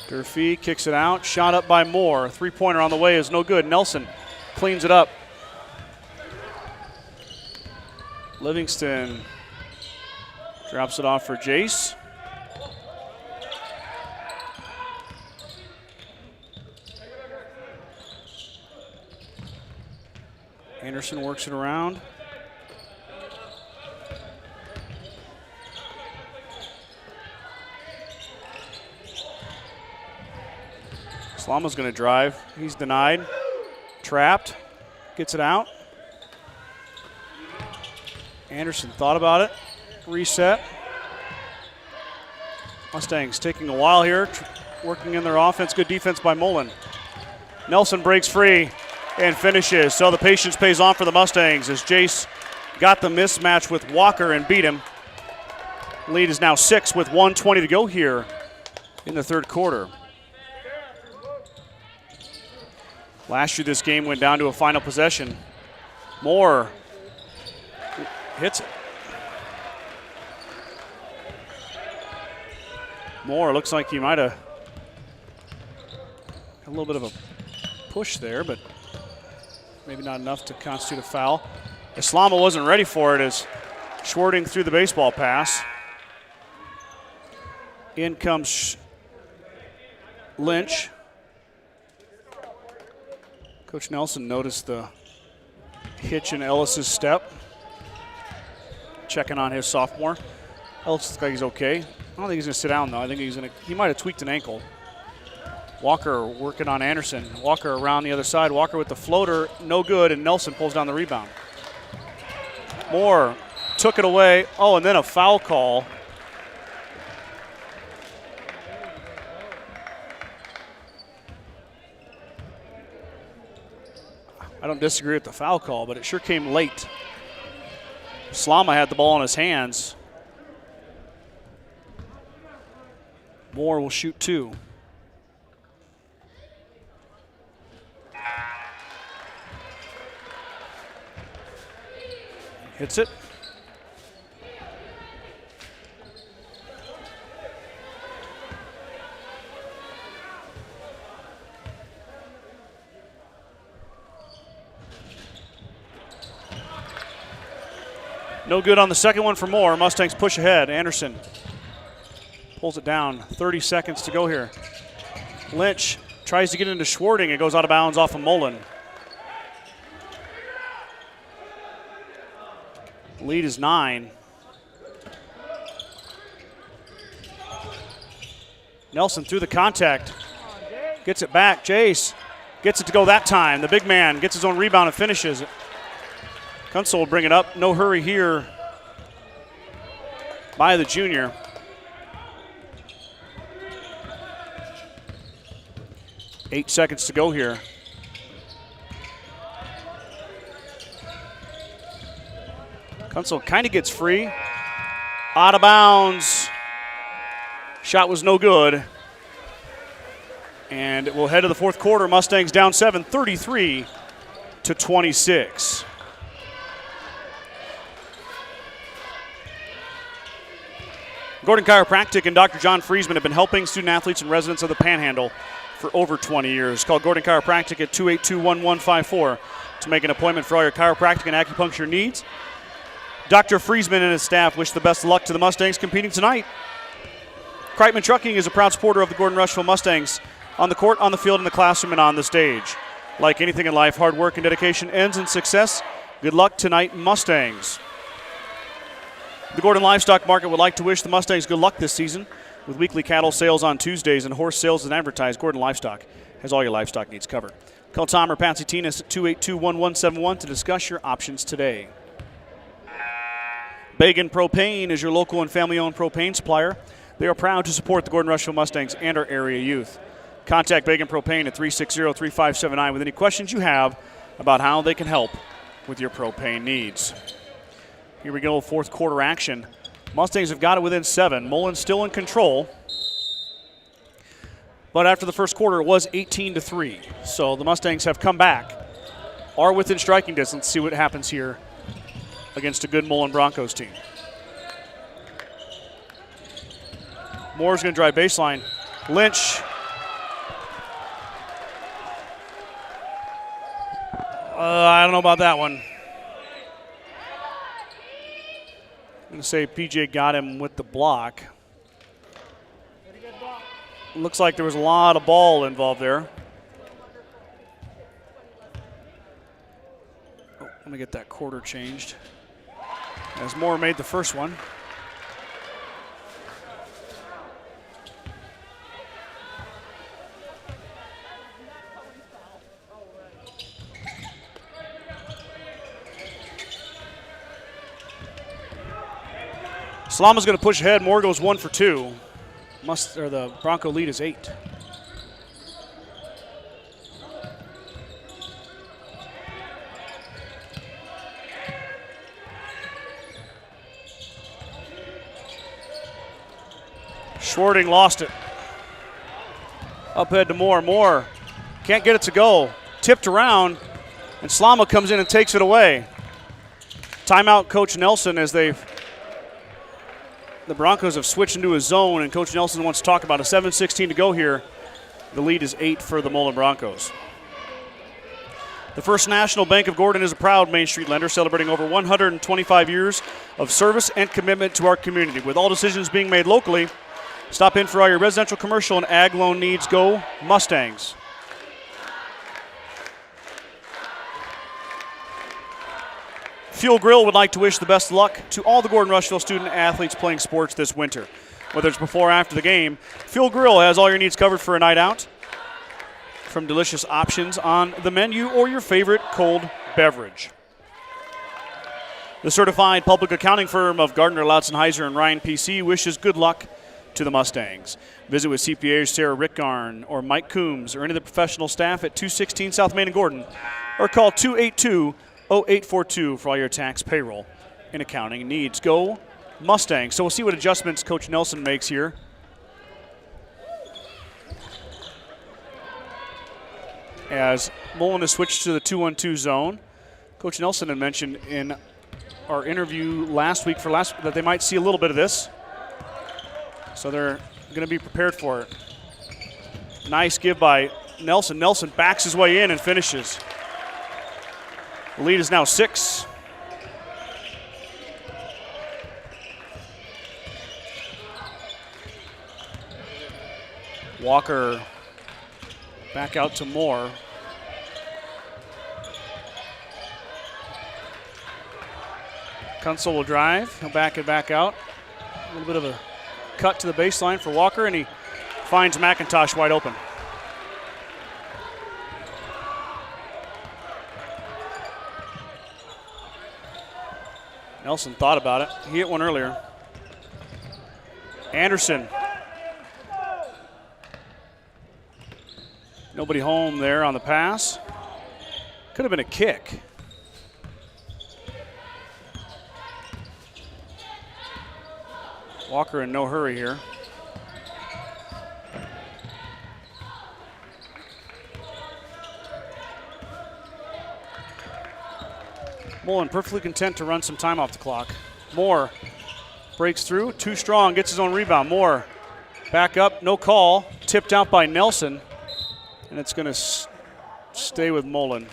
Durfee kicks it out, shot up by Moore. Three-pointer on the way is no good. Nelson cleans it up. Livingston drops it off for Jace. Anderson works it around. Slama's going to drive. He's denied. Trapped. Gets it out. Anderson thought about it. Reset. Mustangs taking a while here, working in their offense. Good defense by Mullen. Nelson breaks free and finishes. So the patience pays off for the Mustangs as Jace got the mismatch with Walker and beat him. Lead is now 6 with 1:20 to go here in the third quarter. Last year this game went down to a final possession. Moore hits it. Moore looks like he might have a little bit of a push there, but maybe not enough to constitute a foul. Islama wasn't ready for it as Schwarting threw the baseball pass. In comes Lynch. Coach Nelson noticed the hitch in Ellis's step. Checking on his sophomore. Ellis looks like he's okay. I don't think he's going to sit down, though. I think he might have tweaked an ankle. Walker working on Anderson. Walker around the other side. Walker with the floater, no good, and Nelson pulls down the rebound. Moore took it away. Oh, and then a foul call. I don't disagree with the foul call, but it sure came late. Slama had the ball in his hands. Moore will shoot 2. Hits it. No good on the second one for Moore. Mustangs push ahead. Anderson pulls it down. 30 seconds to go here. Lynch tries to get into Schwarting. It goes out of bounds off of Mullen. Lead is 9. Nelson through the contact. Gets it back. Jace gets it to go that time. The big man gets his own rebound and finishes it. Kunsel will bring it up. No hurry here by the junior. Eight seconds to go here. Kunsel kind of gets free. Out of bounds. Shot was no good. And we'll head to the fourth quarter. Mustangs down 7, 33-26. Gordon Chiropractic and Dr. John Friesman have been helping student athletes and residents of the Panhandle for over 20 years. Call Gordon Chiropractic at 282-1154 to make an appointment for all your chiropractic and acupuncture needs. Dr. Friesman and his staff wish the best of luck to the Mustangs competing tonight. Kreitman Trucking is a proud supporter of the Gordon-Rushville Mustangs on the court, on the field, in the classroom, and on the stage. Like anything in life, hard work and dedication ends in success. Good luck tonight, Mustangs. The Gordon Livestock Market would like to wish the Mustangs good luck this season. With weekly cattle sales on Tuesdays and horse sales and advertised, Gordon Livestock has all your livestock needs covered. Call Tom or Patsy Tinas at 282-1171 to discuss your options today. Bagan Propane is your local and family-owned propane supplier. They are proud to support the Gordon-Rushville Mustangs and our area youth. Contact Bagan Propane at 360-3579 with any questions you have about how they can help with your propane needs. Here we go, fourth quarter action. Mustangs have got it within 7. Mullen still in control. But after the first quarter, it was 18-3. So the Mustangs have come back, are within striking distance. See what happens here against a good Mullen Broncos team. Moore's going to drive baseline. Lynch. I don't know about that one. I'm going to say PJ got him with the block. Looks like there was a lot of ball involved there. Oh, let me get that quarter changed. As Moore made the first one. Salama's going to push ahead. Moore goes 1 for 2. The Bronco lead is 8. Schwarting lost it. Uphead to Moore. Moore can't get it to go. Tipped around, and Slama comes in and takes it away. Timeout, Coach Nelson, as the Broncos have switched into a zone, and Coach Nelson wants to talk about a 7:16 to go here. The lead is 8 for the Mullen Broncos. The First National Bank of Gordon is a proud Main Street lender celebrating over 125 years of service and commitment to our community. With all decisions being made locally, stop in for all your residential, commercial, and ag loan needs. Go Mustangs. Fuel Grill would like to wish the best of luck to all the Gordon-Rushville student athletes playing sports this winter. Whether it's before or after the game, Fuel Grill has all your needs covered for a night out. From delicious options on the menu or your favorite cold beverage. The certified public accounting firm of Gardner, Lautzenheiser, and Ryan PC wishes good luck to the Mustangs. Visit with CPAs Sarah Rickgarn or Mike Coombs or any of the professional staff at 216 South Main and Gordon, or call 282-0842 for all your tax, payroll, and accounting needs. Go Mustangs. So we'll see what adjustments Coach Nelson makes here. As Mullen has switched to the 2-1-2 zone. Coach Nelson had mentioned in our interview that they might see a little bit of this. So they're going to be prepared for it. Nice give by Nelson. Nelson backs his way in and finishes. The lead is now 6. Walker back out to Moore. Kunsel will drive. He'll back it back out. A little bit of a cut to the baseline for Walker, and he finds McIntosh wide open. Nelson thought about it. He hit one earlier. Anderson. Nobody home there on the pass. Could have been a kick. Walker in no hurry here. Mullen perfectly content to run some time off the clock. Moore breaks through, too strong, gets his own rebound. Moore back up, no call. Tipped out by Nelson, and it's going to stay with Mullen.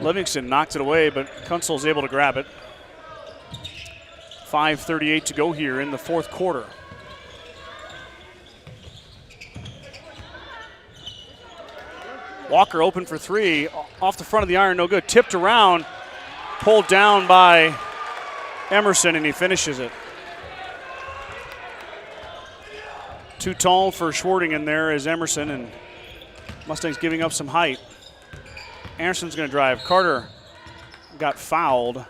Livingston knocked it away, but Kunsel's able to grab it. 5:38 to go here in the fourth quarter. Walker open for 3, off the front of the iron, no good. Tipped around, pulled down by Emerson, and he finishes it. Too tall for Schwarting in there is Emerson, and Mustangs giving up some height. Anderson's going to drive. Carter got fouled.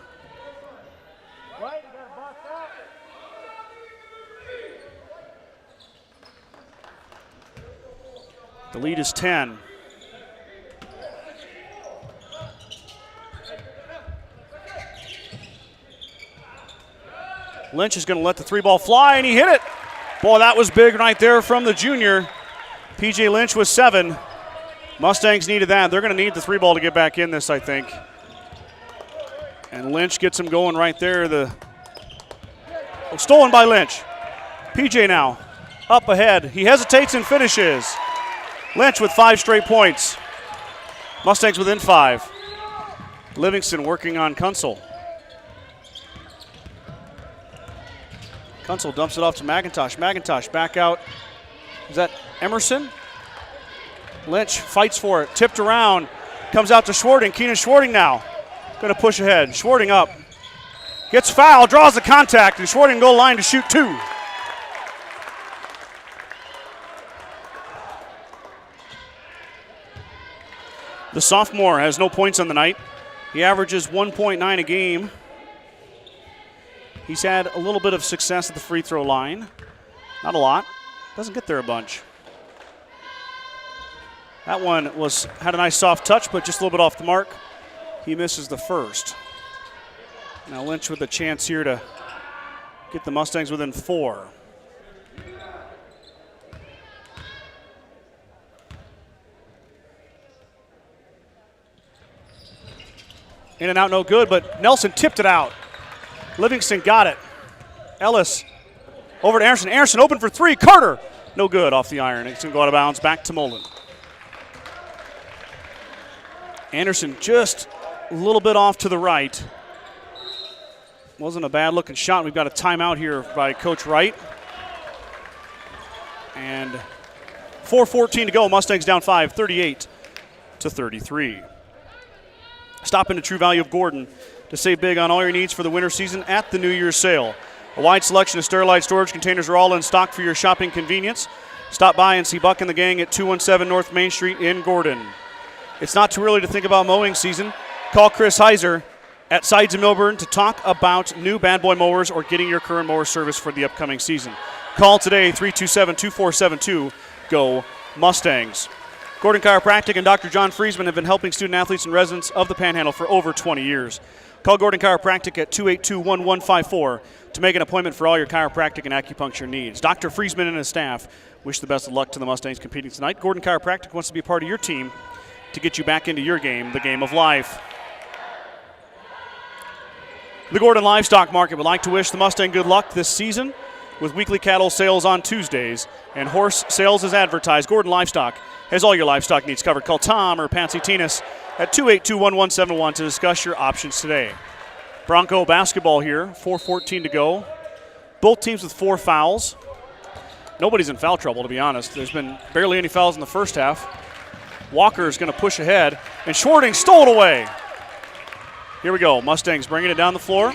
The lead is 10. Lynch is going to let the 3 ball fly, and he hit it. Boy, that was big right there from the junior. P.J. Lynch with 7. Mustangs needed that. They're going to need the 3 ball to get back in this, I think. And Lynch gets him going right there. Stolen by Lynch. P.J. now up ahead. He hesitates and finishes. Lynch with 5 straight points. Mustangs within 5. Livingston working on Kunsel. Kunsel dumps it off to McIntosh. McIntosh back out. Is that Emerson? Lynch fights for it. Tipped around. Comes out to Schwarting. Keenan Schwarting now. Going to push ahead. Schwarting up. Gets fouled. Draws the contact. And Schwarting goal line to shoot 2. The sophomore has no points on the night. He averages 1.9 a game. He's had a little bit of success at the free throw line. Not a lot. Doesn't get there a bunch. That one had a nice soft touch, but just a little bit off the mark. He misses the first. Now Lynch with a chance here to get the Mustangs within 4. In and out, no good, but Nelson tipped it out. Livingston got it. Ellis over to Anderson. Anderson open for 3. Carter, no good off the iron. It's going to go out of bounds back to Mullen. Anderson just a little bit off to the right. Wasn't a bad looking shot. We've got a timeout here by Coach Wright. And 4:14 to go. Mustangs down 5, 38-33. Stop into True Value of Gordon to save big on all your needs for the winter season at the New Year's sale. A wide selection of sterilized storage containers are all in stock for your shopping convenience. Stop by and see Buck and the gang at 217 North Main Street in Gordon. It's not too early to think about mowing season. Call Chris Heiser at Sides in Milburn to talk about new Bad Boy mowers or getting your current mower service for the upcoming season. Call today, 327-2472. Go Mustangs. Gordon Chiropractic and Dr. John Friesman have been helping student athletes and residents of the Panhandle for over 20 years. Call Gordon Chiropractic at 282-1154 to make an appointment for all your chiropractic and acupuncture needs. Dr. Friesman and his staff wish the best of luck to the Mustangs competing tonight. Gordon Chiropractic wants to be a part of your team to get you back into your game, the game of life. The Gordon Livestock Market would like to wish the Mustang good luck this season with weekly cattle sales on Tuesdays and horse sales as advertised. Gordon Livestock has all your livestock needs covered. Call Tom or Patsy Tinas at 282-1171 to discuss your options today. Bronco basketball here, 4:14 to go. Both teams with 4 fouls. Nobody's in foul trouble, to be honest. There's been barely any fouls in the first half. Walker is going to push ahead, and Schwarting stole it away. Here we go. Mustangs bringing it down the floor.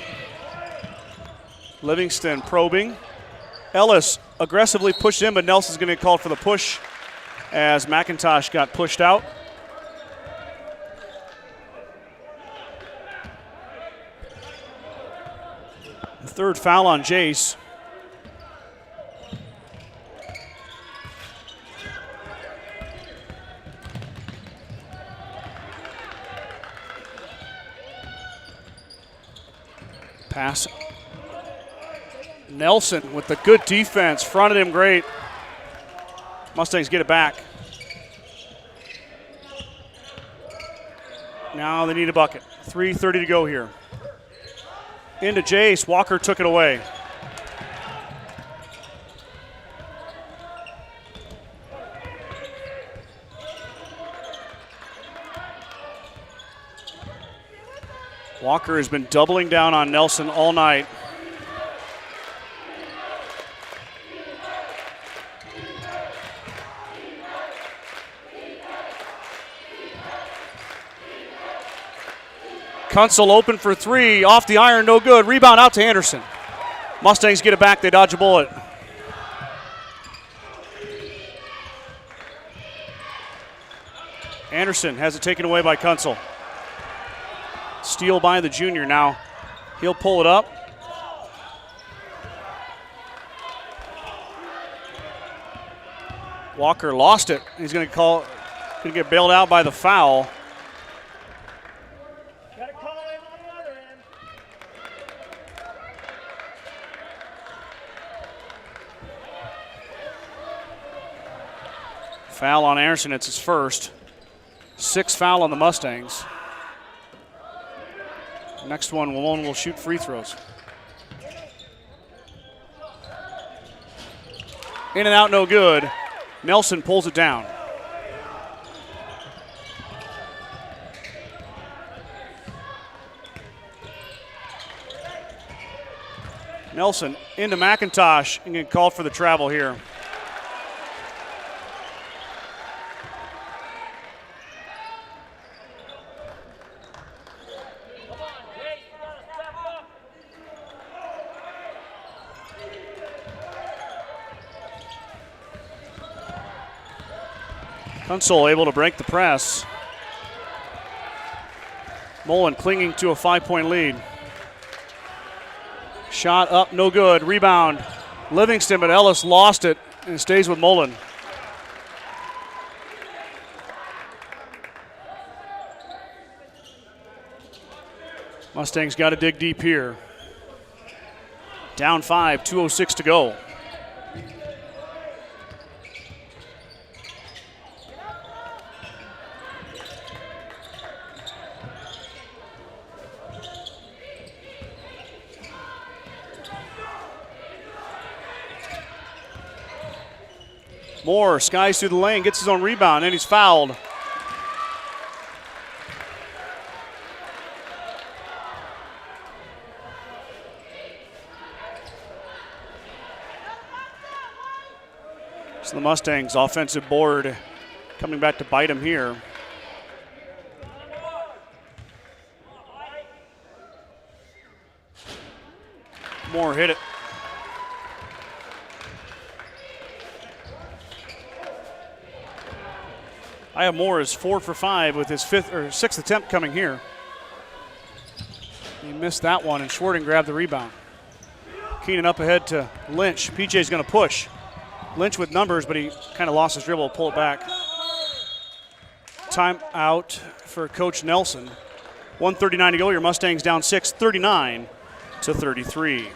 Livingston probing. Ellis aggressively pushed in, but Nelson's going to get called for the push as McIntosh got pushed out. The 3rd foul on Jace. Pass. Nelson with the good defense, fronted him great. Mustangs get it back. Now they need a bucket. 3:30 to go here. Into Jace. Walker took it away. Walker has been doubling down on Nelson all night. Kunsel open for 3, off the iron, no good. Rebound out to Anderson. Mustangs get it back, they dodge a bullet. Anderson has it taken away by Kunsel. Steal by the junior now. He'll pull it up. Walker lost it. He's going to get bailed out by the foul. Gotta call him on the other end. Foul on Anderson. It's his first. 6th foul on the Mustangs. Next one, Malone will shoot free throws. In and out, no good. Nelson pulls it down. Nelson into McIntosh and get called for the travel here. Kunsel able to break the press. Mullen clinging to a 5-point lead. Shot up, no good. Rebound, Livingston, but Ellis lost it and it stays with Mullen. Mustangs got to dig deep here. Down 5, 2:06 to go. Moore skies through the lane, gets his own rebound, and he's fouled. So the Mustangs' offensive board coming back to bite him here. Moore hit it. Moore is 4 for 5 with his 6th attempt coming here. He missed that one, and Schwarting grabbed the rebound. Keenan up ahead to Lynch. PJ's going to push. Lynch with numbers, but he kind of lost his dribble, pull it back. Time out for Coach Nelson. 1:39 to go. Your Mustangs down 6, 39 to 33.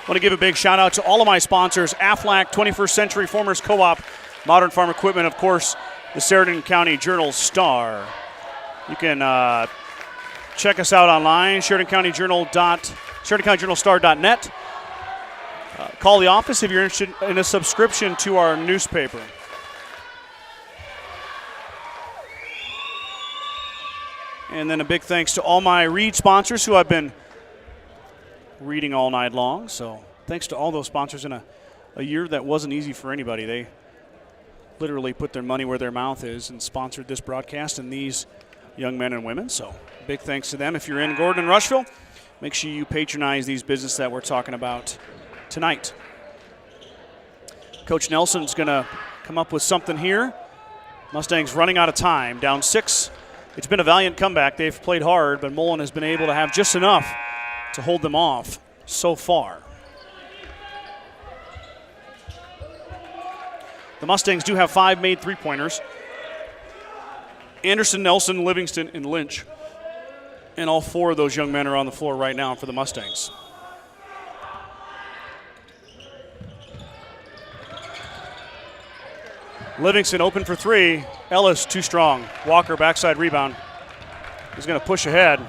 I want to give a big shout out to all of my sponsors: Aflac, 21st Century Farmers Co-op, Modern Farm Equipment, of course, the Sheridan County Journal-Star. You can check us out online, SheridanCountyJournal.SheridanCountyJournalStar.net. Call the office if you're interested in a subscription to our newspaper. And then a big thanks to all my read sponsors who I've been reading all night long. So thanks to all those sponsors in a year that wasn't easy for anybody. They literally put their money where their mouth is and sponsored this broadcast and these young men and women. So big thanks to them. If you're in Gordon-Rushville, make sure you patronize these businesses that we're talking about tonight. Coach Nelson's going to come up with something here. Mustangs running out of time, down 6. It's been a valiant comeback. They've played hard, but Mullen has been able to have just enough to hold them off so far. The Mustangs do have 5 made three-pointers. Anderson, Nelson, Livingston, and Lynch. And all 4 of those young men are on the floor right now for the Mustangs. Livingston open for 3. Ellis too strong. Walker backside rebound. He's going to push ahead.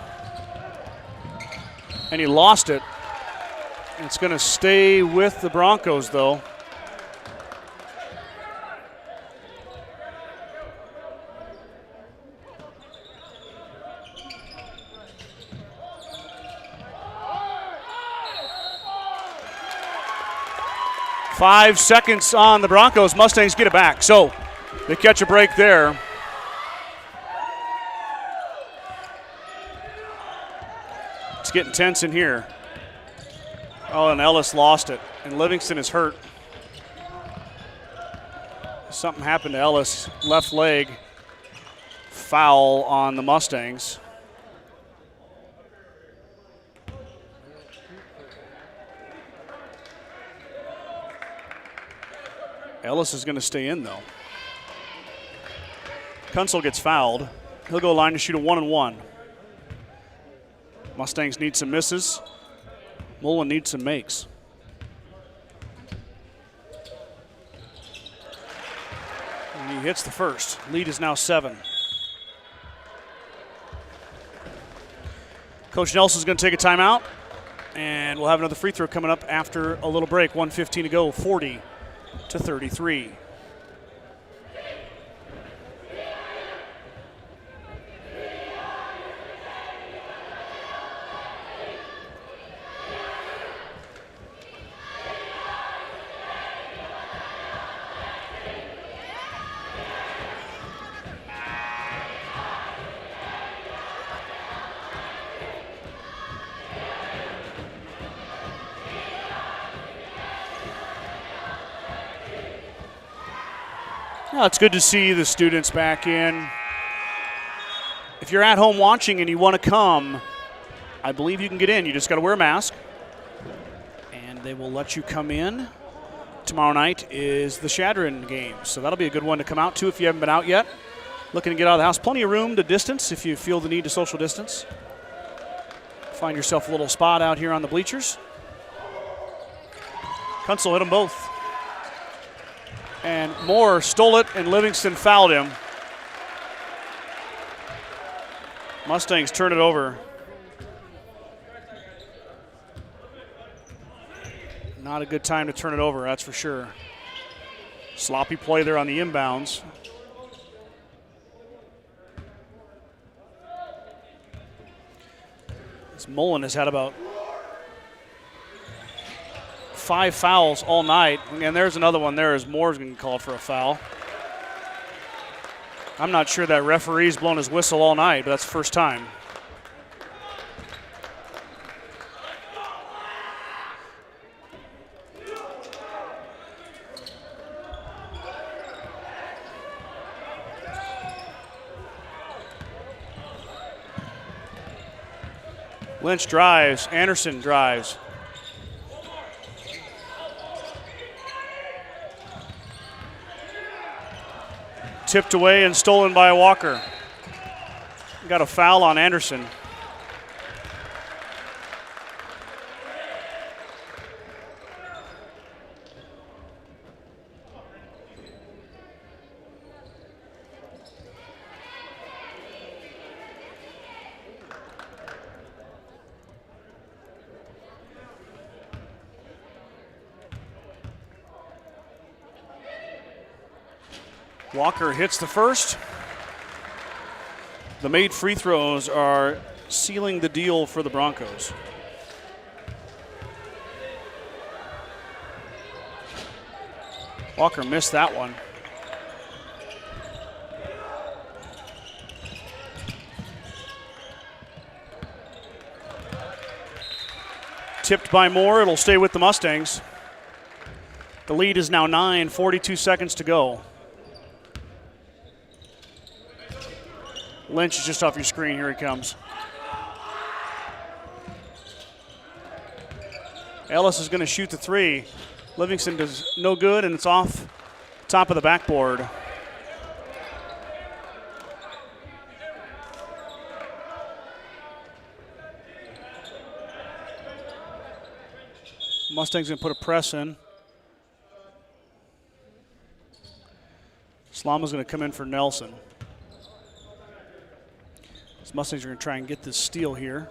And he lost it. It's going to stay with the Broncos, though. Five seconds on the Broncos. Mustangs get it back. So they catch a break there. It's getting tense in here. Oh, and Ellis lost it. And Livingston is hurt. Something happened to Ellis. Left leg. Foul on the Mustangs. Ellis is going to stay in, though. Kunsel gets fouled. He'll go line to shoot a 1-and-1. Mustangs need some misses. Mullen needs some makes. And he hits the first. Lead is now 7. Coach Nelson's going to take a timeout, and we'll have another free throw coming up after a little break. 1:15 to go, 40-33. Well, it's good to see the students back in. If you're at home watching and you want to come, I believe you can get in. You just got to wear a mask, and they will let you come in. Tomorrow night is the Shadron game, so that'll be a good one to come out to if you haven't been out yet. Looking to get out of the house. Plenty of room to distance if you feel the need to social distance. Find yourself a little spot out here on the bleachers. Kunsel hit them both. And Moore stole it, and Livingston fouled him. Mustangs turn it over. Not a good time to turn it over, that's for sure. Sloppy play there on the inbounds. This Mullen has had about 5 fouls all night, and there's another one there as Moore's going to call for a foul. I'm not sure that referee's blown his whistle all night, but that's the first time. Lynch drives, Anderson drives. Tipped away and stolen by Walker. Got a foul on Anderson. Walker hits the first. The made free throws are sealing the deal for the Broncos. Walker missed that one. Tipped by Moore, it'll stay with the Mustangs. The lead is now 9, 42 seconds to go. Lynch is just off your screen. Here he comes. Ellis is going to shoot the three. Livingston does no good, and it's off top of the backboard. Mustangs going to put a press in. Slama's going to come in for Nelson. Mustangs are going to try and get this steal here.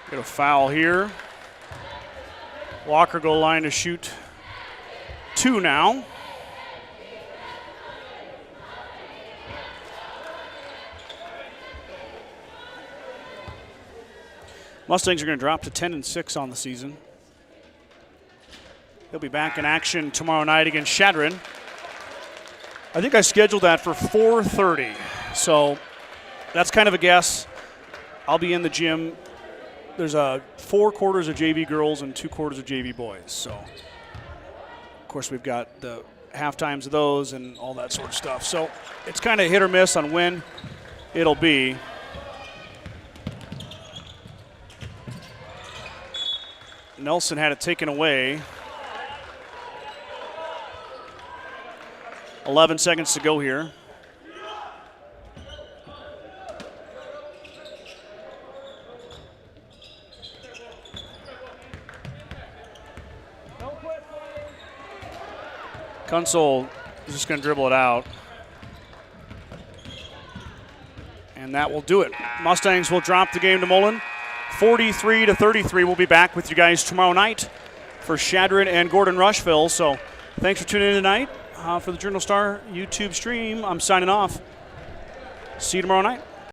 Get a foul here. Walker goal line to shoot 2 now. Mustangs are going to drop to 10-6 on the season. They'll be back in action tomorrow night against Shadron. I think I scheduled that for 4:30, so that's kind of a guess. I'll be in the gym. There's 4 quarters of JV girls and 2 quarters of JV boys. So, of course, we've got the half times of those and all that sort of stuff. So it's kind of hit or miss on when it'll be. Nelson had it taken away. 11 seconds to go here. Kunsel is just going to dribble it out. And that will do it. Mustangs will drop the game to Mullen. 43-33. We'll be back with you guys tomorrow night for Shadron and Gordon-Rushville. So thanks for tuning in tonight for the Journal Star YouTube stream. I'm signing off. See you tomorrow night.